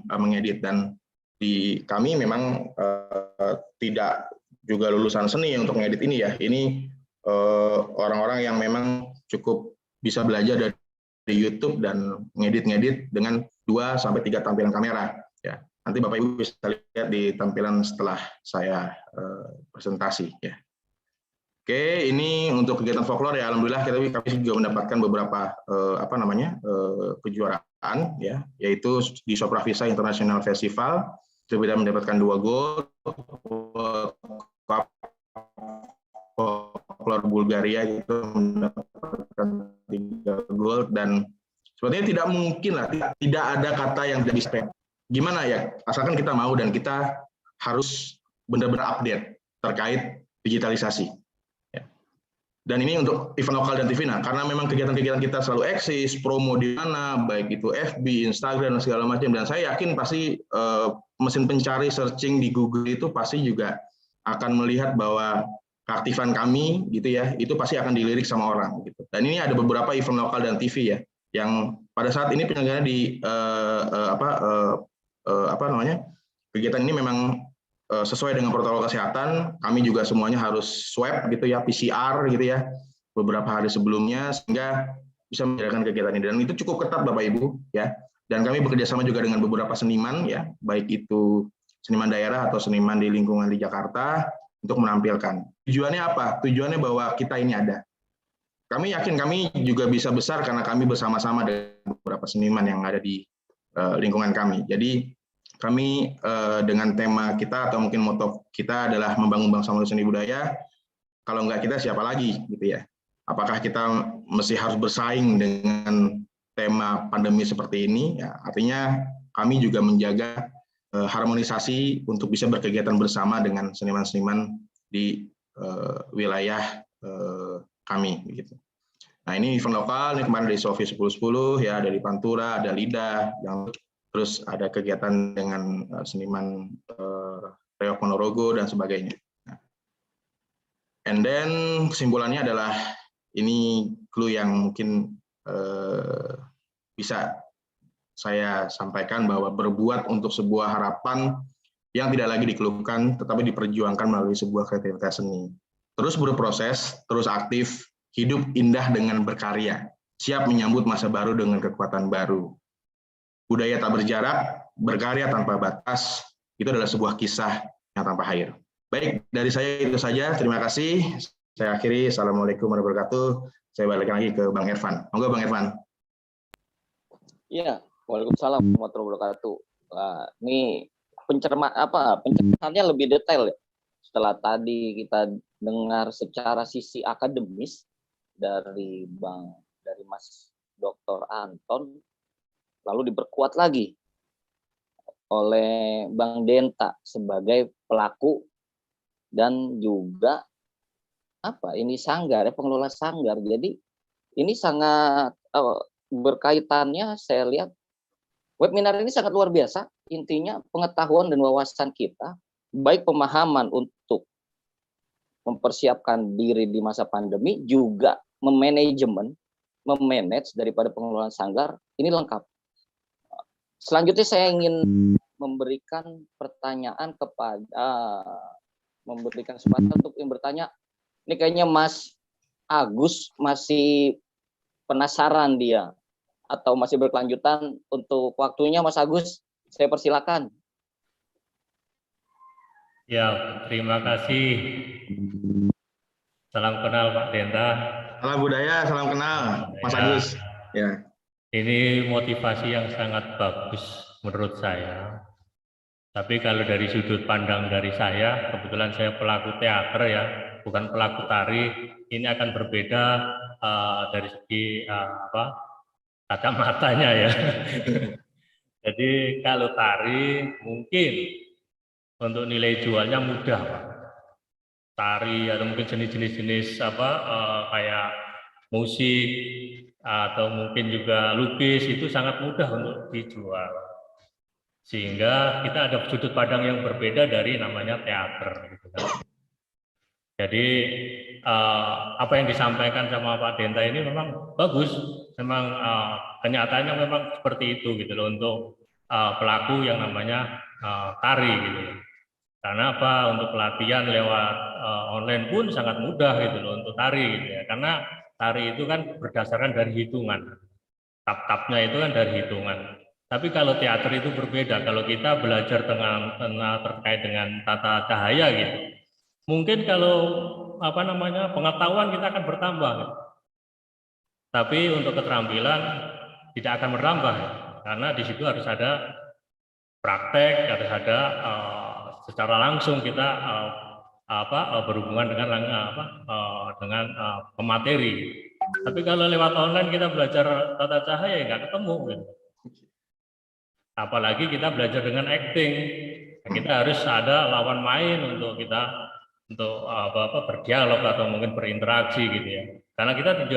mengedit, dan di kami memang tidak juga lulusan seni untuk mengedit ini ya. Ini orang-orang yang memang cukup bisa belajar dari YouTube dan ngedit dengan 2 sampai 3 tampilan kamera ya. Nanti Bapak Ibu bisa lihat di tampilan setelah saya presentasi ya. Oke, ini untuk kegiatan folklore ya, alhamdulillah kami juga mendapatkan beberapa kejuaraan ya, yaitu di Sopravisa International Festival kita mendapatkan 2 gold, folklore Bulgaria itu mendapatkan 3 gold, dan sepertinya tidak mungkin lah, tidak ada kata yang tidak bisa. Gimana ya, asalkan kita mau dan kita harus benar-benar update terkait digitalisasi. Dan ini untuk event lokal dan TV, nah karena memang kegiatan-kegiatan kita selalu eksis, promo di mana, baik itu FB, Instagram, dan segala macam, dan saya yakin pasti mesin pencari searching di Google itu pasti juga akan melihat bahwa keaktifan kami gitu ya, itu pasti akan dilirik sama orang gitu. Dan ini ada beberapa event lokal dan TV ya, yang pada saat ini penyelenggaraan di kegiatan ini memang sesuai dengan protokol kesehatan. Kami juga semuanya harus swab gitu ya, PCR gitu ya, beberapa hari sebelumnya sehingga bisa menjalankan kegiatan ini, dan itu cukup ketat Bapak Ibu ya. Dan kami bekerja sama juga dengan beberapa seniman ya, baik itu seniman daerah atau seniman di lingkungan di Jakarta untuk menampilkan. Tujuannya apa? Tujuannya bahwa kita ini ada. Kami yakin kami juga bisa besar karena kami bersama-sama dengan beberapa seniman yang ada di lingkungan kami. Jadi kami dengan tema kita atau mungkin moto kita adalah membangun bangsa melalui seni budaya. Kalau enggak kita siapa lagi gitu ya. Apakah kita mesti harus bersaing dengan tema pandemi seperti ini? Ya, artinya kami juga menjaga harmonisasi untuk bisa berkegiatan bersama dengan seniman-seniman di wilayah kami gitu. Nah ini event lokal, ini kemarin dari Sofi 10-10 ya, dari Pantura, ada Lida, yang terus ada kegiatan dengan seniman Reok Ponorogo dan sebagainya. And then kesimpulannya adalah ini clue yang mungkin bisa saya sampaikan, bahwa berbuat untuk sebuah harapan yang tidak lagi dikeluhkan, tetapi diperjuangkan melalui sebuah kreativitas seni. Terus berproses, terus aktif, hidup indah dengan berkarya, siap menyambut masa baru dengan kekuatan baru. Budaya tak berjarak, berkarya tanpa batas, itu adalah sebuah kisah yang tanpa akhir. Baik, dari saya itu saja. Terima kasih. Saya akhiri. Assalamualaikum warahmatullahi wabarakatuh. Saya balik lagi ke Bang Irfan. Monggo Bang Irfan. Iya, waalaikumsalam warahmatullahi wabarakatuh. Nah, ini pencernaan lebih detail ya. Setelah tadi kita dengar secara sisi akademis dari Mas Dr. Anton, lalu diperkuat lagi oleh Bang Denta sebagai pelaku dan juga ini sanggar ya, pengelola sanggar. Jadi ini sangat berkaitannya saya lihat webinar ini sangat luar biasa. Intinya pengetahuan dan wawasan kita, baik pemahaman untuk mempersiapkan diri di masa pandemi, juga memanage daripada pengelolaan sanggar, ini lengkap. Selanjutnya saya ingin memberikan pertanyaan memberikan kesempatan untuk yang bertanya. Ini kayaknya Mas Agus masih penasaran dia, atau masih berkelanjutan. Untuk waktunya Mas Agus, saya persilakan. Ya, terima kasih. Salam kenal Pak Denta. Salam budaya, salam kenal Mas Agus. Ya. Ini motivasi yang sangat bagus menurut saya. Tapi kalau dari sudut pandang dari saya, kebetulan saya pelaku teater ya, bukan pelaku tari. Ini akan berbeda dari segi kacamatanya ya. Jadi kalau tari mungkin untuk nilai jualnya mudah, Pak. Tari atau mungkin jenis-jenis kayak musik atau mungkin juga lukis itu sangat mudah untuk dijual. Sehingga kita ada sudut pandang yang berbeda dari namanya teater gitu kan. Jadi apa yang disampaikan sama Pak Denta ini memang bagus, memang kenyataannya memang seperti itu gitu loh untuk pelaku yang namanya tari gitu loh. Karena apa, untuk pelatihan lewat online pun sangat mudah gitu loh untuk tari gitu ya. Karena tari itu kan berdasarkan dari hitungan, tap-tapnya itu kan dari hitungan. Tapi kalau teater itu berbeda. Kalau kita belajar terkait dengan tata cahaya gitu, mungkin kalau pengetahuan kita akan bertambah. Gitu. Tapi untuk keterampilan tidak akan bertambah, ya. Karena di situ harus ada praktek, harus ada secara langsung kita berhubungan dengan pemateri. Tapi kalau lewat online kita belajar tata cahaya nggak ketemu. Gitu. Apalagi kita belajar dengan acting, kita harus ada lawan main untuk kita berdialog atau mungkin berinteraksi gitu ya. Karena kita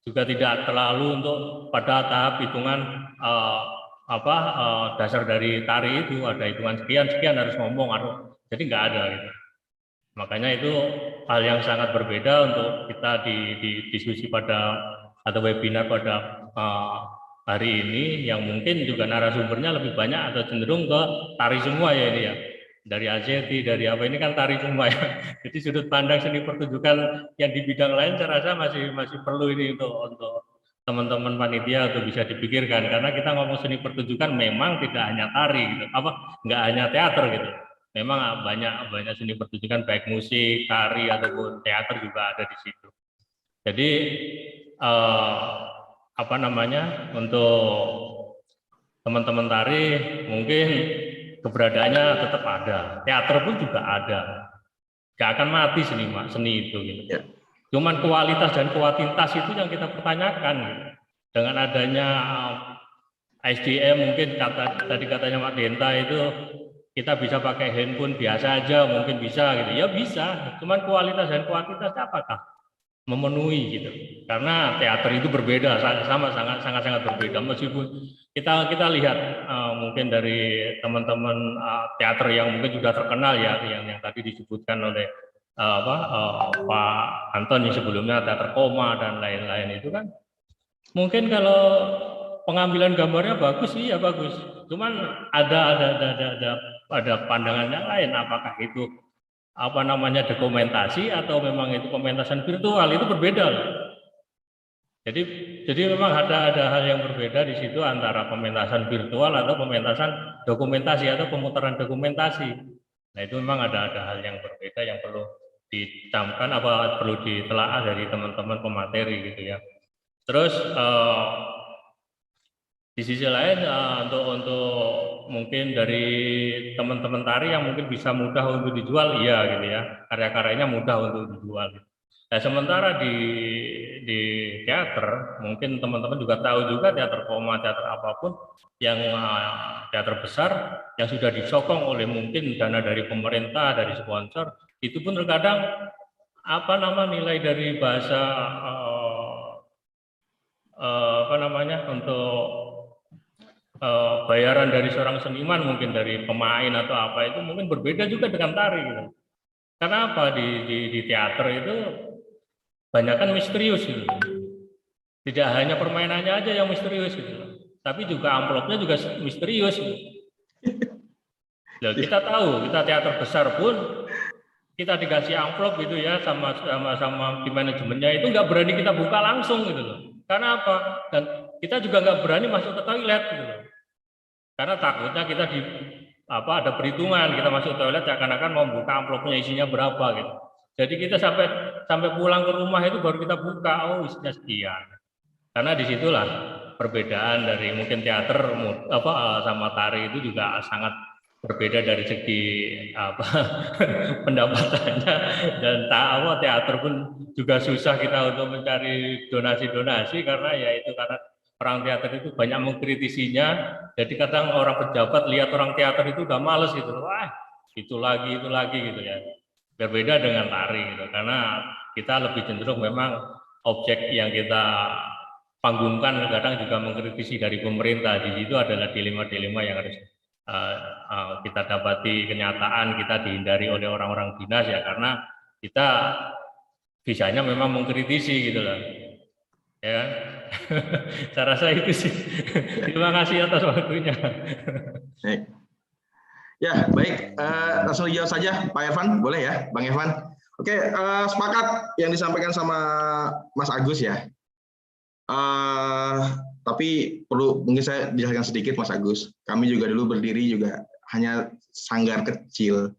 juga tidak terlalu untuk pada tahap hitungan dasar dari tari itu ada hitungan sekian harus ngomong, jadi nggak ada gitu. Makanya itu hal yang sangat berbeda untuk kita di diskusi atau webinar pada hari ini, yang mungkin juga narasumbernya lebih banyak atau cenderung ke tari semua ya ini ya. Dari AZT, dari apa ini kan tari semua ya. Jadi sudut pandang seni pertunjukan yang di bidang lain saya rasa masih perlu ini untuk teman-teman panitia untuk bisa dipikirkan, karena kita ngomong seni pertunjukan memang tidak hanya tari gitu, nggak hanya teater gitu. Memang banyak seni pertunjukan baik musik, tari ataupun teater juga ada di situ. Jadi untuk teman-teman tari mungkin keberadaannya tetap ada, teater pun juga ada, nggak akan mati seni itu gitu. Ya. Cuman kualitas dan kuantitas itu yang kita pertanyakan gitu. Dengan adanya SDM mungkin tadi katanya Pak Denta itu kita bisa pakai handphone biasa aja mungkin bisa gitu ya, bisa, cuman kualitas dan kuantitas apakah memenuhi gitu. Karena teater itu berbeda, sangat berbeda. Meskipun kita lihat mungkin dari teman-teman teater yang mungkin sudah terkenal ya, yang tadi disebutkan oleh Pak Anton yang sebelumnya, teater koma dan lain-lain itu kan mungkin kalau pengambilan gambarnya bagus, iya bagus, cuman ada pandangan yang lain, apakah itu dokumentasi atau memang itu pementasan virtual, itu berbeda loh. Jadi memang ada hal yang berbeda di situ antara pementasan virtual atau pementasan dokumentasi atau pemutaran dokumentasi. Nah itu memang ada hal yang berbeda yang perlu dicamkan, perlu ditelaah dari teman-teman pemateri gitu ya. Terus di sisi lain untuk mungkin dari teman-teman tari yang mungkin bisa mudah untuk dijual, iya gitu ya, karya-karyanya mudah untuk dijual. Nah sementara di teater mungkin teman-teman juga tahu juga teater koma, teater apapun yang teater besar yang sudah disokong oleh mungkin dana dari pemerintah, dari sponsor, itu pun terkadang nilai dari bahasa apa namanya, untuk bayaran dari seorang seniman, mungkin dari pemain atau apa, itu mungkin berbeda juga dengan tari gitu. Karena apa, di teater itu banyak kan misterius gitu. Tidak hanya permainannya aja yang misterius gitu, tapi juga amplopnya juga misterius gitu. Nah, kita tahu, kita teater besar pun kita dikasih amplop gitu ya sama di manajemennya, itu nggak berani kita buka langsung gitu loh. Karena apa? Dan kita juga nggak berani masuk ke toilet gitu loh. Karena takutnya kita ada perhitungan, kita masuk toilet seakan-akan mau buka amplopnya isinya berapa gitu. Jadi kita sampai pulang ke rumah itu baru kita buka, oh isinya sekian. Karena disitulah perbedaan dari mungkin teater sama tari itu juga sangat berbeda dari segi pendapatannya, dan teater pun juga susah kita untuk mencari donasi-donasi karena orang teater itu banyak mengkritisinya. Jadi kadang orang pejabat lihat orang teater itu udah males gitu, wah itu lagi gitu ya. Berbeda dengan tari gitu, karena kita lebih cenderung memang objek yang kita panggungkan kadang juga mengkritisi dari pemerintah. Di situ adalah dilema-dilema yang harus kita dapati kenyataan, kita dihindari oleh orang-orang dinas ya, karena kita bisanya memang mengkritisi gitu loh. Ya, saya rasa itu sih. Terima kasih atas waktunya. Baik. Ya, baik. Langsung dijawab saja, Pak Irfan, boleh ya, Bang Irfan? Oke, sepakat yang disampaikan sama Mas Agus ya. Tapi perlu mungkin saya jelaskan sedikit, Mas Agus. Kami juga dulu berdiri juga hanya sanggar kecil.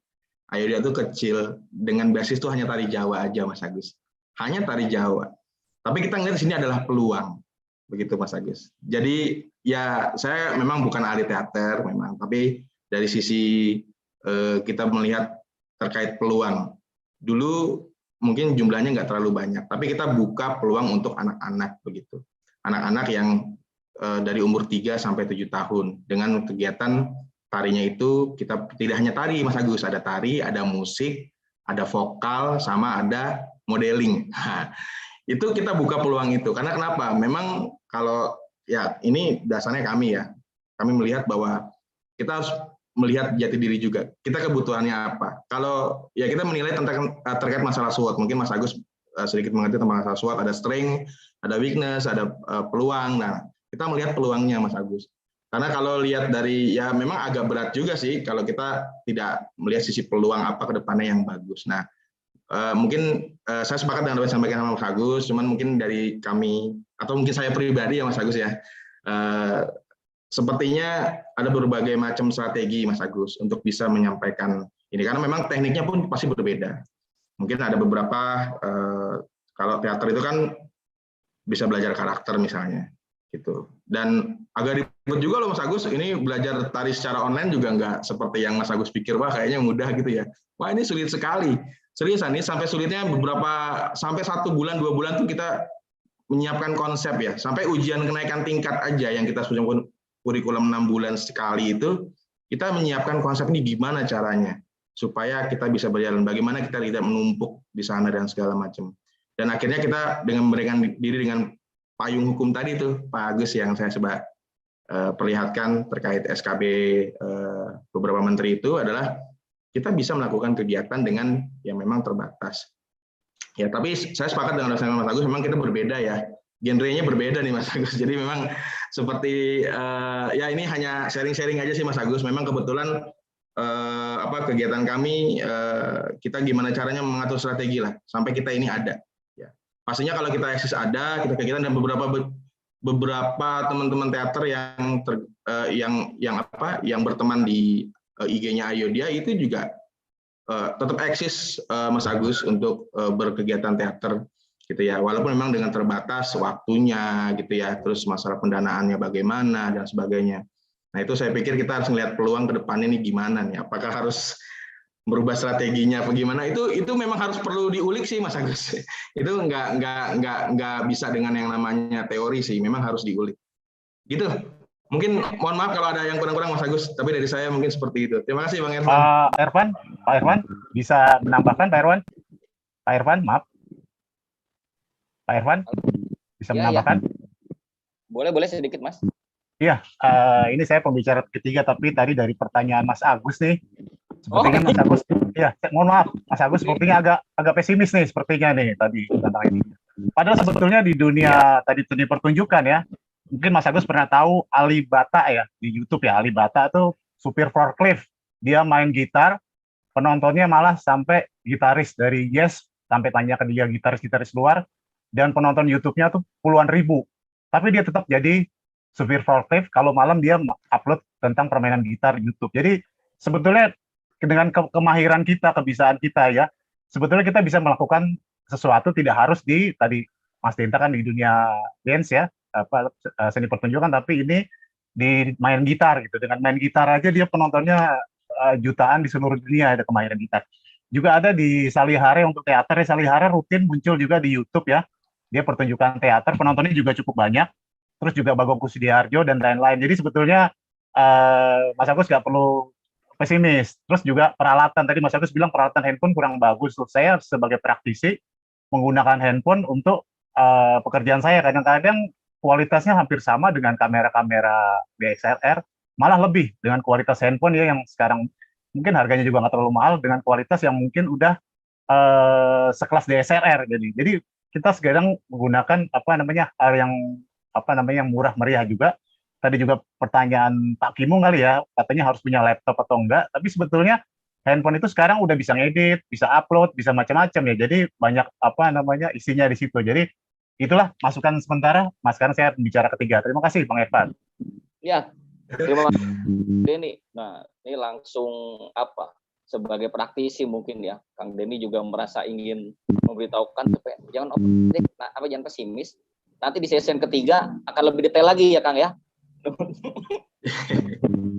Ayodia itu kecil, dengan basis itu hanya tari Jawa aja, Mas Agus. Hanya tari Jawa. Tapi kita ngelihat di sini adalah peluang, begitu Mas Agus. Jadi ya saya memang bukan ahli teater memang, tapi dari sisi kita melihat terkait peluang. Dulu mungkin jumlahnya nggak terlalu banyak, tapi kita buka peluang untuk anak-anak begitu. Anak-anak yang dari umur 3 sampai 7 tahun dengan kegiatan tarinya itu kita tidak hanya tari Mas Agus, ada tari, ada musik, ada vokal, sama ada modeling. Itu kita buka peluang itu karena kenapa? Memang kalau ya ini dasarnya kami ya, kami melihat bahwa kita harus melihat jati diri juga. Kita kebutuhannya apa? Kalau ya kita menilai tentang terkait masalah SWOT, mungkin Mas Agus sedikit mengerti tentang masalah SWOT, ada strength, ada weakness, ada peluang. Nah, kita melihat peluangnya Mas Agus. Karena kalau lihat dari ya memang agak berat juga sih kalau kita tidak melihat sisi peluang apa ke depannya yang bagus. Nah, mungkin saya sepakat dengan apa yang disampaikan sama Mas Agus, cuman mungkin dari kami atau mungkin saya pribadi ya Mas Agus ya, sepertinya ada berbagai macam strategi Mas Agus untuk bisa menyampaikan ini karena memang tekniknya pun pasti berbeda. Mungkin ada beberapa kalau teater itu kan bisa belajar karakter misalnya gitu. Dan agak ribet juga loh Mas Agus, ini belajar tari secara online juga nggak seperti yang Mas Agus pikir, wah kayaknya mudah gitu ya. Wah ini sulit sekali. Seriusan nih sampai sulitnya sampai 1 bulan 2 bulan tuh kita menyiapkan konsep ya, sampai ujian kenaikan tingkat aja yang kita sudah kurikulum 6 bulan sekali itu kita menyiapkan konsep ini gimana caranya supaya kita bisa berjalan, bagaimana kita tidak menumpuk di sana dan segala macam. Dan akhirnya kita dengan memberikan diri dengan payung hukum tadi tuh Pak Agus yang saya coba perlihatkan terkait SKB beberapa menteri itu adalah kita bisa melakukan kegiatan dengan yang memang terbatas. Ya, tapi saya sepakat dengan Mas Agus, memang kita berbeda ya. Genrenya berbeda nih Mas Agus. Jadi memang seperti ya ini hanya sharing-sharing aja sih Mas Agus. Memang kebetulan kegiatan kami kita gimana caranya mengatur strategi lah sampai kita ini ada. Ya. Pastinya kalau kita eksis ada, kita kegiatan dan beberapa teman-teman teater yang berteman di IG-nya Ayodia itu juga tetap eksis Mas Agus untuk berkegiatan teater gitu ya, walaupun memang dengan terbatas waktunya gitu ya, terus masalah pendanaannya bagaimana dan sebagainya. Nah itu saya pikir kita harus melihat peluang ke depannya nih gimana nih, apakah harus merubah strateginya apa gimana, itu memang harus perlu diulik sih Mas Agus. Itu nggak bisa dengan yang namanya teori sih, memang harus diulik gitu. Mungkin mohon maaf kalau ada yang kurang-kurang Mas Agus, tapi dari saya mungkin seperti itu. Terima kasih Bang Irfan. Pak Irfan bisa menambahkan Pak Irfan? Pak Irfan, maaf. Pak Irfan bisa menambahkan? Boleh sedikit, Mas. Iya, ini saya pembicara ketiga, tapi tadi dari pertanyaan Mas Agus nih, sepertinya Mas Agus, ya mohon maaf, Mas Agus sepertinya agak pesimis nih, sepertinya nih tadi tentang ini. Padahal sebetulnya di dunia tadi pertunjukan ya, mungkin Mas Agus pernah tahu Ali Bata ya di YouTube ya. Ali Bata tuh supir forklift, dia main gitar, penontonnya malah sampai gitaris dari Yes sampai tanya ke dia gitaris luar, dan penonton YouTube-nya tuh puluhan ribu. Tapi dia tetap jadi supir forklift, kalau malam dia upload tentang permainan gitar YouTube. Jadi sebetulnya dengan kemahiran kita, kebisaan kita ya, sebetulnya kita bisa melakukan sesuatu, tidak harus di tadi Mas Dinta kan di dunia dance ya, seni pertunjukan, tapi ini di main gitar gitu. Dengan main gitar aja dia penontonnya jutaan di seluruh dunia, ada kemahiran gitar. Juga ada di Salihare untuk teater, Salihare rutin muncul juga di YouTube ya. Dia pertunjukan teater, penontonnya juga cukup banyak. Terus juga Bagong Kussudiharjo dan lain-lain. Jadi sebetulnya Mas Agus nggak perlu pesimis. Terus juga peralatan, tadi Mas Agus bilang peralatan handphone kurang bagus. Saya sebagai praktisi menggunakan handphone untuk pekerjaan saya. Kadang-kadang kualitasnya hampir sama dengan kamera-kamera DSLR, malah lebih dengan kualitas handphone ya yang sekarang mungkin harganya juga nggak terlalu mahal, dengan kualitas yang mungkin udah sekelas DSLR. Jadi kita sekarang menggunakan hal yang murah meriah juga. Tadi juga pertanyaan Pak Kimung kali ya, katanya harus punya laptop atau enggak, tapi sebetulnya handphone itu sekarang udah bisa ngedit, bisa upload, bisa macam-macam ya. Jadi banyak isinya di situ. Jadi itulah masukan sementara. Mas, sekarang saya bicara ketiga. Terima kasih Bang Irfan. Ya, terima kasih Denny. Nah, ini langsung sebagai praktisi mungkin ya, Kang Denny juga merasa ingin memberitahukan supaya jangan jangan pesimis. Nanti di sesi ketiga akan lebih detail lagi ya Kang ya.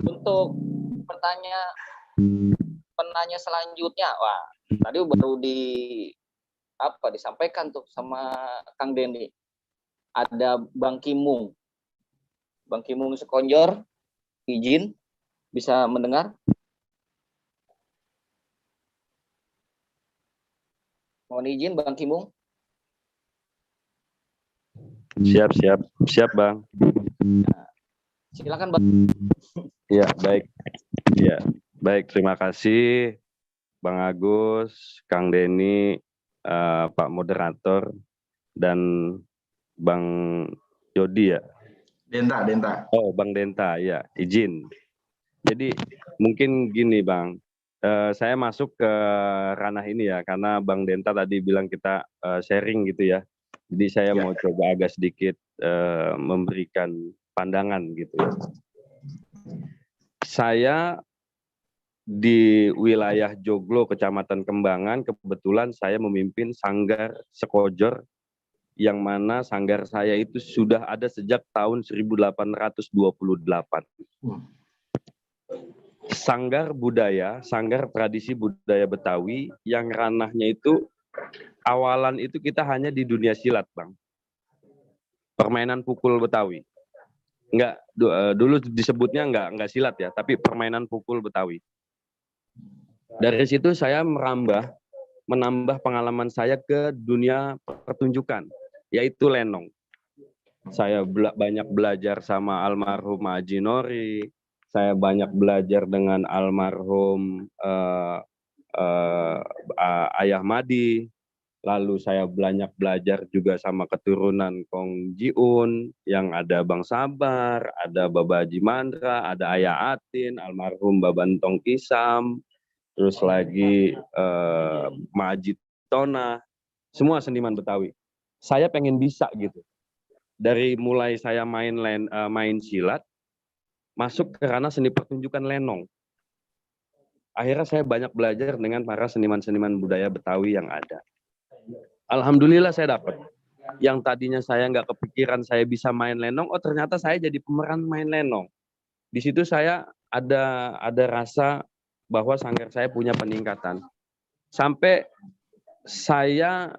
Untuk penanya selanjutnya, wah tadi baru disampaikan tuh sama Kang Denny. Ada Bang Kimung Sekonjor, izin bisa mendengar? Mohon izin Bang Kimung. Siap Bang. Nah, silakan Bang. Ya baik. Terima kasih Bang Agus, Kang Denny, Pak Moderator, dan Bang Jody ya. Denta. Oh Bang Denta ya, izin. Jadi mungkin gini Bang, saya masuk ke ranah ini ya karena Bang Denta tadi bilang kita sharing gitu ya. Jadi saya mau coba agak sedikit memberikan pandangan gitu ya. Saya di wilayah Joglo, Kecamatan Kembangan, kebetulan saya memimpin Sanggar Sekojor, yang mana sanggar saya itu sudah ada sejak tahun 1828. Sanggar tradisi budaya Betawi yang ranahnya itu awalan itu kita hanya di dunia silat, Bang. Permainan pukul Betawi. Dulu disebutnya enggak silat ya, tapi permainan pukul Betawi. Dari situ saya menambah pengalaman saya ke dunia pertunjukan, yaitu lenong. Saya banyak belajar sama almarhum Haji Nori, saya banyak belajar dengan almarhum Ayah Madi, lalu saya banyak belajar juga sama keturunan Kong Jiun, yang ada Bang Sabar, ada Baba Haji Mandra, ada Ayah Atin, almarhum Babantong Kisam, terus lagi Majid Tona, semua seniman Betawi. Saya pengen bisa gitu. Dari mulai saya main silat, masuk ke ranah seni pertunjukan lenong. Akhirnya saya banyak belajar dengan para seniman-seniman budaya Betawi yang ada. Alhamdulillah saya dapat. Yang tadinya saya nggak kepikiran saya bisa main lenong, oh ternyata saya jadi pemeran main lenong. Di situ saya ada rasa bahwa sanggar saya punya peningkatan. Sampai saya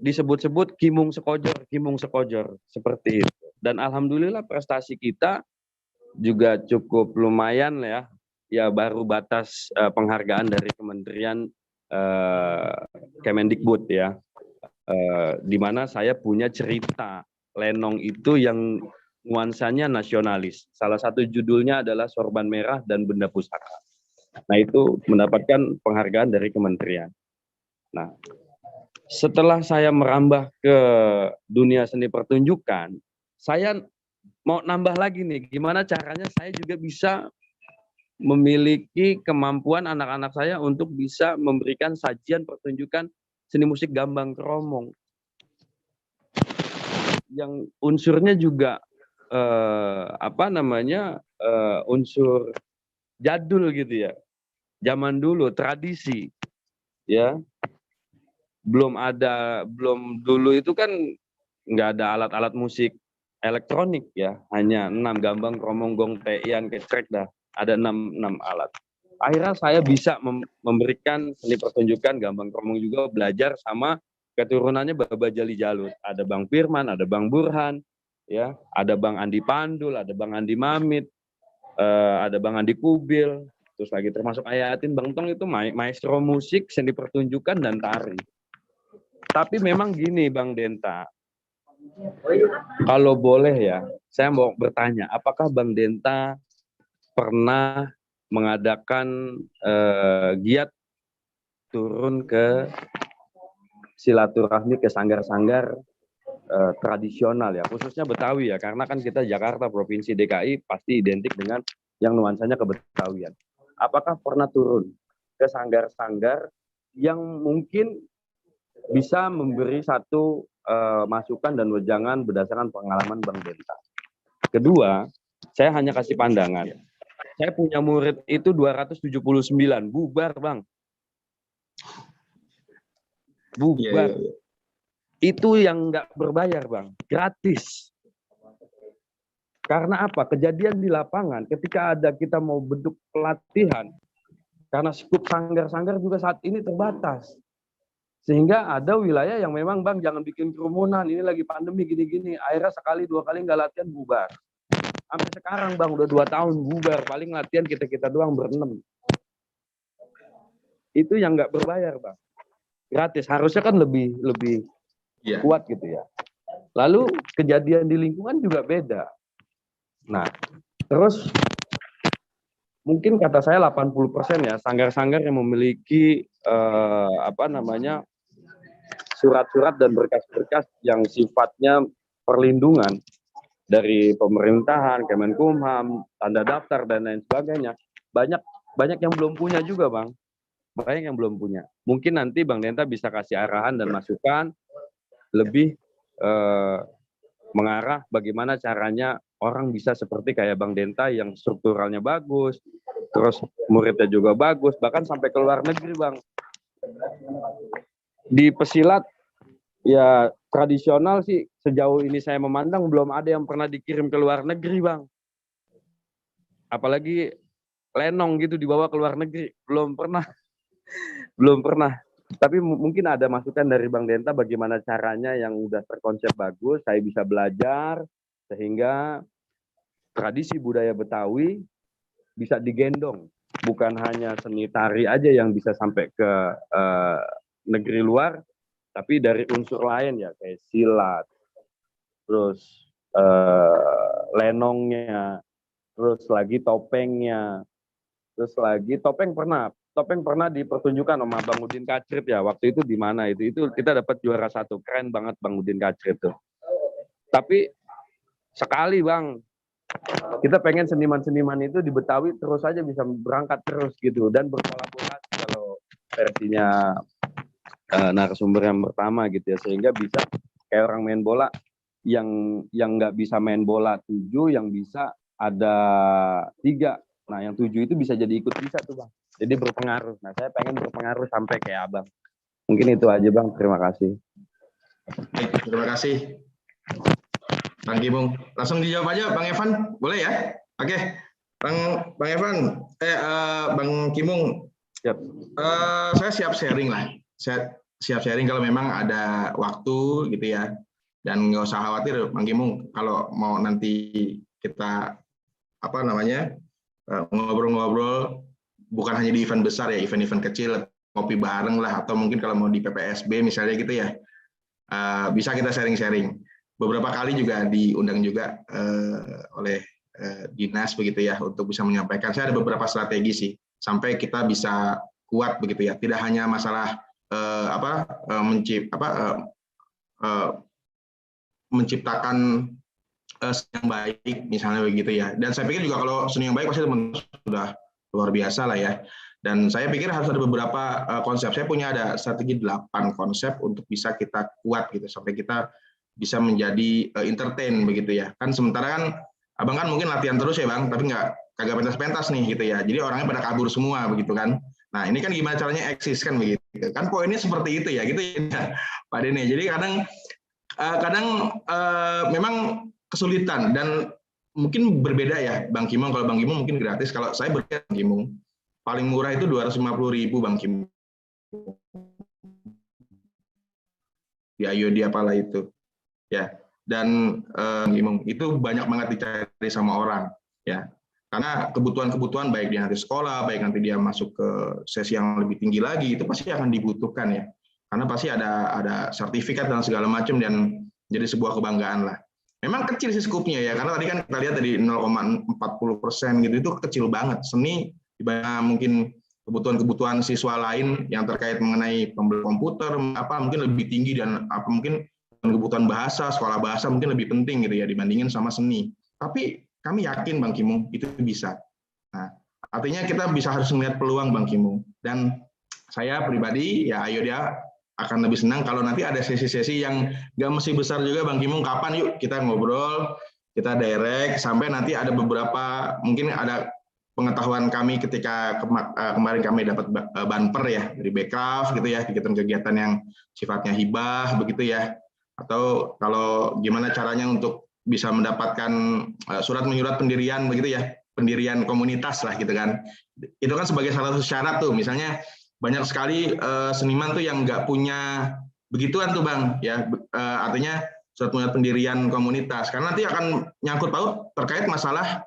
disebut-sebut Kimung Sekojor, seperti itu. Dan alhamdulillah prestasi kita juga cukup lumayan ya baru batas penghargaan dari Kementerian Kemendikbud ya, di mana saya punya cerita lenong itu yang nuansanya nasionalis. Salah satu judulnya adalah Sorban Merah dan Benda Pusaka. Nah, itu mendapatkan penghargaan dari kementerian. Nah, setelah saya merambah ke dunia seni pertunjukan, saya mau nambah lagi nih, gimana caranya saya juga bisa memiliki kemampuan anak-anak saya untuk bisa memberikan sajian pertunjukan seni musik gambang kromong. Yang unsurnya juga unsur jadul gitu ya, zaman dulu, tradisi ya. Belum dulu itu kan nggak ada alat-alat musik elektronik ya, hanya 6 gambang kromong gong teian kecrek dah, ada 6 alat. Akhirnya saya bisa memberikan seni pertunjukan gambang kromong juga, belajar sama keturunannya Baba Jali Jalut. Ada Bang Firman, ada Bang Burhan, ya, ada Bang Andi Pandul, ada Bang Andi Mamit, ada Bang Andi Kubil, terus lagi termasuk Ayatin, Bang Tong itu maestro musik, seni pertunjukan dan tari. Tapi memang gini Bang Denta, kalau boleh ya, saya mau bertanya, apakah Bang Denta pernah mengadakan giat turun ke silaturahmi ke sanggar-sanggar tradisional ya, khususnya Betawi ya, karena kan kita Jakarta, Provinsi DKI pasti identik dengan yang nuansanya kebetawian. Apakah pernah turun ke sanggar-sanggar yang mungkin bisa memberi satu masukan dan wejangan berdasarkan pengalaman Bang Denta? Kedua, saya hanya kasih pandangan. Saya punya murid itu 279, bubar Bang. Bubar. Yeah. Itu yang nggak berbayar Bang, gratis. Karena apa? Kejadian di lapangan ketika ada kita mau bentuk pelatihan, karena skup sanggar-sanggar juga saat ini terbatas. Sehingga ada wilayah yang memang Bang jangan bikin kerumunan, ini lagi pandemi gini-gini, akhirnya sekali 2 kali nggak latihan bubar. Sampai sekarang Bang udah 2 tahun bubar, paling latihan kita doang berenam. Itu yang nggak berbayar Bang, gratis. Harusnya kan lebih kuat gitu ya. Lalu kejadian di lingkungan juga beda. Nah, terus mungkin kata saya 80% ya sanggar-sanggar yang memiliki surat-surat dan berkas-berkas yang sifatnya perlindungan dari pemerintahan, Kemenkumham, tanda daftar dan lain sebagainya. Banyak yang belum punya juga Bang. Banyak yang belum punya. Mungkin nanti Bang Denta bisa kasih arahan dan masukan lebih mengarah bagaimana caranya orang bisa seperti kayak Bang Denta yang strukturalnya bagus, terus muridnya juga bagus, bahkan sampai ke luar negeri Bang. Di pesilat ya tradisional sih sejauh ini saya memandang belum ada yang pernah dikirim ke luar negeri Bang. Apalagi lenong gitu dibawa ke luar negeri, belum pernah. Tapi mungkin ada masukan dari Bang Denta bagaimana caranya yang udah terkonsep bagus, saya bisa belajar sehingga tradisi budaya Betawi bisa digendong. Bukan hanya seni tari aja yang bisa sampai ke negeri luar, tapi dari unsur lain ya kayak silat, terus lenongnya, terus lagi topengnya, terus lagi topeng pernah dipertunjukkan sama Bang Udin Kacrit ya, waktu itu di mana itu kita dapat juara 1, keren banget Bang Udin Kacrit tuh. Tapi sekali Bang, kita pengen seniman-seniman itu di Betawi terus aja bisa berangkat terus gitu dan berkolaborasi kalau versinya narasumber yang pertama gitu ya, sehingga bisa kayak orang main bola yang nggak bisa main bola 7, yang bisa ada 3. Nah, yang 7 itu bisa jadi ikut bisa tuh Bang. Jadi berpengaruh. Nah, saya pengen berpengaruh sampai kayak Abang. Mungkin itu aja Bang. Terima kasih. Terima kasih. Bang Gimung. Langsung dijawab aja Bang Evan. Boleh ya? Oke. Bang Evan. Bang Kimung. Siap. Saya siap sharing lah. Saya siap sharing kalau memang ada waktu gitu ya. Dan nggak usah khawatir Bang Kimung. Kalau mau nanti kita ngobrol-ngobrol bukan hanya di event besar ya, event-event kecil, ngopi bareng lah, atau mungkin kalau mau di PPSB misalnya gitu ya, bisa kita sharing-sharing. beberapa kali juga diundang juga oleh dinas begitu ya untuk bisa menyampaikan. Saya ada beberapa strategi sih sampai kita bisa kuat begitu ya. Tidak hanya masalah menciptakan seni yang baik misalnya begitu ya. Dan saya pikir juga kalau seni yang baik pasti teman-teman sudah luar biasa lah ya. Dan saya pikir harus ada beberapa konsep. Saya punya ada strategi 8 konsep untuk bisa kita kuat gitu sampai kita bisa menjadi entertain begitu ya. Kan sementara kan abang kan mungkin latihan terus ya bang, tapi kagak pentas-pentas nih gitu ya. Jadi orangnya pada kabur semua begitu kan. Nah ini kan gimana caranya eksis kan begitu. Kan poinnya seperti itu ya gitu ya Pak Dene. Jadi kadang memang kesulitan dan mungkin berbeda ya Bang Kimong. Kalau Bang Kimong mungkin gratis. Kalau saya berbeda Bang Kimong. Paling murah itu 250.000 Bang Kimong. Di Ayodi apalah itu. Ya. Dan Kimong itu banyak banget dicari sama orang ya. Karena kebutuhan-kebutuhan baik dia nanti sekolah, baik nanti dia masuk ke sesi yang lebih tinggi lagi itu pasti akan dibutuhkan ya. Karena pasti ada sertifikat dan segala macam dan jadi sebuah kebanggaan lah. Memang kecil sih skupnya ya, karena tadi kan kita lihat dari 0,40% gitu itu kecil banget. Seni dibanding mungkin kebutuhan-kebutuhan siswa lain yang terkait mengenai pembeli komputer apa mungkin lebih tinggi dan apa mungkin kebutuhan bahasa, sekolah bahasa mungkin lebih penting gitu ya dibandingin sama seni. Tapi kami yakin Bang Kimong itu bisa. Nah, artinya kita harus melihat peluang Bang Kimong. Dan saya pribadi ya ayo dia akan lebih senang kalau nanti ada sesi-sesi yang nggak mesti besar juga Bang Kimong. Kapan yuk kita ngobrol, kita direct sampai nanti ada beberapa mungkin ada pengetahuan kami ketika kemarin kami dapat banper ya dari Bekraf gitu ya, kegiatan-kegiatan yang sifatnya hibah begitu ya, atau kalau gimana caranya untuk bisa mendapatkan surat menyurat pendirian begitu ya, pendirian komunitas lah gitu kan. Itu kan sebagai salah satu syarat tuh, misalnya banyak sekali seniman tuh yang nggak punya begituan tuh Bang ya, artinya surat menyurat pendirian komunitas karena nanti akan nyangkut paut terkait masalah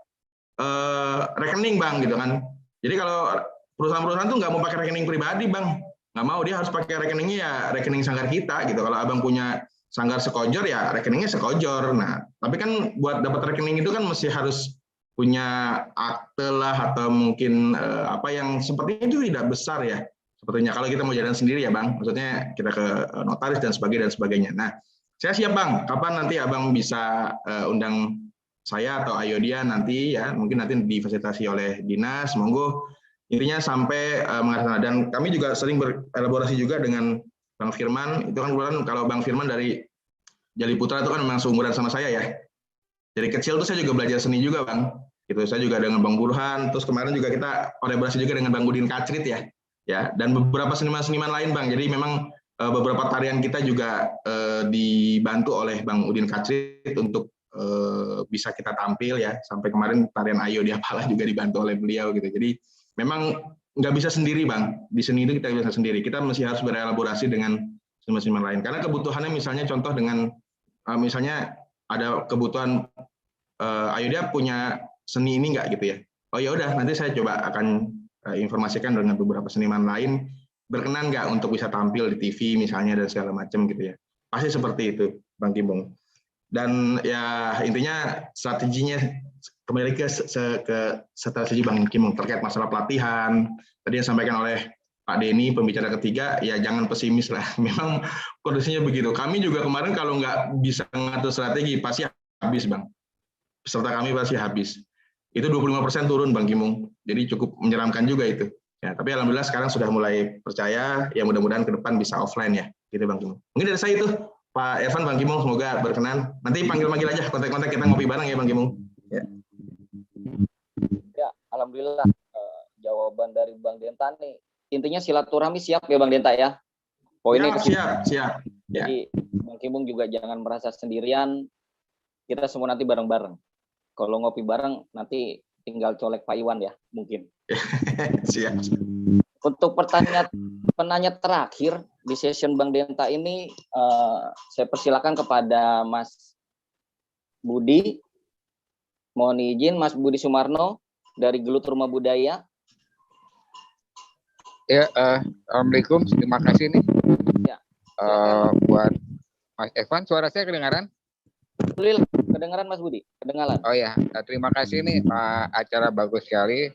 rekening Bang gitu kan. Jadi kalau perusahaan-perusahaan tuh nggak mau pakai rekening pribadi Bang, nggak mau, dia harus pakai rekeningnya ya rekening sanggar kita gitu. Kalau abang punya sanggar sekojor ya rekeningnya sekojor. Nah tapi kan buat dapat rekening itu kan mesti harus punya akte lah atau mungkin apa yang sepertinya itu tidak besar ya. Sepertinya kalau kita mau jalan sendiri ya Bang, maksudnya kita ke notaris dan sebagainya. Nah saya siap Bang, kapan nanti abang bisa undang saya atau Ayodia nanti ya, mungkin nanti difasilitasi oleh dinas, monggo intinya sampai mengarah sana. Dan kami juga sering berelaborasi juga dengan Bang Firman, itu kan kebetulan kalau Bang Firman dari Jali Putra itu kan memang seumuran sama saya ya. Dari kecil tuh saya juga belajar seni juga Bang, gitu. Saya juga dengan Bang Burhan, terus kemarin juga kita kolaborasi juga dengan Bang Udin Kacrit ya, dan beberapa seniman-seniman lain Bang. Jadi memang beberapa tarian kita juga dibantu oleh Bang Udin Kacrit untuk bisa kita tampil ya, sampai kemarin tarian Ayo di Apalah juga dibantu oleh beliau gitu. Jadi memang nggak bisa sendiri Bang, di seni itu kita bisa sendiri, kita mesti harus berelaborasi dengan seniman-seniman lain karena kebutuhannya misalnya contoh dengan misalnya ada kebutuhan Ayo dia punya seni ini nggak gitu ya, oh ya udah nanti saya coba akan informasikan dengan beberapa seniman lain berkenan nggak untuk bisa tampil di TV misalnya dan segala macam gitu ya, pasti seperti itu Bang Kimong. Dan ya intinya strateginya kembali ke strategi Bang Kimong terkait masalah pelatihan tadi yang disampaikan oleh Pak Denny pembicara ketiga, ya jangan pesimis lah, memang kondisinya begitu. Kami juga kemarin kalau nggak bisa ngatur strategi pasti habis Bang, peserta kami pasti habis. Itu 25% turun Bang Kimong, jadi cukup menyeramkan juga itu ya. Tapi alhamdulillah sekarang sudah mulai percaya, ya mudah-mudahan ke depan bisa offline ya gitu Bang Kimong. Mungkin dari saya itu Pak Irfan, Bang Kimong, semoga berkenan. Nanti panggil-panggil aja, kontak-kontak kita ngopi bareng ya Bang Kimong. Ya, alhamdulillah jawaban dari Bang Denta nih. Intinya silaturahmi siap ya Bang Denta ya. Poinnya siap. Jadi Bang Kimong juga jangan merasa sendirian. Kita semua nanti bareng-bareng. Kalau ngopi bareng nanti tinggal colek Pak Iwan ya mungkin. Siap. Untuk penanya terakhir di session Bang Denta ini, saya persilakan kepada Mas Budi. Mohon izin Mas Budi Sumarno dari Gelut Rumah Budaya. Ya, Assalamualaikum. Terima kasih nih. Ya. Buat Mas Evan, suara saya kedengaran? Alhamdulillah, kedengaran Mas Budi, kedengaran. Oh ya, terima kasih nih, acara bagus sekali.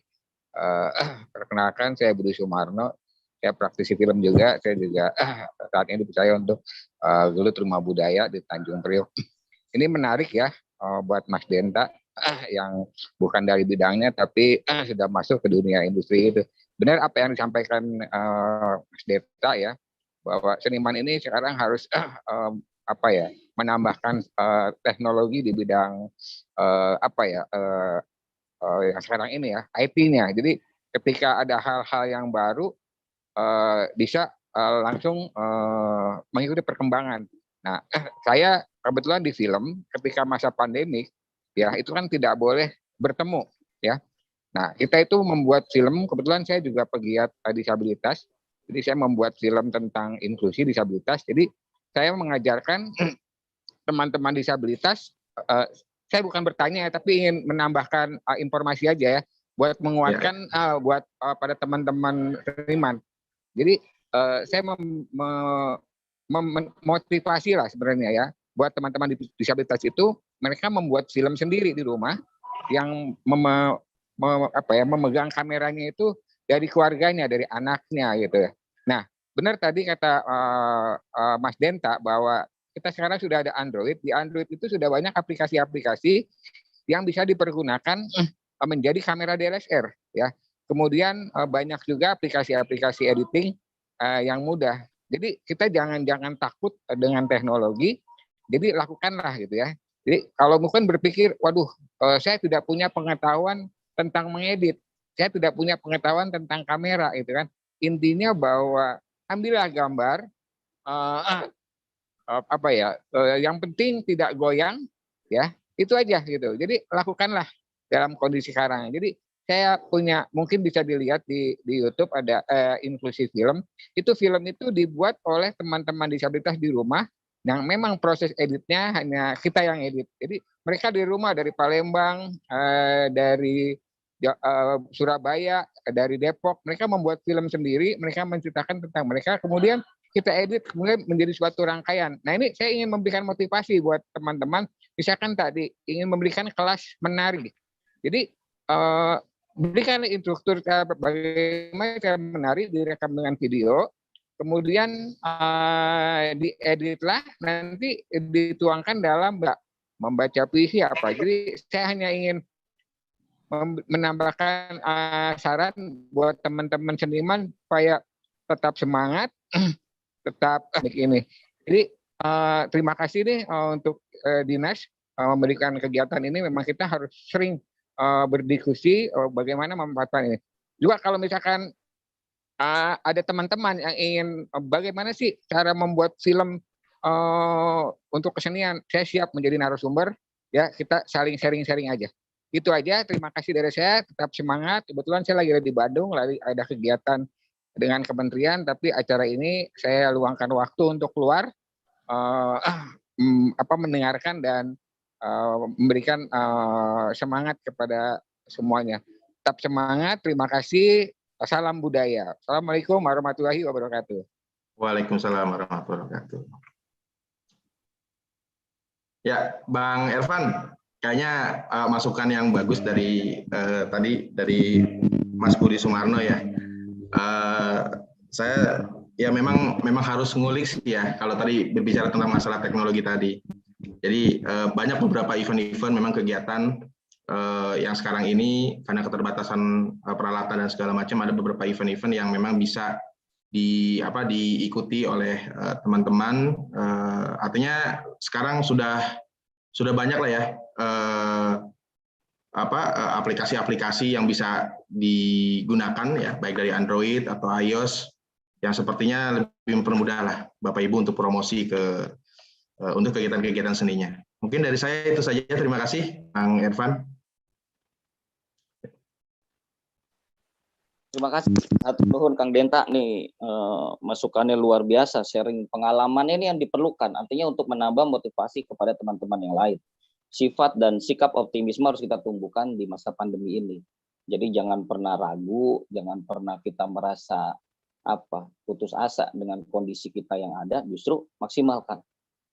Perkenalkan, saya Budi Sumarno, saya praktisi film juga, saya juga saat ini dipercaya untuk gelut rumah budaya di Tanjung Priok. Ini menarik ya buat Mas Denta yang bukan dari bidangnya tapi sudah masuk ke dunia industri itu. Benar apa yang disampaikan Mas Denta ya, bahwa seniman ini sekarang harus menambahkan teknologi di bidang yang sekarang ini ya, IT-nya. Jadi ketika ada hal-hal yang baru bisa langsung mengikuti perkembangan. Nah, saya kebetulan di film ketika masa pandemik ya itu kan tidak boleh bertemu ya. Nah, kita itu membuat film, kebetulan saya juga pegiat disabilitas. Jadi saya membuat film tentang inklusi disabilitas. Jadi saya mengajarkan teman-teman disabilitas, saya bukan bertanya tapi ingin menambahkan informasi aja ya buat menguatkan buat pada teman-teman seniman. Jadi saya memotivasi lah sebenarnya ya buat teman-teman disabilitas itu, mereka membuat film sendiri di rumah yang memegang kameranya itu dari keluarganya, dari anaknya gitu ya. Nah, benar tadi kata Mas Denta bahwa kita sekarang sudah ada Android. Di Android itu sudah banyak aplikasi-aplikasi yang bisa dipergunakan menjadi kamera DSLR ya. Kemudian banyak juga aplikasi-aplikasi editing yang mudah. Jadi kita jangan takut dengan teknologi. Jadi lakukanlah gitu ya. Jadi kalau mungkin berpikir, waduh, saya tidak punya pengetahuan tentang mengedit, saya tidak punya pengetahuan tentang kamera, gitu kan. Intinya bahwa ambillah gambar, yang penting tidak goyang, ya itu aja gitu. Jadi lakukanlah dalam kondisi sekarang. Jadi saya punya, mungkin bisa dilihat di YouTube ada inklusi film. Itu film itu dibuat oleh teman-teman disabilitas di rumah. Yang memang proses editnya hanya kita yang edit. Jadi mereka di rumah dari Palembang, dari Surabaya, dari Depok, mereka membuat film sendiri, mereka menceritakan tentang mereka, kemudian kita edit, kemudian menjadi suatu rangkaian. Nah ini saya ingin memberikan motivasi buat teman-teman, misalkan tadi ingin memberikan kelas menari. Jadi berikan instruktur bagaimana cara menari, direkam dengan video, kemudian dieditlah, nanti dituangkan dalam membaca puisi apa. Jadi saya hanya ingin menambahkan saran buat teman-teman seniman supaya tetap semangat, tetap ini. Jadi terima kasih nih untuk dinas memberikan kegiatan ini. Memang kita harus sering berdiskusi bagaimana memanfaatkan ini. Juga kalau misalkan ada teman-teman yang ingin bagaimana sih cara membuat film untuk kesenian, saya siap menjadi narasumber. Ya, kita saling sharing-sharing aja. Itu aja, terima kasih dari saya, tetap semangat. Kebetulan saya lagi ada di Bandung, lagi ada kegiatan dengan kementerian, tapi acara ini saya luangkan waktu untuk keluar, mendengarkan dan memberikan semangat kepada semuanya. Tetap semangat, terima kasih. Salam budaya. Assalamualaikum warahmatullahi wabarakatuh. Waalaikumsalam warahmatullahi wabarakatuh. Ya, Bang Ervan, kayaknya masukan yang bagus dari tadi dari Mas Budi Sumarno ya. Saya ya memang harus ngulik sih ya kalau tadi berbicara tentang masalah teknologi tadi. Jadi banyak beberapa event-event memang kegiatan yang sekarang ini karena keterbatasan peralatan dan segala macam, ada beberapa event-event yang memang bisa diikuti oleh teman-teman. Artinya sekarang sudah banyak lah ya aplikasi-aplikasi yang bisa digunakan ya, baik dari Android atau iOS, yang sepertinya lebih mempermudah lah Bapak Ibu untuk promosi untuk kegiatan-kegiatan seninya. Mungkin dari saya itu saja. Terima kasih, Bang Ervan. Terima kasih. Satu nuhun Kang Denta nih, masukannya luar biasa, sharing pengalaman ini yang diperlukan, artinya untuk menambah motivasi kepada teman-teman yang lain. Sifat dan sikap optimisme harus kita tumbuhkan di masa pandemi ini. Jadi jangan pernah ragu, jangan pernah kita merasa putus asa dengan kondisi kita yang ada, justru maksimalkan.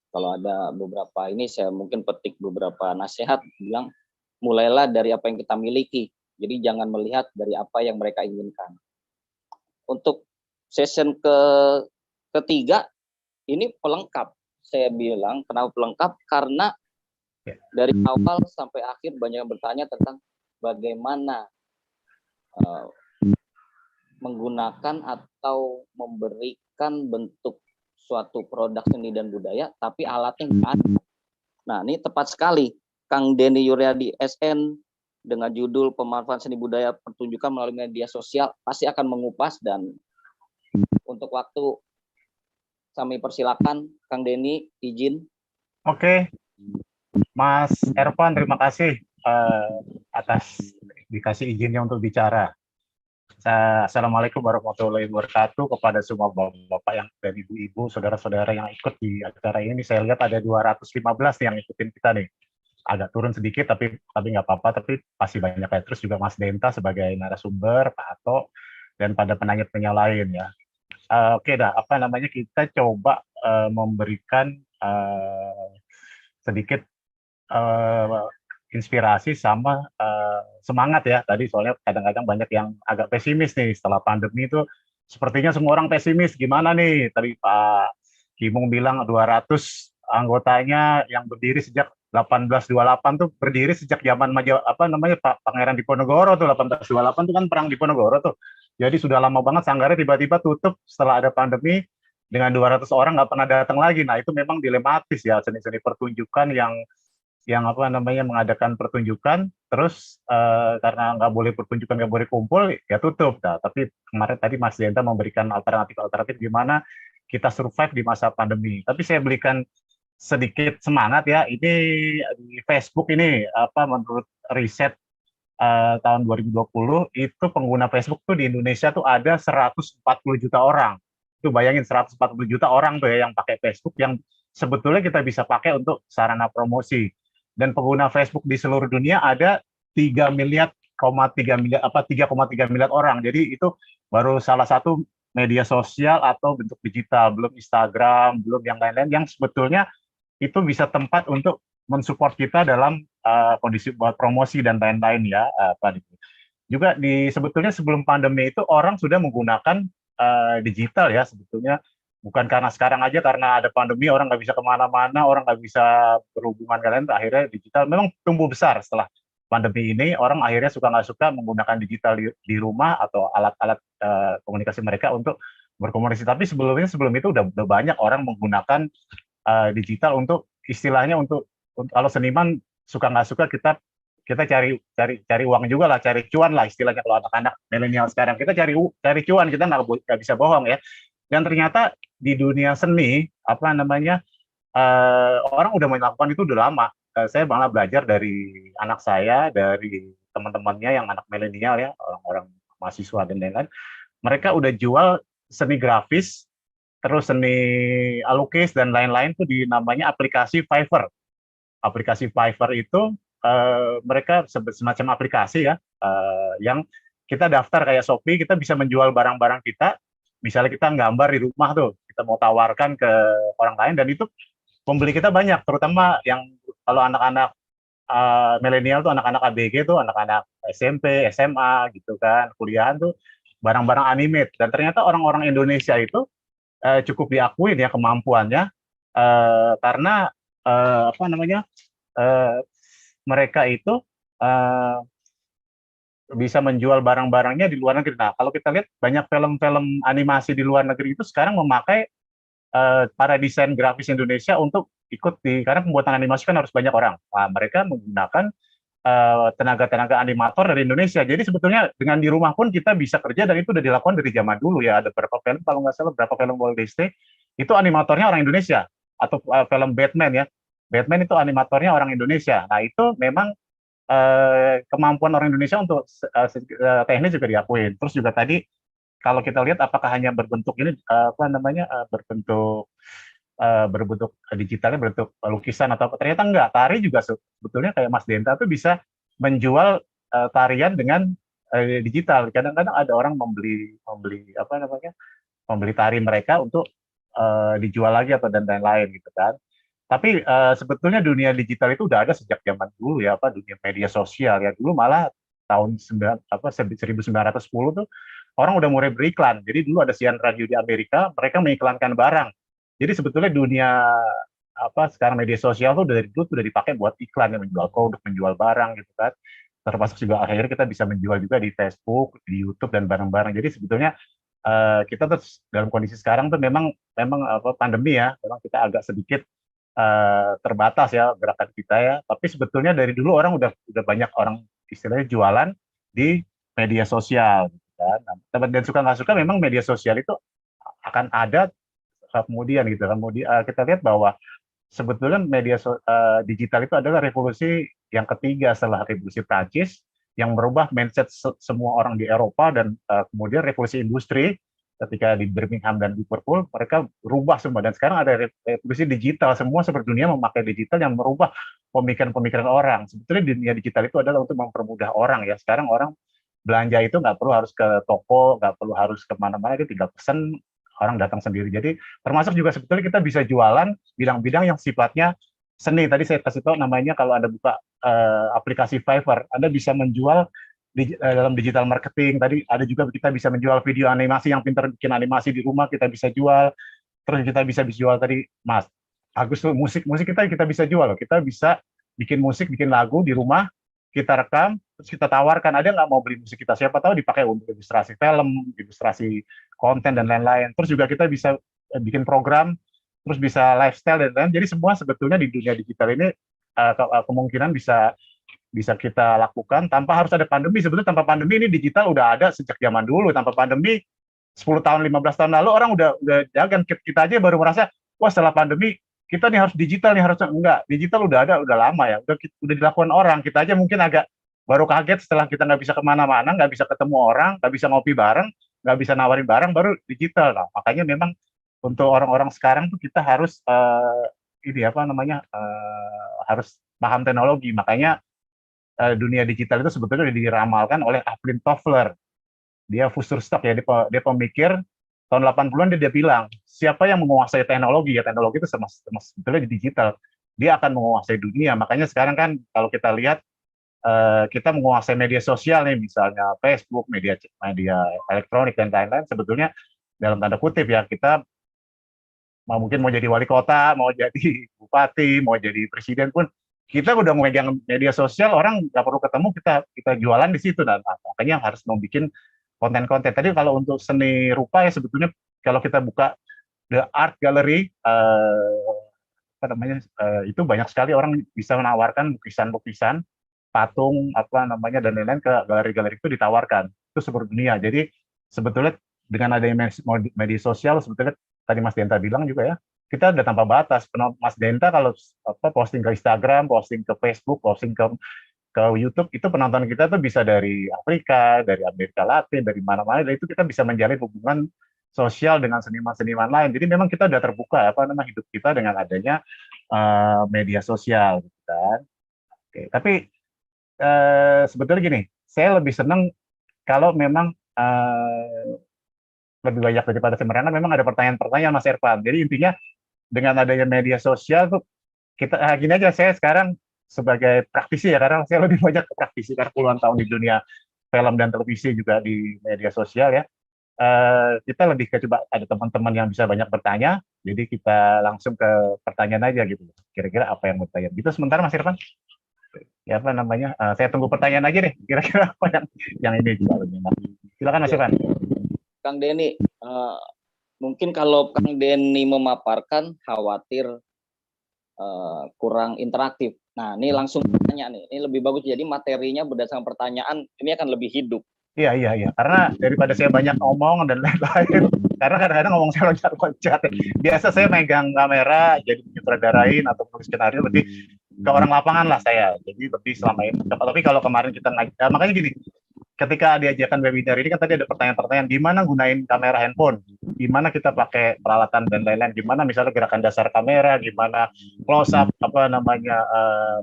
Kalau ada beberapa ini saya mungkin petik beberapa nasihat, bilang mulailah dari apa yang kita miliki. Jadi jangan melihat dari apa yang mereka inginkan. Untuk session ketiga ini pelengkap. Saya bilang kenapa pelengkap? Karena dari awal sampai akhir banyak yang bertanya tentang bagaimana menggunakan atau memberikan bentuk suatu produk seni dan budaya, tapi alatnya nggak ada. Nah, ini tepat sekali. Kang Denny Yuryadi SN dengan judul Pemanfaatan Seni Budaya Pertunjukan Melalui Media Sosial pasti akan mengupas, dan untuk waktu kami persilakan Kang Denny izin. Oke, Mas Ervan, terima kasih atas dikasih izinnya untuk bicara. Assalamualaikum warahmatullahi wabarakatuh kepada semua bapak-bapak yang dan ibu-ibu, saudara-saudara yang ikut di acara ini. Saya lihat ada 215 nih yang ikutin kita nih. Agak turun sedikit tapi nggak apa-apa, tapi pasti banyak ya. Terus juga Mas Denta sebagai narasumber, Pak Ato, dan pada penanya-penanya lain ya. Oke dah, apa namanya, kita coba memberikan sedikit inspirasi sama semangat ya. Tadi soalnya kadang-kadang banyak yang agak pesimis nih setelah pandemi itu, sepertinya semua orang pesimis. Gimana nih? Tadi Pak Kimung bilang 200 anggotanya yang berdiri sejak 1828 tuh, berdiri sejak zaman Pak Pangeran Diponegoro tuh. 1828 tuh kan perang Diponegoro tuh. Jadi sudah lama banget, sanggarnya tiba-tiba tutup setelah ada pandemi dengan 200 orang nggak pernah datang lagi. Nah, itu memang dilematis ya, seni-seni pertunjukan yang mengadakan pertunjukan, terus karena nggak boleh pertunjukan, nggak boleh kumpul, ya tutup. Nah, tapi kemarin tadi Mas Denta memberikan alternatif gimana kita survive di masa pandemi. Tapi saya berikan sedikit semangat ya. Ini di Facebook ini menurut riset tahun 2020 itu pengguna Facebook tuh di Indonesia tuh ada 140 juta orang. Itu bayangin 140 juta orang tuh ya yang pakai Facebook, yang sebetulnya kita bisa pakai untuk sarana promosi. Dan pengguna Facebook di seluruh dunia ada 3,3 miliar orang. Jadi itu baru salah satu media sosial atau bentuk digital, belum Instagram, belum yang lain-lain yang sebetulnya itu bisa tempat untuk mensupport kita dalam kondisi buat promosi dan lain-lain ya. Juga sebetulnya sebelum pandemi itu orang sudah menggunakan digital ya sebetulnya. Bukan karena sekarang aja, karena ada pandemi orang nggak bisa kemana-mana, orang nggak bisa berhubungan kalian, akhirnya digital memang tumbuh besar setelah pandemi ini. Orang akhirnya suka nggak suka menggunakan digital di rumah atau alat-alat komunikasi mereka untuk berkomunikasi. Tapi sebelum itu udah banyak orang menggunakan digital untuk istilahnya untuk kalau seniman suka nggak suka kita cari uang juga lah, cari cuan lah istilahnya. Kalau anak-anak milenial sekarang kita cari cuan, kita nggak bisa bohong ya. Dan ternyata di dunia seni orang udah melakukan itu udah lama. Saya malah belajar dari anak saya, dari teman-temannya yang anak milenial ya, orang-orang mahasiswa dan lain-lain. Mereka udah jual seni grafis, terus seni lukis dan lain-lain tuh di namanya aplikasi Fiverr. Aplikasi Fiverr itu mereka semacam aplikasi ya, yang kita daftar kayak Shopee, kita bisa menjual barang-barang kita. Misalnya kita nggambar di rumah tuh, kita mau tawarkan ke orang lain, dan itu pembeli kita banyak, terutama yang kalau anak-anak milenial tuh, anak-anak ABG tuh, anak-anak SMP, SMA gitu kan, kuliahan tuh, barang-barang animate. Dan ternyata orang-orang Indonesia itu cukup diakuin ya kemampuannya, karena mereka itu bisa menjual barang-barangnya di luar negeri. Nah, kalau kita lihat banyak film-film animasi di luar negeri itu sekarang memakai para desain grafis Indonesia untuk ikut karena pembuatan animasi kan harus banyak orang. Nah, mereka menggunakan tenaga-tenaga animator dari Indonesia. Jadi sebetulnya dengan di rumah pun kita bisa kerja, dan itu udah dilakukan dari zaman dulu ya. Ada beberapa film, kalau nggak salah beberapa film Walt Disney itu animatornya orang Indonesia, atau film Batman ya. Batman itu animatornya orang Indonesia. Nah, itu memang kemampuan orang Indonesia untuk teknis juga diakuin. Terus juga tadi kalau kita lihat apakah hanya berbentuk ini berbentuk digitalnya, berbentuk lukisan atau apa, ternyata enggak. Tari juga sebetulnya kayak Mas Denta tuh bisa menjual tarian dengan digital. Kadang-kadang ada orang membeli tari mereka untuk dijual lagi atau dan lain-lain gitu kan. Tapi sebetulnya dunia digital itu udah ada sejak zaman dulu ya, apa dunia media sosial ya. Dulu malah tahun 1910 tuh orang udah mulai beriklan. Jadi dulu ada siaran radio di Amerika, mereka mengiklankan barang. Jadi sebetulnya dunia apa sekarang media sosial tuh dari dulu sudah dipakai buat iklan, yang menjual produk, menjual barang gitu kan. Termasuk juga akhirnya kita bisa menjual juga di Facebook, di YouTube dan barang-barang. Jadi sebetulnya kita tuh dalam kondisi sekarang tuh memang apa pandemi ya, memang kita agak sedikit terbatas ya gerakan kita ya. Tapi sebetulnya dari dulu orang udah banyak orang istilahnya jualan di media sosial, gitu kan. Nah, dan suka nggak suka memang media sosial itu akan ada kemudian gitu kan. Kita lihat bahwa sebetulnya digital itu adalah revolusi yang ketiga setelah revolusi Prancis yang merubah mindset semua orang di Eropa dan kemudian revolusi industri ketika di Birmingham dan Liverpool mereka rubah semua dan sekarang ada revolusi digital, semua seperti dunia memakai digital yang merubah pemikiran-pemikiran orang. Sebetulnya dunia digital itu adalah untuk mempermudah orang ya. Sekarang orang belanja itu nggak perlu harus ke toko, nggak perlu harus kemana-mana, dia tinggal pesen, orang datang sendiri. Jadi termasuk juga sebetulnya kita bisa jualan bidang-bidang yang sifatnya seni. Tadi saya kasih tahu namanya kalau Anda buka aplikasi Fiverr, Anda bisa menjual dalam digital marketing. Tadi ada juga kita bisa menjual video animasi, yang pintar bikin animasi di rumah kita bisa jual. Terus kita bisa jual tadi Mas Agus tuh musik kita bisa jual. Kita bisa bikin musik, bikin lagu di rumah, kita rekam, terus kita tawarkan. Ada nggak mau beli musik kita? Siapa tahu dipakai untuk ilustrasi film, ilustrasi konten dan lain-lain. Terus juga kita bisa bikin program, terus bisa lifestyle dan lain-lain. Jadi semua sebetulnya di dunia digital ini kemungkinan bisa kita lakukan tanpa harus ada pandemi. Sebetulnya tanpa pandemi ini digital udah ada sejak zaman dulu. Tanpa pandemi 10 tahun, 15 tahun lalu orang udah jagan. Kita aja baru merasa, wah setelah pandemi kita nih harus digital nih, harusnya enggak. Digital udah ada, udah lama ya. Udah dilakukan orang. Kita aja mungkin agak baru kaget setelah kita nggak bisa kemana-mana, nggak bisa ketemu orang, nggak bisa ngopi bareng, nggak bisa nawarin barang, baru digital. Nah, makanya memang untuk orang-orang sekarang tuh kita harus harus paham teknologi. Makanya dunia digital itu sebetulnya diramalkan oleh Aplin Toffler. Dia Futurstock ya, dia pemikir tahun 80-an dia bilang, siapa yang menguasai teknologi, ya teknologi itu sebetulnya di digital, dia akan menguasai dunia. Makanya sekarang kan kalau kita lihat kita menguasai media sosial nih, misalnya Facebook, media elektronik dan lain-lain, sebetulnya dalam tanda kutip ya, kita mungkin mau jadi wali kota, mau jadi bupati, mau jadi presiden pun, kita udah memegang media sosial, orang nggak perlu ketemu, kita jualan di situ. Dan makanya harus membuat konten-konten. Tadi kalau untuk seni rupa ya sebetulnya kalau kita buka The Art Gallery, itu banyak sekali orang bisa menawarkan lukisan-lukisan, patung dan lain-lain ke galeri-galeri itu ditawarkan. Itu seluruh dunia. Jadi sebetulnya dengan adanya media sosial, sebetulnya tadi Mas Denta bilang juga ya, kita udah tanpa batas. Mas Denta kalau posting ke Instagram, posting ke Facebook, posting ke YouTube, itu penonton kita tuh bisa dari Afrika, dari Amerika Latin, dari mana-mana, dan itu kita bisa menjalin hubungan sosial dengan seniman-seniman lain. Jadi memang kita udah terbuka hidup kita dengan adanya media sosial, gitu kan. Oke, tapi sebetulnya gini, saya lebih senang kalau memang lebih banyak daripada sebenarnya memang ada pertanyaan-pertanyaan Mas Ervan. Jadi intinya dengan adanya media sosial tuh kita gini aja, saya sekarang sebagai praktisi ya, karena saya lebih banyak ke praktisi karena puluhan tahun di dunia film dan televisi juga di media sosial ya. Kita lebih ke coba ada teman-teman yang bisa banyak bertanya, jadi kita langsung ke pertanyaan aja gitu. Kira-kira apa yang mau tanya? Gitu sementara Mas Irfan. Ya saya tunggu pertanyaan aja deh. Kira-kira apa yang ini juga. Silakan Mas Irfan. Kang Denny, mungkin kalau Kang Denny memaparkan khawatir kurang interaktif. Nah, ini langsung tanya nih. Ini lebih bagus, jadi materinya berdasarkan pertanyaan ini akan lebih hidup. Iya. Karena daripada saya banyak ngomong dan lain-lain, karena kadang-kadang ngomong saya loncat-loncat. Biasa saya megang kamera, jadi sutradarain atau nulis skenario, lebih ke orang lapangan lah saya. Jadi lebih selama ini. Tapi kalau kemarin kita makanya gini, ketika diajarkan webinar ini kan tadi ada pertanyaan-pertanyaan, gimana gunain kamera handphone, gimana kita pakai peralatan dan lain-lain, gimana misalnya gerakan dasar kamera, gimana close up,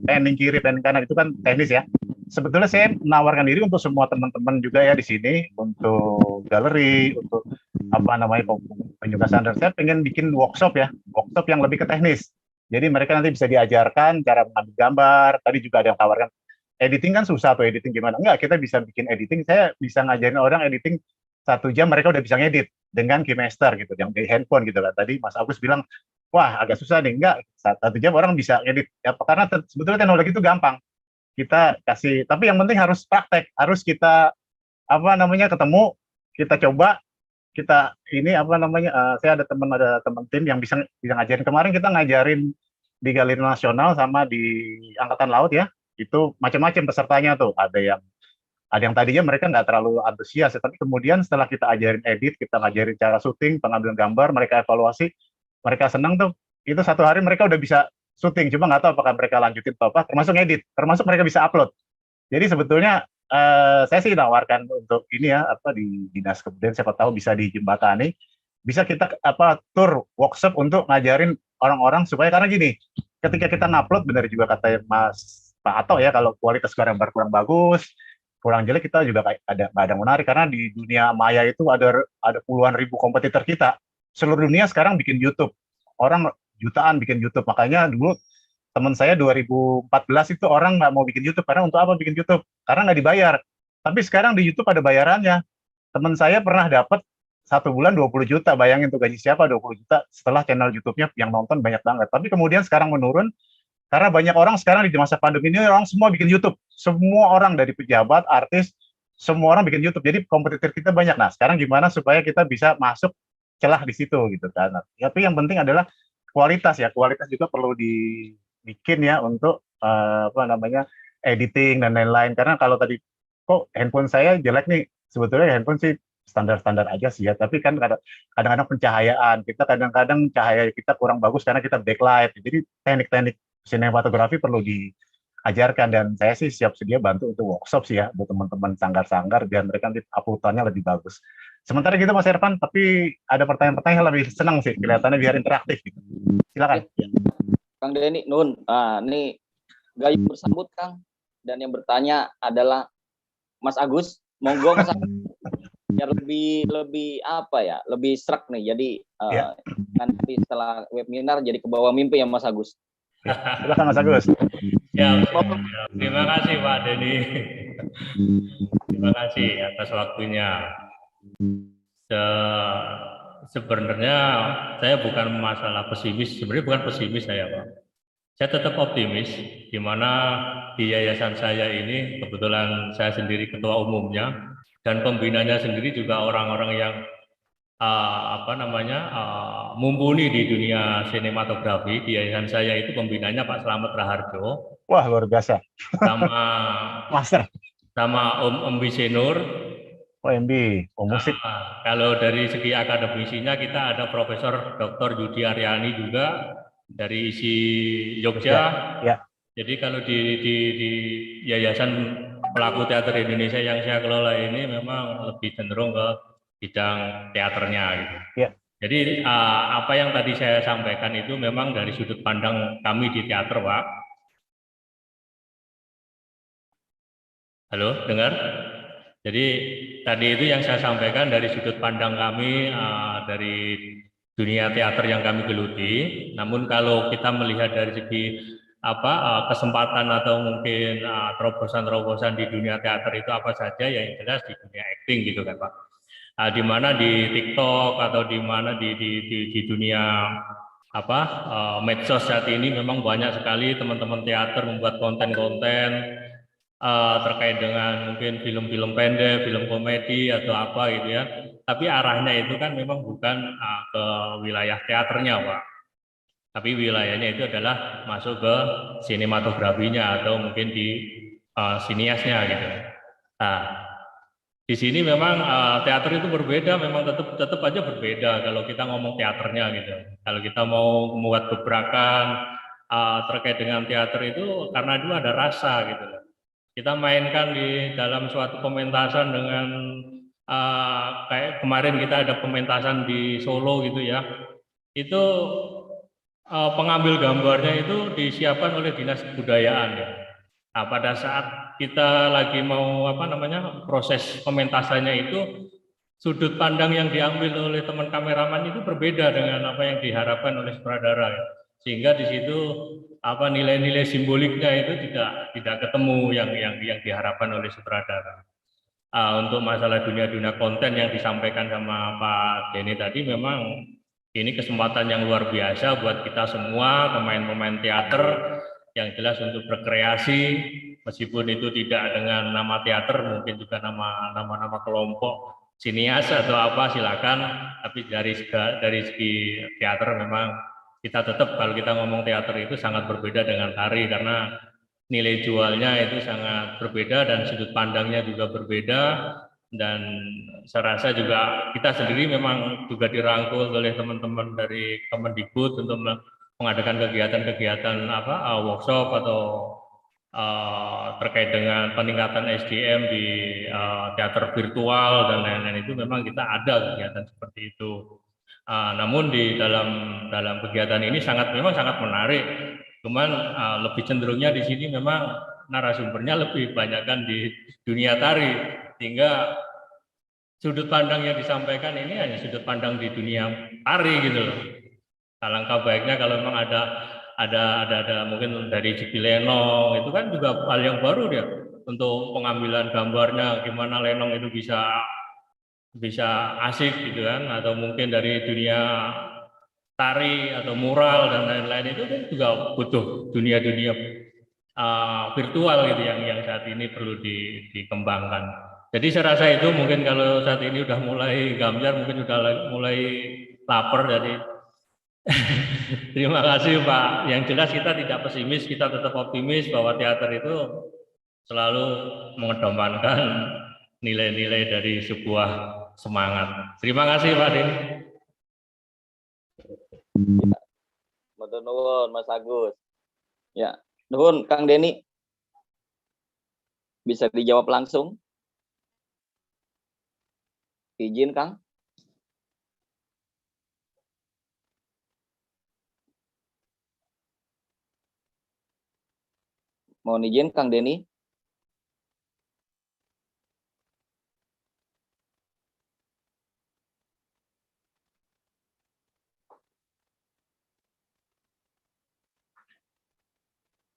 panning kiri, panning kanan, itu kan teknis ya. Sebetulnya saya menawarkan diri untuk semua teman-teman juga ya di sini, untuk galeri, untuk penyuka standar. Saya pengen bikin workshop yang lebih ke teknis. Jadi mereka nanti bisa diajarkan cara mengambil gambar. Tadi juga ada yang tawarkan, editing kan susah tuh, editing gimana? Enggak, kita bisa bikin editing. Saya bisa ngajarin orang editing 1 jam, mereka udah bisa ngedit dengan KineMaster gitu, yang di handphone gitu kan. Tadi Mas Agus bilang, wah agak susah nih. Enggak, 1 jam orang bisa ngedit. Ya, karena sebetulnya teknologi itu gampang. Kita kasih, tapi yang penting harus praktek, harus kita ketemu, kita coba, kita ini saya ada teman tim yang bisa ngajarin. Kemarin kita ngajarin di Galeri Nasional sama di Angkatan Laut ya, itu macam-macam pesertanya tuh. Ada yang tadinya mereka nggak terlalu antusias, tapi kemudian setelah kita ajarin edit, kita ngajarin cara syuting, pengambilan gambar, mereka evaluasi, mereka senang tuh. Itu 1 hari mereka udah bisa syuting, cuma nggak tahu apakah mereka lanjutin atau apa, termasuk edit, termasuk mereka bisa upload. Jadi sebetulnya saya sih nawarkan untuk ini ya, di dinas kebudayaan, siapa tahu bisa dijembatani, bisa kita tour workshop untuk ngajarin orang-orang supaya, karena gini, ketika kita ngupload, benar juga kata Mas Pak Ato ya, kalau kualitas gambar kurang bagus, kurang jelek, kita juga nggak ada menarik, karena di dunia maya itu ada puluhan ribu kompetitor kita. Seluruh dunia sekarang bikin YouTube, orang jutaan bikin YouTube. Makanya dulu teman saya 2014 itu orang nggak mau bikin YouTube, karena untuk apa bikin YouTube? Karena nggak dibayar. Tapi sekarang di YouTube ada bayarannya. Teman saya pernah dapat 1 bulan 20 juta, bayangin tuh gaji siapa 20 juta setelah channel YouTube-nya yang nonton banyak banget. Tapi kemudian sekarang menurun, karena banyak orang sekarang di masa pandemi ini, orang semua bikin YouTube. Semua orang dari pejabat, artis, semua orang bikin YouTube. Jadi kompetitor kita banyak. Nah, sekarang gimana supaya kita bisa masuk celah di situ gitu kan. Tapi yang penting adalah kualitas ya, kualitas juga perlu dibikin ya untuk editing dan lain-lain. Karena kalau tadi kok handphone saya jelek nih, sebetulnya handphone sih standar-standar aja sih ya, tapi kan kadang-kadang pencahayaan kita, kadang-kadang cahaya kita kurang bagus karena kita backlight. Jadi teknik-teknik sinematografi perlu diajarkan, dan saya sih siap sedia bantu untuk workshop sih ya buat teman-teman sanggar-sanggar biar mereka nanti uploadannya lebih bagus. Sementara gitu Mas Ervan, tapi ada pertanyaan-pertanyaan yang lebih senang sih, kelihatannya biar interaktif gitu. Silakan. Kang Denny, Nun, ini Gayu bersambut Kang, dan yang bertanya adalah Mas Agus. Monggo Mas Agus, biar lebih lebih serak nih. Jadi nanti setelah webinar jadi ke bawah mimpi ya Mas Agus. Silakan Mas Agus. Ya, terima kasih Pak Denny. Terima kasih atas waktunya. Sebenarnya saya bukan masalah pesimis, sebenarnya bukan pesimis saya Pak. Saya tetap optimis, di mana di yayasan saya ini kebetulan saya sendiri ketua umumnya, dan pembinanya sendiri juga orang-orang yang mumpuni di dunia sinematografi. Di yayasan saya itu pembinanya Pak Slamet Raharjo. Wah, luar biasa. Sama Master. Sama Om Bisenur. OMB, musik. Kalau dari segi akademisinya kita ada Profesor Dr. Yudi Aryani juga dari isi Jogja. Ya. Jadi kalau di Yayasan Pelaku Teater Indonesia yang saya kelola ini memang lebih cenderung ke bidang teaternya gitu. Ya. Jadi apa yang tadi saya sampaikan itu memang dari sudut pandang kami di teater, Pak. Halo, dengar? Jadi tadi itu yang saya sampaikan dari sudut pandang kami dari dunia teater yang kami geluti. Namun kalau kita melihat dari segi kesempatan atau mungkin terobosan-terobosan di dunia teater itu apa saja, yang jelas di dunia acting gitu kan Pak. Di mana di TikTok atau di mana di dunia medsos saat ini memang banyak sekali teman-teman teater membuat konten-konten terkait dengan mungkin film-film pendek, film komedi atau apa gitu ya. Tapi arahnya itu kan memang bukan ke wilayah teaternya Pak. Tapi wilayahnya itu adalah masuk ke sinematografinya atau mungkin di siniasnya gitu. Nah, di sini memang teater itu berbeda, memang tetap aja berbeda kalau kita ngomong teaternya gitu. Kalau kita mau membuat gebrakan terkait dengan teater itu karena dulu ada rasa gitu. Kita mainkan di dalam suatu pementasan dengan kayak kemarin kita ada pementasan di Solo gitu ya. Itu pengambil gambarnya itu disiapkan oleh Dinas Kebudayaan ya. Nah, pada saat kita lagi mau proses pementasannya itu sudut pandang yang diambil oleh teman kameraman itu berbeda dengan apa yang diharapkan oleh sutradara ya. sehingga di situ apa nilai-nilai simboliknya itu tidak ketemu yang diharapkan oleh sutradara. Untuk masalah dunia konten yang disampaikan sama Pak Denny tadi, memang ini kesempatan yang luar biasa buat kita semua pemain-pemain teater yang jelas untuk berkreasi, meskipun itu tidak dengan nama teater, mungkin juga nama kelompok sinias atau apa, silakan. Tapi dari segi teater memang kita tetap, kalau kita ngomong teater itu sangat berbeda dengan tari, karena nilai jualnya itu sangat berbeda dan sudut pandangnya juga berbeda. Dan saya rasa juga kita sendiri memang juga dirangkul oleh teman-teman dari Kemendikbud untuk mengadakan kegiatan-kegiatan workshop atau terkait dengan peningkatan SDM di teater virtual dan lain-lain. Itu memang kita ada kegiatan seperti itu. Namun di dalam kegiatan ini memang sangat menarik. Cuman lebih cenderungnya di sini memang narasumbernya lebih banyakkan di dunia tari, sehingga sudut pandang yang disampaikan ini hanya sudut pandang di dunia tari gitu loh. Alangkah baiknya kalau memang ada mungkin dari segi lenong, itu kan juga hal yang baru dia untuk pengambilan gambarnya, gimana lenong itu bisa asik gitu kan, atau mungkin dari dunia tari atau mural dan lain-lain, itu kan juga butuh dunia-dunia virtual gitu yang saat ini perlu dikembangkan. Jadi saya rasa itu mungkin kalau saat ini udah mulai Gamjar mungkin udah mulai lapar, jadi terima kasih Pak. Yang jelas kita tidak pesimis, kita tetap optimis bahwa teater itu selalu mengedepankan nilai-nilai dari sebuah semangat. Terima kasih Pak Denny. Matur nuwun Mas Agus. Ya, nuwun Kang Denny. Bisa dijawab langsung? Izin Kang. Mohon izin Kang Denny.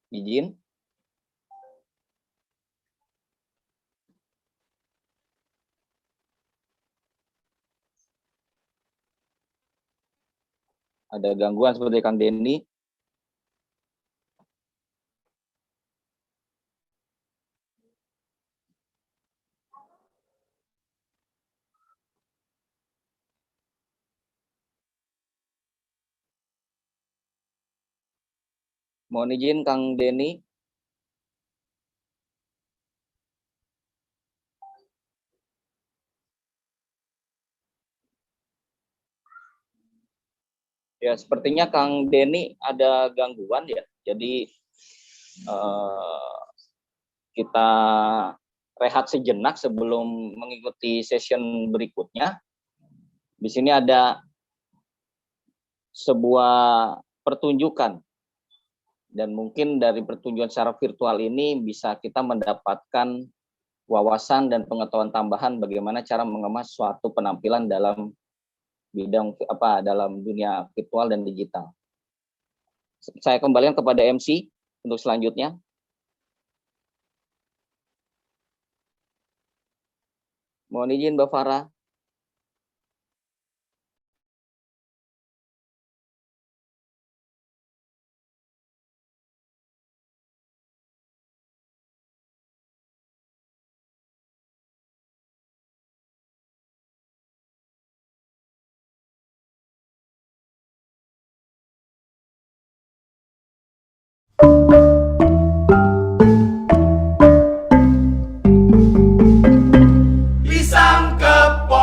Izin. Ada gangguan seperti Kang Denny. Mohon izin Kang Denny. Ya, sepertinya Kang Denny ada gangguan ya. Jadi kita rehat sejenak sebelum mengikuti session berikutnya. Di sini ada sebuah pertunjukan, dan mungkin dari pertunjukan secara virtual ini bisa kita mendapatkan wawasan dan pengetahuan tambahan bagaimana cara mengemas suatu penampilan dalam bidang dalam dunia virtual dan digital. Saya kembalikan kepada MC untuk selanjutnya. Mohon izin Mbak Farah. Pisang kepok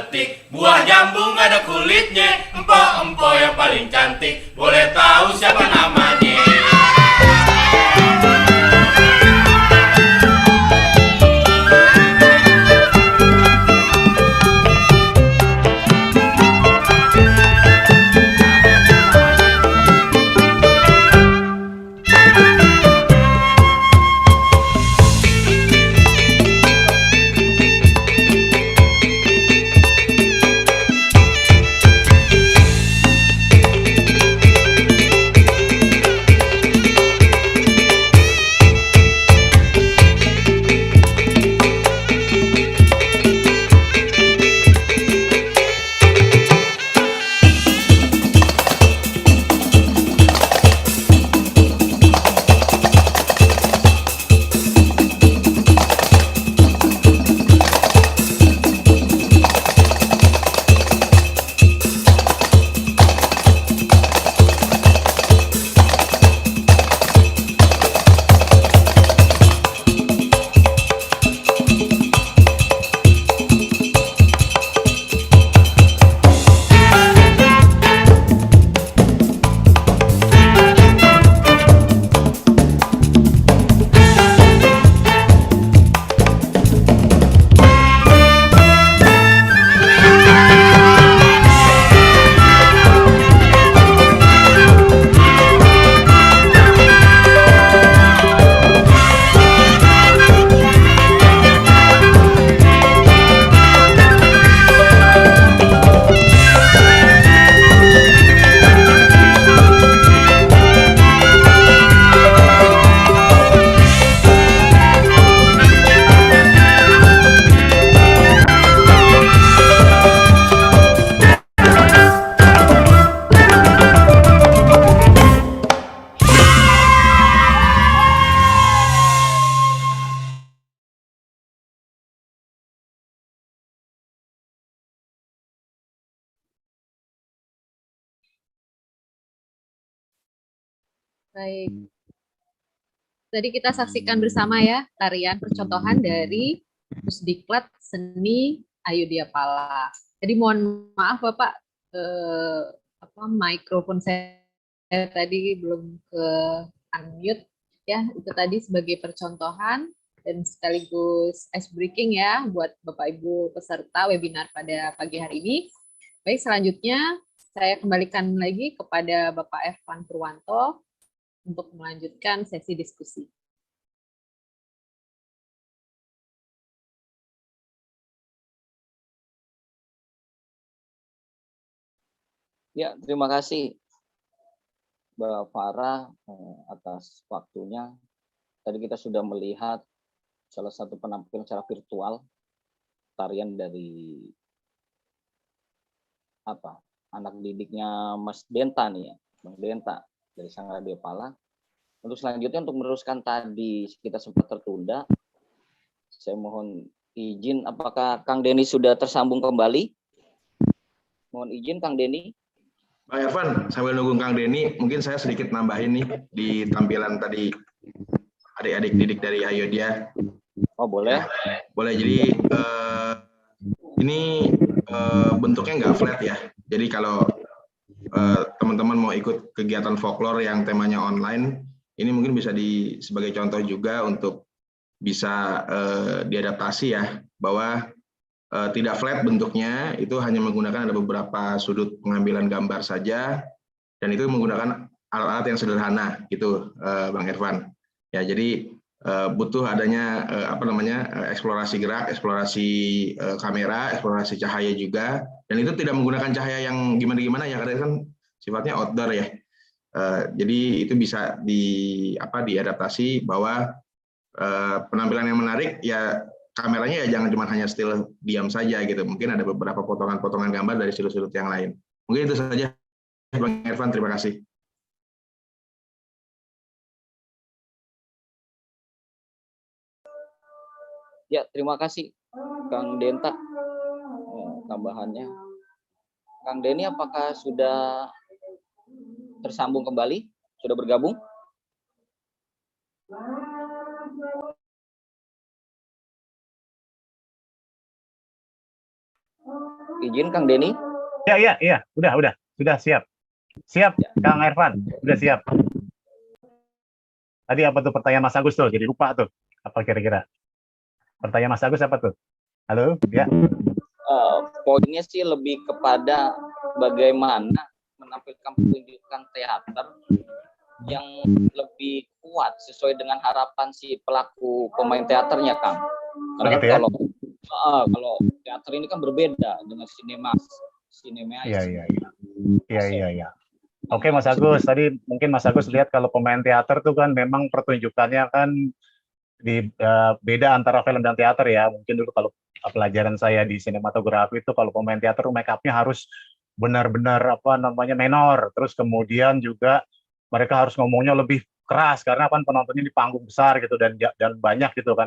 petik. Buah jambu nggak ada kulitnya, empok-empok yang paling cantik. Boleh tahu siapa namanya? Baik. Tadi kita saksikan bersama ya tarian percontohan dari Pusdiklat Seni Ayudhya Pala. Jadi mohon maaf Bapak, mikrofon saya tadi belum ke unmute ya. Itu tadi sebagai percontohan dan sekaligus ice breaking ya buat Bapak Ibu peserta webinar pada pagi hari ini. Baik, selanjutnya saya kembalikan lagi kepada Bapak Ervan Purwanto untuk melanjutkan sesi diskusi. Ya, terima kasih Mbak Farah atas waktunya. Tadi kita sudah melihat salah satu penampilan secara virtual tarian dari anak didiknya Mas Denta nih ya, Bang Denta dari Sang Radio Pala. Untuk selanjutnya untuk meneruskan tadi kita sempat tertunda, saya mohon izin, apakah Kang Denny sudah tersambung kembali? Mohon izin Kang Denny. Bang Ervan, sambil nunggu Kang Denny, mungkin saya sedikit nambahin nih di tampilan tadi adik-adik didik dari Ayodhya. Oh boleh. Boleh, jadi ini bentuknya nggak flat ya. Jadi kalau teman-teman mau ikut kegiatan folklore yang temanya online, ini mungkin bisa sebagai contoh juga untuk bisa diadaptasi ya, bahwa tidak flat bentuknya, itu hanya menggunakan ada beberapa sudut pengambilan gambar saja, dan itu menggunakan alat-alat yang sederhana gitu, Bang Ervan. Ya, jadi butuh adanya eksplorasi gerak, eksplorasi kamera, eksplorasi cahaya juga, dan itu tidak menggunakan cahaya yang gimana-gimana ya, karena kan sifatnya outdoor ya. Jadi itu bisa diadaptasi bahwa penampilan yang menarik ya, kameranya ya jangan cuma hanya still diam saja gitu. Mungkin ada beberapa potongan-potongan gambar dari sudut-sudut yang lain. Mungkin itu saja, Bang Ervan. Terima kasih. Ya, terima kasih Kang Denta tambahannya. Kang Denny, apakah sudah tersambung kembali? Sudah bergabung? izin Kang Denny. Iya, udah, sudah siap. Siap, Kang Ervan, udah siap. Tadi apa tuh pertanyaan Mas Agus tuh? Jadi lupa tuh. Apa kira-kira? Pertanyaan Mas Agus apa tuh? Halo, ya. Poinnya sih lebih kepada bagaimana menampilkan pertunjukan teater yang lebih kuat sesuai dengan harapan si pelaku pemain teaternya, Kang. Karena Begitu ya? kalau teater ini kan berbeda dengan sinema. Iya. Oke, Mas Agus, tadi mungkin Mas Agus lihat kalau pemain teater tuh kan memang pertunjukannya kan beda antara film dan teater ya. Mungkin dulu kalau pelajaran saya di sinematografi itu kalau pemain teater make up-nya harus benar-benar menor. Terus kemudian juga mereka harus ngomongnya lebih keras karena kan penontonnya di panggung besar gitu dan banyak gitu kan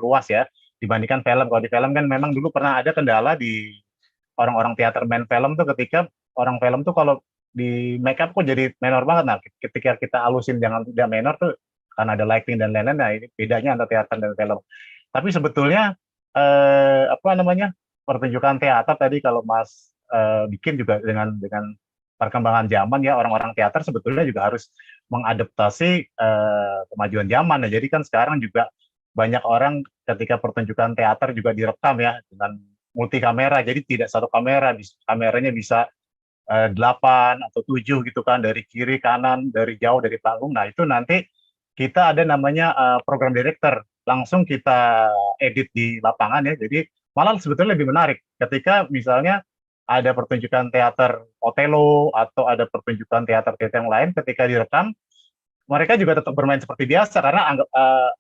luas ya dibandingkan film. Kalau di film kan memang dulu pernah ada kendala di orang-orang teater main film tuh ketika orang film tuh kalau di make up kok jadi menor banget. Nah, ketika kita alusin jangan tidak menor tuh karena ada lighting dan lain-lain. Nah, ini bedanya antara teater dan film. Tapi sebetulnya pertunjukan teater tadi kalau Mas bikin juga dengan perkembangan zaman ya, orang-orang teater sebetulnya juga harus mengadaptasi kemajuan zaman. Nah, jadi kan sekarang juga banyak orang ketika pertunjukan teater juga direkam ya dengan multi kamera. Jadi tidak satu kamera, kameranya bisa 8 atau 7 gitu kan, dari kiri kanan, dari jauh dari panggung. Nah, itu nanti kita ada namanya program director, langsung kita edit di lapangan ya. Jadi malah sebetulnya lebih menarik ketika misalnya ada pertunjukan teater Othello atau ada pertunjukan teater yang lain, ketika direkam mereka juga tetap bermain seperti biasa karena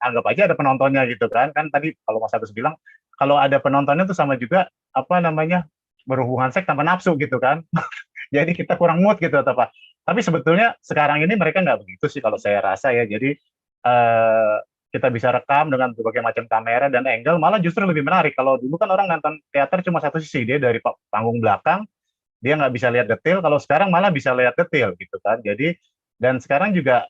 anggap aja ada penontonnya gitu kan. Kan tadi kalau Mas Agus bilang kalau ada penontonnya itu sama juga berhubungan seks tanpa nafsu gitu kan. Jadi kita kurang mood gitu atau apa. Tapi sebetulnya sekarang ini mereka nggak begitu sih kalau saya rasa ya. Jadi kita bisa rekam dengan berbagai macam kamera dan angle, malah justru lebih menarik. Kalau dulu kan orang nonton teater cuma satu sisi, dia dari panggung belakang, dia nggak bisa lihat detail. Kalau sekarang malah bisa lihat detail gitu kan. Jadi dan sekarang juga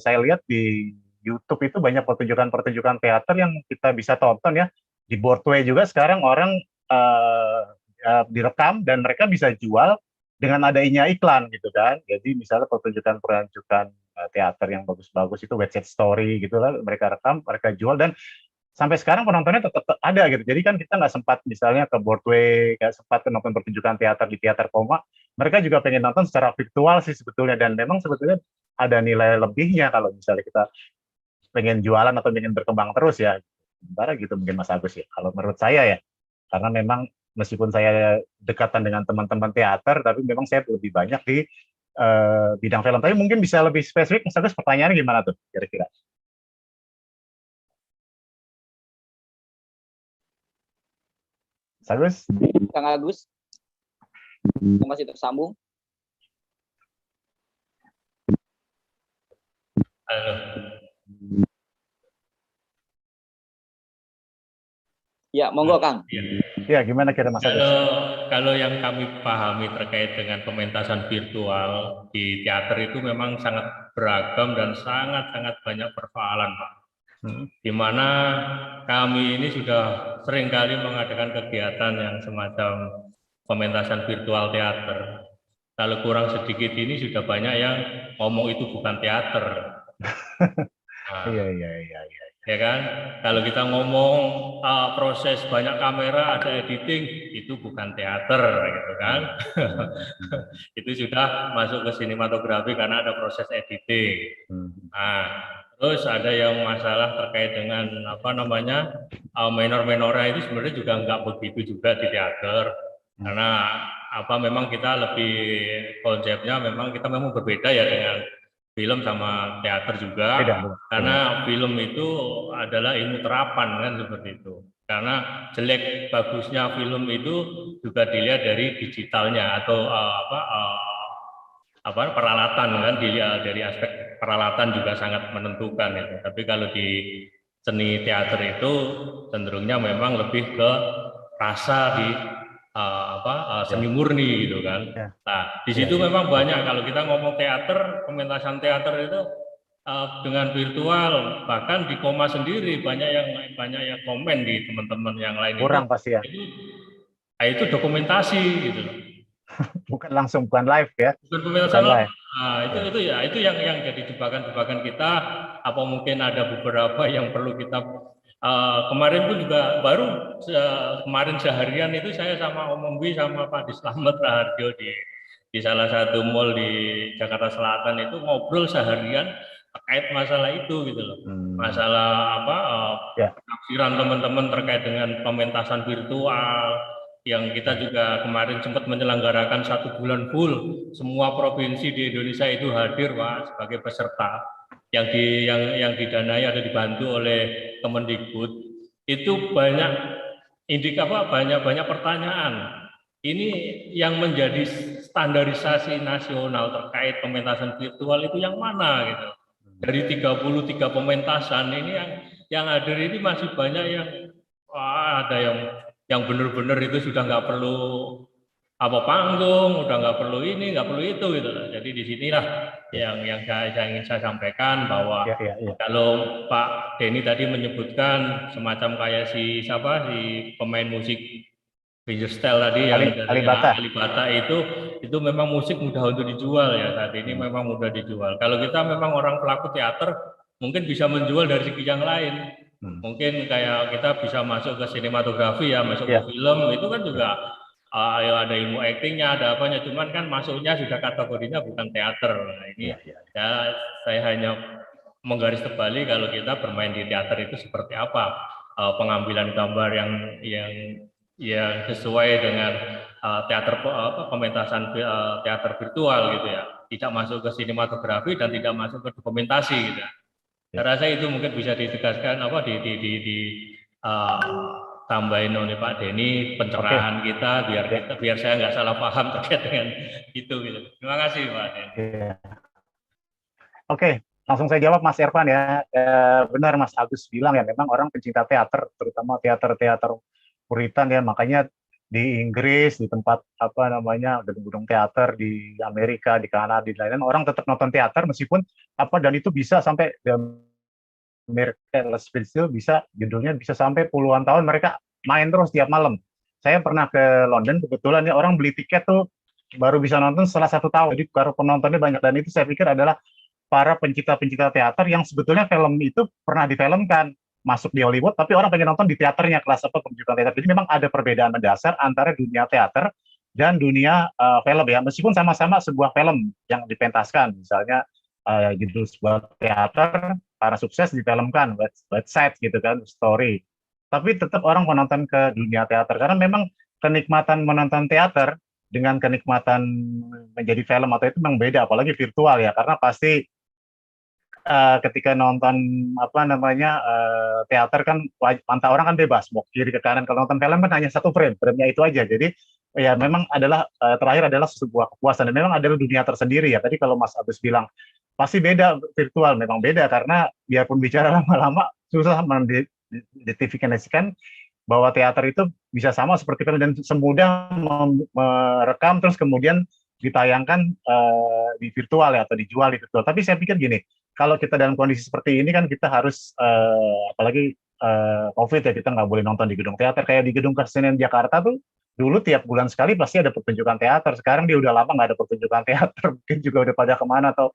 saya lihat di YouTube itu banyak pertunjukan-pertunjukan teater yang kita bisa tonton ya. Di Broadway juga sekarang orang direkam dan mereka bisa jual dengan adanya iklan gitu kan. Jadi misalnya pertunjukan teater yang bagus-bagus itu West Side Story gitu lah, mereka rekam, mereka jual dan sampai sekarang penontonnya tetap ada gitu. Jadi kan kita nggak sempat misalnya ke Broadway, nggak sempat nonton pertunjukan teater di teater koma, mereka juga pengen nonton secara virtual sih sebetulnya. Dan memang sebetulnya ada nilai lebihnya kalau misalnya kita pengen jualan atau pengen berkembang terus ya. Sementara gitu mungkin Mas Agus ya, kalau menurut saya ya. Karena memang meskipun saya dekatan dengan teman-teman teater, tapi memang saya lebih banyak di bidang film. Tapi mungkin bisa lebih spesifik, Mas Agus, pertanyaannya gimana tuh kira-kira? Mas Agus? Kang Agus, masih tersambung? Halo. Ya, monggo Kang. Ya, gimana kira Mas Agus? Kalau yang kami pahami terkait dengan pementasan virtual di teater itu memang sangat beragam dan sangat-sangat banyak persoalan, Pak. Di mana kami ini sudah seringkali mengadakan kegiatan yang semacam pementasan virtual teater. Kalau kurang sedikit ini sudah banyak yang ngomong itu bukan teater. Nah, Iya. ya kan, kalau kita ngomong proses banyak kamera ada editing itu bukan teater gitu kan. Itu sudah masuk ke sinematografi karena ada proses editing. Nah, terus ada yang masalah terkait dengan minor-minornya itu sebenarnya juga nggak begitu juga di teater karena memang kita lebih konsepnya memang kita memang berbeda ya dengan film sama teater juga, karena film itu adalah ilmu terapan kan seperti itu. Karena jelek bagusnya film itu juga dilihat dari digitalnya atau peralatan kan, dilihat dari aspek peralatan juga sangat menentukan itu. Tapi kalau di seni teater itu cenderungnya memang lebih ke rasa di seni murni gitu kan. Nah, di situ memang banyak kalau kita ngomong teater, pementasan teater itu dengan virtual, bahkan di Koma sendiri banyak yang komen di teman-teman yang lain kurang itu, pasti ya. Nah, itu dokumentasi gitu loh. Bukan live ya. Bukan pementasan live. Nah, itu yang jadi jebakan-jebakan kita. Apa mungkin ada beberapa yang perlu kita kemarin pun juga baru kemarin seharian itu saya sama Om Mbi sama Pak Dislamet Raharjo di salah satu mall di Jakarta Selatan itu ngobrol seharian terkait masalah itu gitu loh. Masalah penafsiran teman-teman terkait dengan pementasan virtual yang kita juga kemarin sempat menyelenggarakan 1 bulan full, semua provinsi di Indonesia itu hadir Pak sebagai peserta yang didanai atau dibantu oleh Kemendikbud. Itu banyak pertanyaan. Ini yang menjadi standarisasi nasional terkait pementasan virtual itu yang mana gitu. Dari 33 pementasan ini yang hadir ini masih banyak yang ada yang benar-benar itu sudah nggak perlu panggung, udah nggak perlu ini, nggak perlu itu gitu. Jadi disinilah yang ingin saya sampaikan bahwa kalau Pak Denny tadi menyebutkan semacam kayak si pemain musik fingerstyle tadi yang dari Alibata itu memang musik mudah untuk dijual ya, saat ini memang mudah dijual. Kalau kita memang orang pelaku teater mungkin bisa menjual dari segi yang lain. Mungkin kayak kita bisa masuk ke sinematografi ya, masuk ke film, itu kan juga ada ilmu aktingnya, ada apanya, cuman kan masuknya sudah kategorinya bukan teater. Nah, ini saya hanya menggarisbawahi kalau kita bermain di teater itu seperti apa pengambilan gambar yang sesuai dengan pementasan teater virtual gitu ya, tidak masuk ke sinematografi dan tidak masuk ke dokumentasi gitu. Saya rasa itu mungkin bisa ditegaskan tambahin oleh Pak Denny pencerahan kita biar saya nggak salah paham terkait dengan itu gitu. Terima kasih Pak Denny. Oke, langsung saya jawab Mas Ervan ya. Benar Mas Agus bilang ya, memang orang pencinta teater, terutama teater-teater puritan ya, makanya di Inggris, di tempat gedung-gedung teater di Amerika, di Kanada, di lain-lain orang tetap nonton teater meskipun dan itu bisa sampai Merkel bisa judulnya bisa sampai puluhan tahun mereka main terus tiap malam. Saya pernah ke London kebetulan ya, orang beli tiket tuh baru bisa nonton setelah 1 tahun. Jadi baru penontonnya banyak, dan itu saya pikir adalah para pencinta-pencinta teater yang sebetulnya film itu pernah difilmkan masuk di Hollywood, tapi orang pengen nonton di teaternya, kelas pertunjukan teater. Jadi memang ada perbedaan mendasar antara dunia teater dan dunia film ya, meskipun sama-sama sebuah film yang dipentaskan, misalnya judul sebuah teater para sukses difilmkan, West Side gitu kan, story. Tapi tetap orang menonton ke dunia teater karena memang kenikmatan menonton teater dengan kenikmatan menjadi film atau itu memang beda, apalagi virtual ya, karena pasti ketika nonton teater kan mata orang kan bebas mau kiri ke kanan. Kalau nonton film kan hanya 1 frame-nya itu aja. Jadi ya memang adalah terakhir adalah sebuah kepuasan, dan memang adalah dunia tersendiri ya. Tadi kalau Mas Agus bilang pasti beda virtual, memang beda karena biarpun bicara lama-lama susah mendetifikasikan bahwa teater itu bisa sama seperti film dan semudah merekam terus kemudian ditayangkan di virtual ya, atau dijual di virtual. Tapi saya pikir gini, kalau kita dalam kondisi seperti ini kan kita harus apalagi COVID ya, kita nggak boleh nonton di gedung teater. Kayak di gedung kesenian Jakarta tuh dulu tiap bulan sekali pasti ada pertunjukan teater. Sekarang dia udah lama nggak ada pertunjukan teater, mungkin juga udah pada kemana. Atau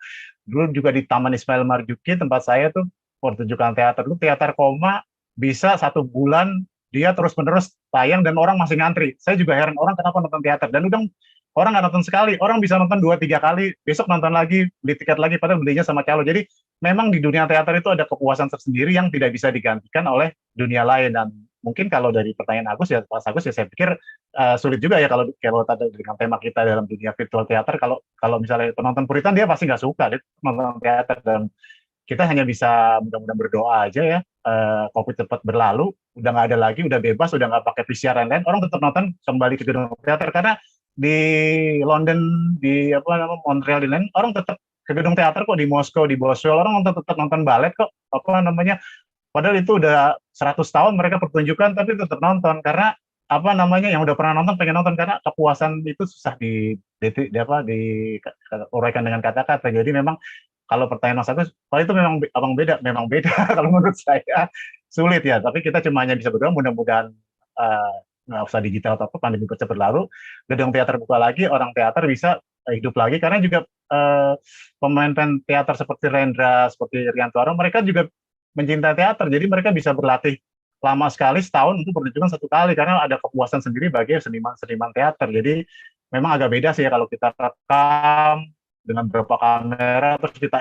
dulu juga di Taman Ismail Marzuki tempat saya tuh pertunjukan teater. Dulu teater koma bisa 1 bulan dia terus-menerus tayang dan orang masih ngantri. Saya juga heran orang kenapa nonton teater, dan udah orang nggak nonton sekali, orang bisa nonton 2-3 kali, besok nonton lagi, beli tiket lagi, padahal belinya sama calo. Jadi memang di dunia teater itu ada kepuasan tersendiri yang tidak bisa digantikan oleh dunia lain. Dan mungkin kalau dari pertanyaan Agus ya, Mas Agus ya, saya pikir sulit juga ya kalau tadi dengan tema kita dalam dunia virtual teater. Kalau misalnya penonton puritan dia pasti nggak suka dia nonton teater, dan kita hanya bisa mudah-mudahan berdoa aja ya, COVID cepat berlalu, udah nggak ada lagi, udah bebas, udah nggak pakai PCR dan lain, orang tetap nonton kembali ke gedung teater. Karena di London, di Montreal dan lain, orang tetap ke gedung teater kok. Di Moskow, di Boswell, orang tetap nonton balet kok, padahal itu udah 100 tahun mereka pertunjukan, tapi tetap nonton karena yang udah pernah nonton pengen nonton, karena kepuasan itu susah diuraikan dengan kata-kata. Jadi memang kalau pertanyaan Mas Agus, kalau itu memang beda kalau menurut saya sulit ya. Tapi kita cuma hanya bisa berdoa mudah-mudahan nggak usah digital atau apa, pandemi bisa berlalu, gedung teater buka lagi, orang teater bisa hidup lagi, karena juga pemain teater seperti Rendra, seperti Riantuaro, mereka juga mencintai teater, jadi mereka bisa berlatih lama sekali, setahun untuk pertunjukan satu kali, karena ada kepuasan sendiri bagi seniman teater. Jadi memang agak beda sih ya kalau kita rekam dengan beberapa kamera, terus kita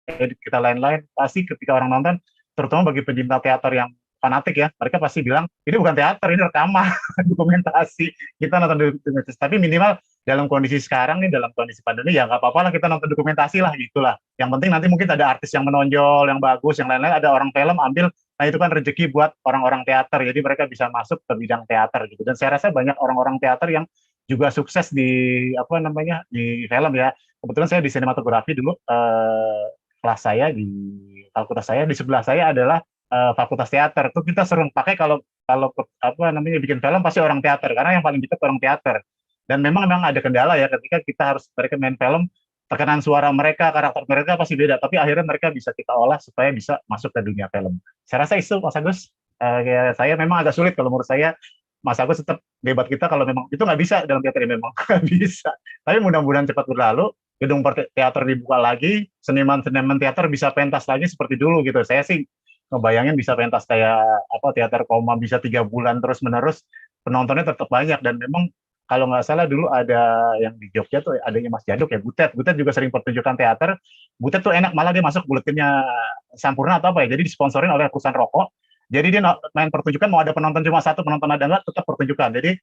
edit, kita lain-lain, pasti ketika orang nonton, terutama bagi pencinta teater yang fanatik ya, mereka pasti bilang, ini bukan teater, ini rekaman, dokumentasi, kita nonton dokumentasi, tapi minimal dalam kondisi sekarang nih, dalam kondisi pandemi, ya nggak apa-apa lah kita nonton dokumentasi lah, gitulah. Yang penting nanti mungkin ada artis yang menonjol, yang bagus, yang lain-lain, ada orang film ambil, nah itu kan rezeki buat orang-orang teater, jadi mereka bisa masuk ke bidang teater gitu. Dan saya rasa banyak orang-orang teater yang juga sukses di apa namanya di film ya. Kebetulan saya di sinematografi dulu, kelas saya di fakultas saya, di sebelah saya adalah fakultas teater. Itu kita sering pakai kalau apa namanya bikin film pasti orang teater, karena yang paling dekat orang teater. Dan memang ada kendala ya ketika kita harus mereka main film, tekanan suara mereka, karakter mereka pasti beda, tapi akhirnya mereka bisa kita olah supaya bisa masuk ke dunia film. Saya rasa itu Mas Agus, saya memang agak sulit kalau menurut saya. Mas Agus tetap debat kita kalau memang itu nggak bisa dalam teater ini, memang nggak bisa. Tapi mudah-mudahan cepat berlalu, gedung teater dibuka lagi, seniman-seniman teater bisa pentas lagi seperti dulu gitu. Saya sih ngebayangin bisa pentas kayak apa teater koma bisa 3 bulan terus menerus, penontonnya tetap banyak. Dan memang kalau nggak salah dulu ada yang di Jogja tuh adanya Mas Jaduk ya, Butet juga sering pertunjukan teater. Butet tuh enak, malah dia masuk buletinnya Sampurna atau apa ya, jadi disponsorin oleh perusahaan rokok. Jadi dia main pertunjukan, mau ada penonton cuma satu, penonton ada nggak, tetap pertunjukan. Jadi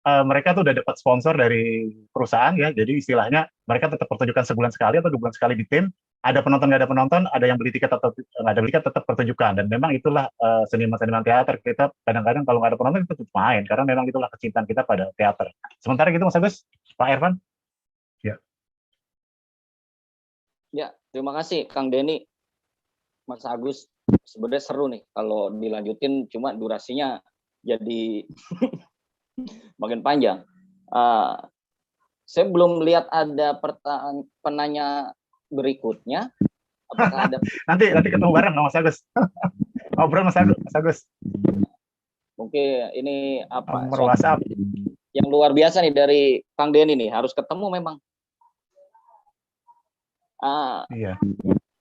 mereka tuh udah dapat sponsor dari perusahaan ya, jadi istilahnya mereka tetap pertunjukan sebulan sekali atau 2 bulan sekali di tim, ada penonton nggak ada penonton, ada yang beli tiket atau nggak ada beli tiket, tetap pertunjukan. Dan memang itulah seniman-seniman teater, kita kadang-kadang kalau nggak ada penonton kita tetap main, karena memang itulah kecintaan kita pada teater. Sementara gitu Mas Agus, Pak Ervan. Ya. Ya, terima kasih Kang Denny, Mas Agus. Sebenarnya seru nih kalau dilanjutin, cuma durasinya jadi makin panjang. Saya belum lihat ada penanya berikutnya. Apakah ada? nanti ketemu bareng sama Mas Agus. Ngobrol Mas Agus. Mungkin ini apa? WhatsApp. Yang luar biasa nih dari Kang Denny nih, harus ketemu memang. Iya.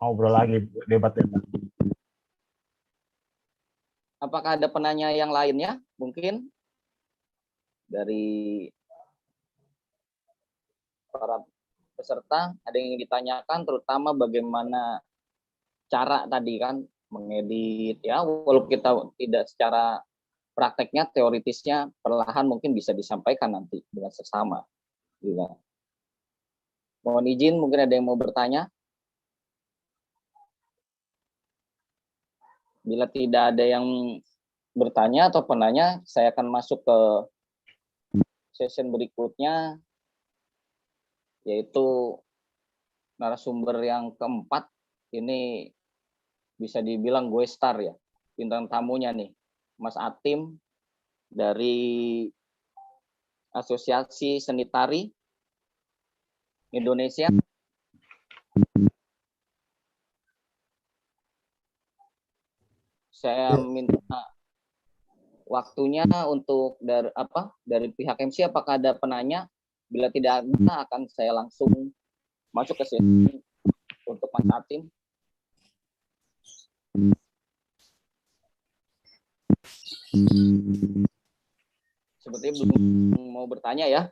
Ngobrol lagi, debat. Apakah ada penanya yang lainnya? Mungkin dari para peserta ada yang ingin ditanyakan, terutama bagaimana cara tadi kan mengedit ya, walaupun kita tidak secara prakteknya, teoritisnya perlahan mungkin bisa disampaikan nanti dengan sesama juga. Mohon izin, mungkin ada yang mau bertanya. Bila tidak ada yang bertanya atau penanya, saya akan masuk ke session berikutnya, yaitu narasumber yang keempat. Ini bisa dibilang gue star ya, bintang tamunya nih, Mas Atim dari Asosiasi Seni Tari Indonesia. Saya minta waktunya untuk dari pihak MC, apakah ada penanya? Bila tidak ada, akan saya langsung masuk ke sesi untuk Mas Atim. Sepertinya belum mau bertanya ya?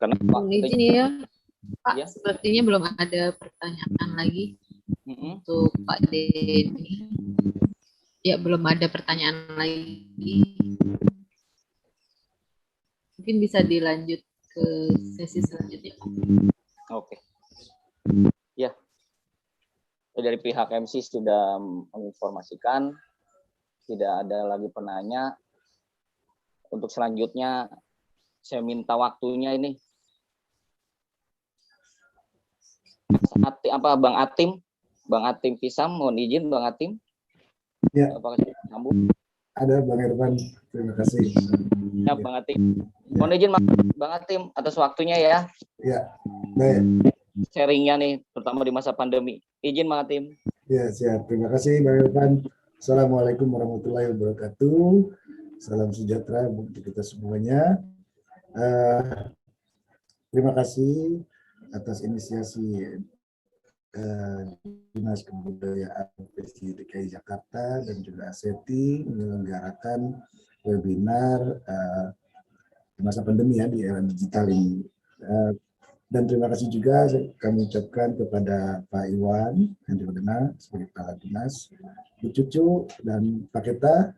Karena izin ya, Pak. Ya. Sepertinya belum ada pertanyaan lagi untuk Pak Denny. Ya, belum ada pertanyaan lagi. Mungkin bisa dilanjut ke sesi selanjutnya. Oke. Ya. Dari pihak MC sudah menginformasikan, tidak ada lagi penanya. Untuk selanjutnya, saya minta waktunya ini. Bang Atim Pisam, mohon izin Bang Atim. Ya. Apakah sambung? Ada Bang Irfan, terima kasih. Ya, Bang Atim. Mohon izin Bang Atim atas waktunya ya. Ya, baik. Sharingnya nih, terutama di masa pandemi. Izin Bang Atim. Ya, siap. Terima kasih Bang Irfan. Assalamualaikum warahmatullahi wabarakatuh. Salam sejahtera untuk kita semuanya. Terima kasih atas inisiasi Dinas Kebudayaan Provinsi DKI Jakarta dan juga ASETI menyelenggarakan webinar masa pandemi ya di era digital ini. Dan terima kasih juga kami ucapkan kepada Pak Iwan yang dikenal sebagai Kepala Dinas, Bu Cucu dan Pak Keta,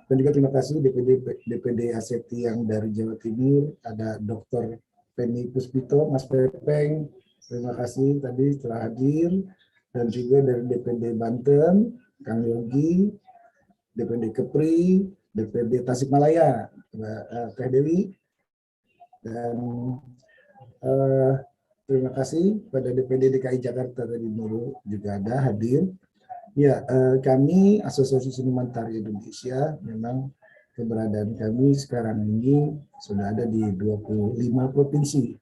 dan juga terima kasih DPD ASETI yang dari Jawa Timur, ada Dr. Penny Puspito, Mas Pepeng, terima kasih tadi telah hadir, dan juga dari DPD Banten, Kang Yogi, DPD Kepri, DPD Tasikmalaya, Teh Dewi, dan terima kasih pada DPD DKI Jakarta tadi dulu juga ada hadir. Ya, kami Asosiasi Seniman Tari Indonesia memang keberadaan kami sekarang ini sudah ada di 25 provinsi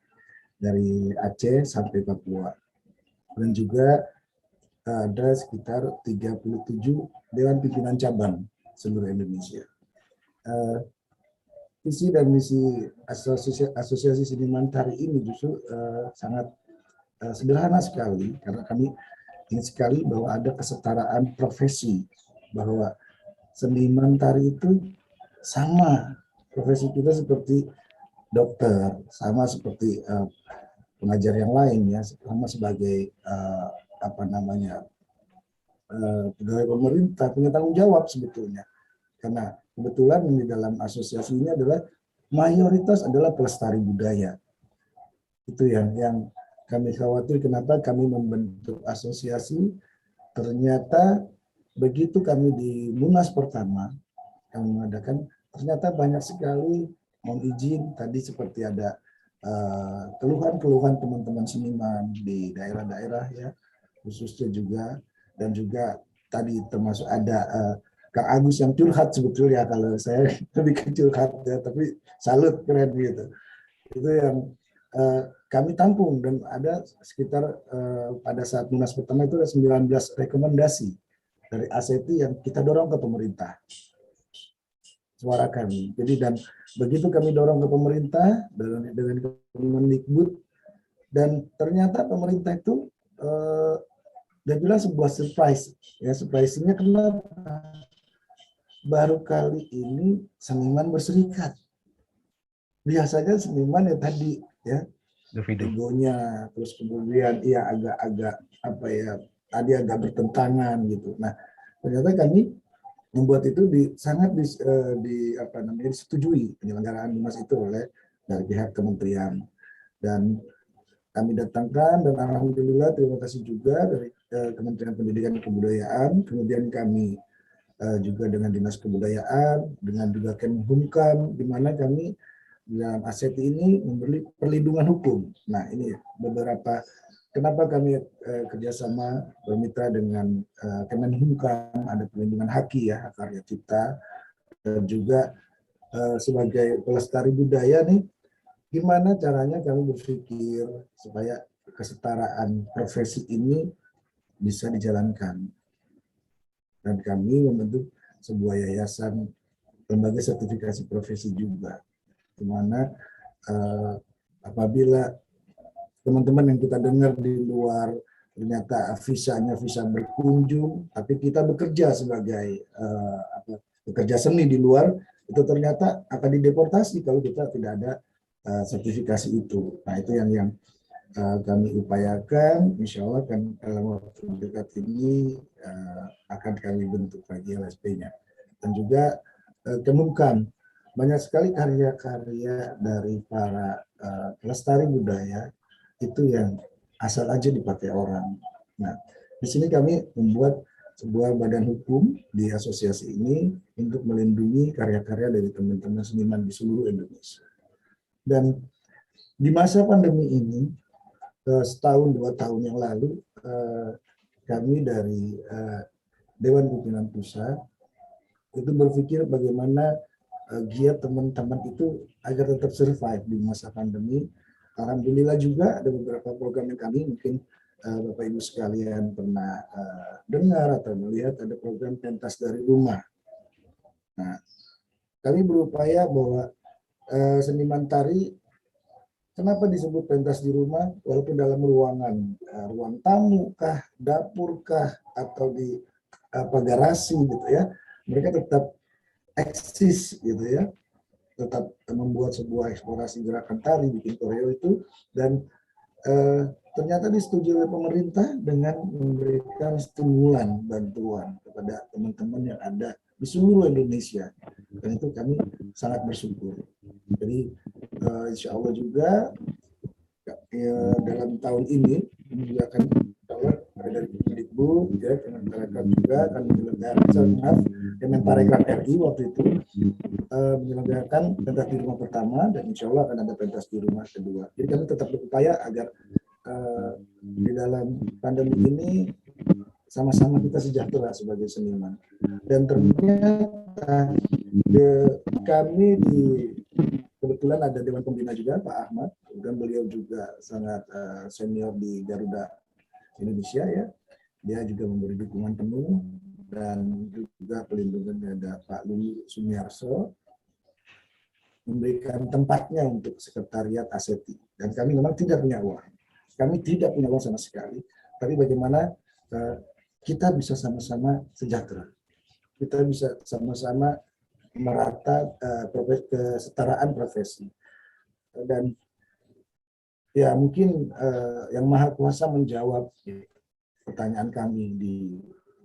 dari Aceh sampai Papua. Dan juga ada sekitar 37 Dewan Pimpinan Cabang seluruh Indonesia. Visi dan misi Asosiasi Seniman Tari ini justru sangat sederhana sekali, karena kami ingin sekali bahwa ada kesetaraan profesi, bahwa seniman tari itu sama profesi kita seperti dokter, sama seperti pengajar yang lain ya, sama sebagai pegawai pemerintah, punya tanggung jawab sebetulnya. Karena kebetulan di dalam asosiasi ini adalah mayoritas adalah pelestari budaya. Itu yang kami khawatir, kenapa kami membentuk asosiasi. Ternyata begitu kami di Munas pertama kami mengadakan, ternyata banyak sekali mohon izin tadi seperti ada keluhan-keluhan teman-teman seniman di daerah-daerah ya, khususnya juga, dan juga tadi termasuk ada Kang Agus yang curhat sebetulnya, kalau saya lebih ke curhat ya, tapi salut, keren gitu. Itu yang kami tampung, dan ada sekitar pada saat Munas pertama itu ada 19 rekomendasi dari ASETI yang kita dorong ke pemerintah. Suara kami. Jadi dan begitu kami dorong ke pemerintah dengan Kemendikbud, dan ternyata pemerintah itu dia bilang sebuah surprise. Ya, surprise-nya kenapa? Baru kali ini seniman berserikat. Biasanya seniman ya tadi ya, egonya, terus kemudian iya agak tadi agak bertentangan gitu. Nah, ternyata kami membuat itu sangat disetujui penyelenggaraan Munas itu oleh dari pihak kementerian, dan kami datangkan, dan alhamdulillah terima kasih juga dari Kementerian Pendidikan dan Kebudayaan, kemudian kami juga dengan Dinas Kebudayaan, dengan juga Kemenhumkam, di mana kami dalam ASETI ini memberi perlindungan hukum. Nah, ini beberapa kenapa kami kerjasama bermitra dengan Kemenhumkam, ada perlindungan haki ya, hak karya cipta, dan juga sebagai pelestari budaya nih, gimana caranya kami berpikir supaya kesetaraan profesi ini bisa dijalankan. Dan kami membentuk sebuah yayasan lembaga sertifikasi profesi juga, di mana apabila teman-teman yang kita dengar di luar ternyata visanya visa berkunjung, tapi kita bekerja sebagai pekerja seni di luar, itu ternyata akan dideportasi kalau kita tidak ada sertifikasi itu. Nah, itu yang kami upayakan, insya Allah kan dalam waktu dekat ini akan kami bentuk lagi LSP-nya. Dan juga Kemenhumkam, banyak sekali karya-karya dari para pelestari budaya itu yang asal aja dipakai orang. Nah, di sini kami membuat sebuah badan hukum di asosiasi ini untuk melindungi karya-karya dari teman-teman seniman di seluruh Indonesia. Dan di masa pandemi ini, setahun 2 tahun yang lalu, kami dari Dewan Pimpinan Pusat itu berpikir bagaimana giat teman-teman itu agar tetap survive di masa pandemi. Alhamdulillah juga ada beberapa program yang kami mungkin Bapak Ibu sekalian pernah dengar atau melihat ada program pentas dari rumah. Nah, kami berupaya bahwa seniman tari, kenapa disebut pentas di rumah, walaupun dalam ruangan, ruang tamu kah, dapur kah, atau di garasi gitu ya, mereka tetap eksis gitu ya, tetap membuat sebuah eksplorasi gerakan tari, bikin koreo itu, dan ternyata disetujui oleh pemerintah dengan memberikan stimulan bantuan kepada teman-teman yang ada di seluruh Indonesia, dan itu kami sangat bersyukur. Jadi insya Allah juga dalam tahun ini juga akan dari Kemdikbud ya, Kemenparekraf juga akan menyelenggarakan Kemenparekraf RI waktu itu menyelenggarakan pentas di rumah pertama, dan insya Allah akan ada pentas di rumah kedua. Jadi kami tetap berupaya agar di dalam pandemi ini sama-sama kita sejahtera sebagai seniman. Dan ternyata kami kebetulan ada Dewan Pembina juga, Pak Ahmad, dan beliau juga sangat senior di Garuda Indonesia ya. Dia juga memberi dukungan penuh, dan juga pelindungan ada Pak Lulu Sumiarso, memberikan tempatnya untuk sekretariat ASETI. Dan kami memang tidak punya uang. Kami tidak punya uang sama sekali. Tapi bagaimana kita bisa sama-sama sejahtera. Kita bisa sama-sama merata kesetaraan profesi. Dan ya mungkin Yang Maha Kuasa menjawab pertanyaan kami di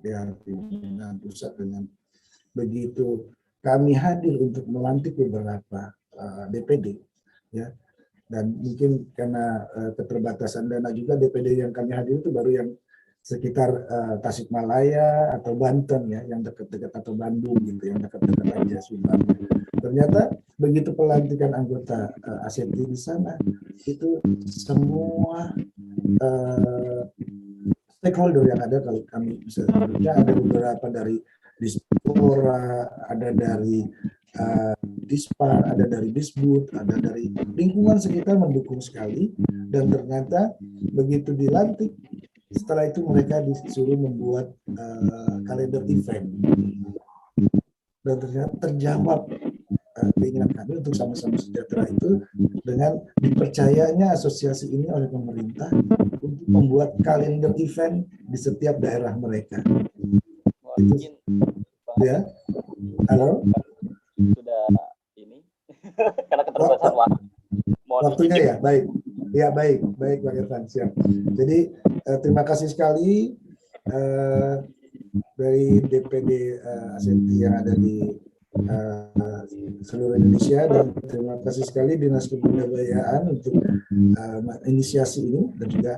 Dewan Pimpinan Pusat dengan begitu kami hadir untuk melantik beberapa DPD ya, dan mungkin karena keterbatasan dana juga DPD yang kami hadir itu baru yang sekitar Tasikmalaya atau Banten ya, yang dekat-dekat, atau Bandung gitu, yang dekat-dekat aja Subang. Ternyata begitu pelantikan anggota ASETI di sana, itu semua stakeholder yang ada, kalau kami bisa sebutnya, ada beberapa dari Dispora, ada dari Dispar, ada dari Disbud, ada dari lingkungan sekitar mendukung sekali. Dan ternyata begitu dilantik, setelah itu mereka disuruh membuat kalender event, dan ternyata terjawab keinginan kami untuk sama-sama sejahtera itu dengan dipercayanya asosiasi ini oleh pemerintah untuk membuat kalender event di setiap daerah mereka. Itu ya. Halo. Sudah ini karena keterbatasan waktu. Waktunya ya, baik. Ya baik Pak Irfan, siap. Jadi terima kasih sekali dari DPD ASETI yang ada di seluruh Indonesia, dan terima kasih sekali Dinas Kebudayaan untuk inisiasi ini, dan juga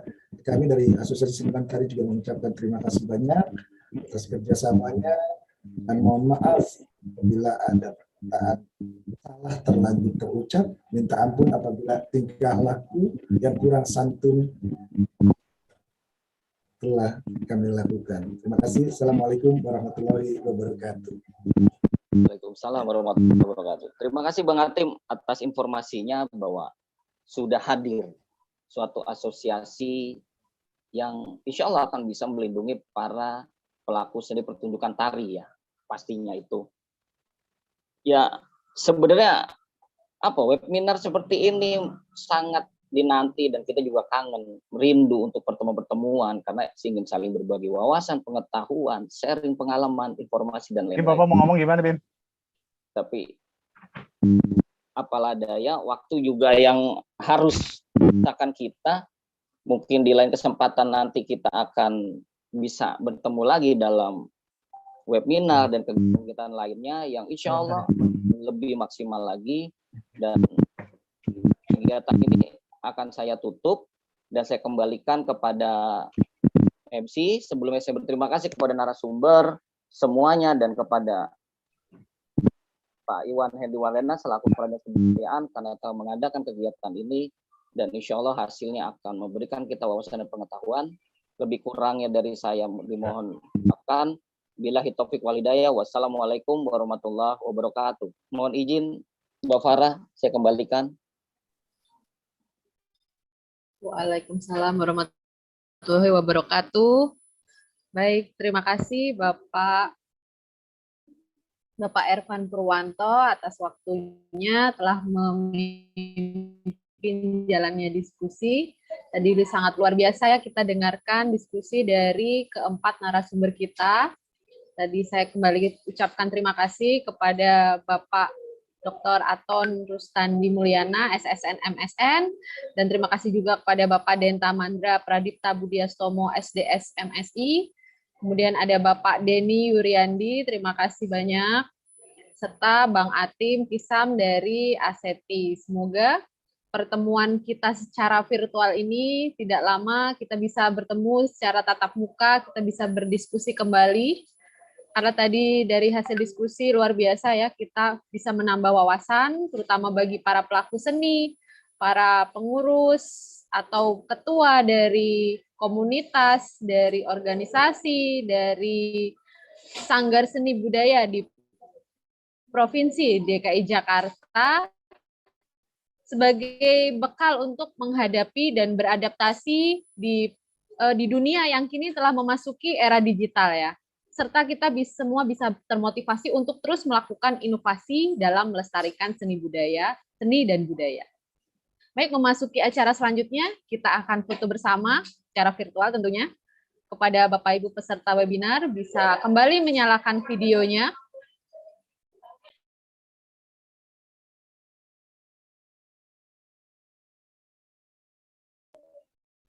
kami dari Asosiasi Seniman Tari juga mengucapkan terima kasih banyak atas kerjasamanya, dan mohon maaf bila ada perkataan salah terlanjur terucap, minta ampun apabila tingkah laku yang kurang santun telah kami lakukan. Terima kasih. Assalamualaikum warahmatullahi wabarakatuh. Waalaikumsalam warahmatullahi wabarakatuh. Terima kasih Bang Atim atas informasinya bahwa sudah hadir suatu asosiasi yang insya Allah akan bisa melindungi para pelaku seni pertunjukan tari ya, pastinya itu. Ya sebenarnya webinar seperti ini sangat dinanti, dan kita juga kangen, merindu untuk pertemuan-pertemuan karena ingin saling berbagi wawasan, pengetahuan, sharing pengalaman, informasi dan lain-lain. Bapak mau ngomong gimana, Bim? Tapi apalah daya, waktu juga yang harus memisahkan kita. Mungkin di lain kesempatan nanti kita akan bisa bertemu lagi dalam webinar dan kegiatan lainnya yang insya Allah lebih maksimal lagi. Dan kegiatan ini akan saya tutup dan saya kembalikan kepada MC. Sebelumnya saya berterima kasih kepada narasumber semuanya dan kepada Pak Iwan Hendiwalena selaku Kepala Kebudayaan karena telah mengadakan kegiatan ini, dan insya Allah hasilnya akan memberikan kita wawasan dan pengetahuan. Lebih kurangnya dari saya dimohon maafkan. Billahi taufik walhidayah. Wassalamualaikum warahmatullahi wabarakatuh. Mohon izin Mbak Farah, saya kembalikan. Waalaikumsalam warahmatullahi warahmatullahi wabarakatuh. Baik, terima kasih Bapak Ervan Purwanto atas waktunya telah memimpin jalannya diskusi. Tadi sangat luar biasa ya kita dengarkan diskusi dari keempat narasumber kita. Tadi saya kembali ucapkan terima kasih kepada Bapak Dr. Aton Rustandi Mulyana, SSN MSN, dan terima kasih juga kepada Bapak Denta Mandra Pradipta Budiastomo, SDS MSI. Kemudian ada Bapak Denny Yuryandi, terima kasih banyak, serta Bang Atim Kisam dari ASETI. Semoga pertemuan kita secara virtual ini tidak lama, kita bisa bertemu secara tatap muka, kita bisa berdiskusi kembali. Karena tadi dari hasil diskusi luar biasa ya, kita bisa menambah wawasan, terutama bagi para pelaku seni, para pengurus, atau ketua dari komunitas, dari organisasi, dari sanggar seni budaya di Provinsi DKI Jakarta, sebagai bekal untuk menghadapi dan beradaptasi di dunia yang kini telah memasuki era digital ya. Serta kita semua bisa termotivasi untuk terus melakukan inovasi dalam melestarikan seni dan budaya. Baik, memasuki acara selanjutnya, kita akan foto bersama secara virtual tentunya. Kepada Bapak Ibu peserta webinar, bisa kembali menyalakan videonya.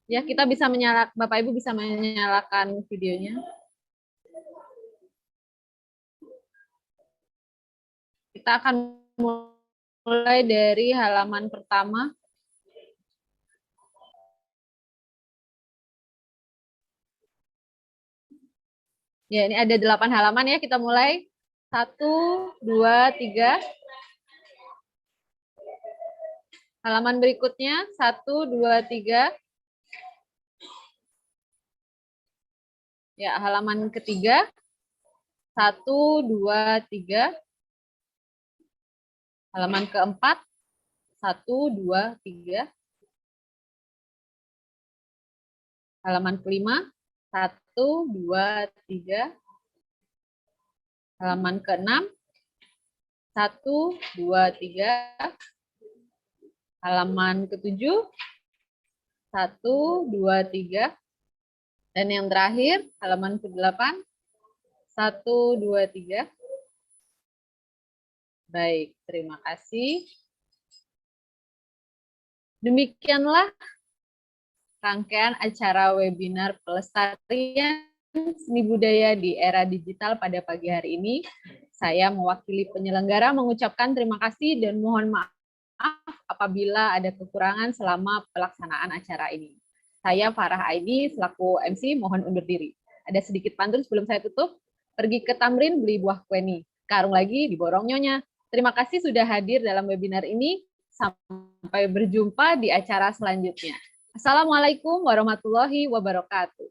Ya, kita bisa Bapak Ibu bisa menyalakan videonya. Kita akan mulai dari halaman pertama. Ya, ini ada 8 halaman ya, kita mulai. 1, 2, 3. Halaman berikutnya, 1, 2, 3. Ya, halaman ketiga, 1, 2, 3. Halaman keempat, 1, 2, 3. Halaman kelima, 1, 2, 3. Halaman keenam, 1, 2, 3. Halaman ketujuh, 1, 2, 3. Dan yang terakhir, halaman ke-8, 1, 2, 3. Baik, terima kasih. Demikianlah rangkaian acara webinar pelestarian seni budaya di era digital pada pagi hari ini. Saya mewakili penyelenggara mengucapkan terima kasih dan mohon maaf apabila ada kekurangan selama pelaksanaan acara ini. Saya Farah Aini selaku MC mohon undur diri. Ada sedikit pantun sebelum saya tutup. Pergi ke Tamrin beli buah kueni, karung lagi diborong nyonya. Terima kasih sudah hadir dalam webinar ini. Sampai berjumpa di acara selanjutnya. Assalamualaikum warahmatullahi wabarakatuh.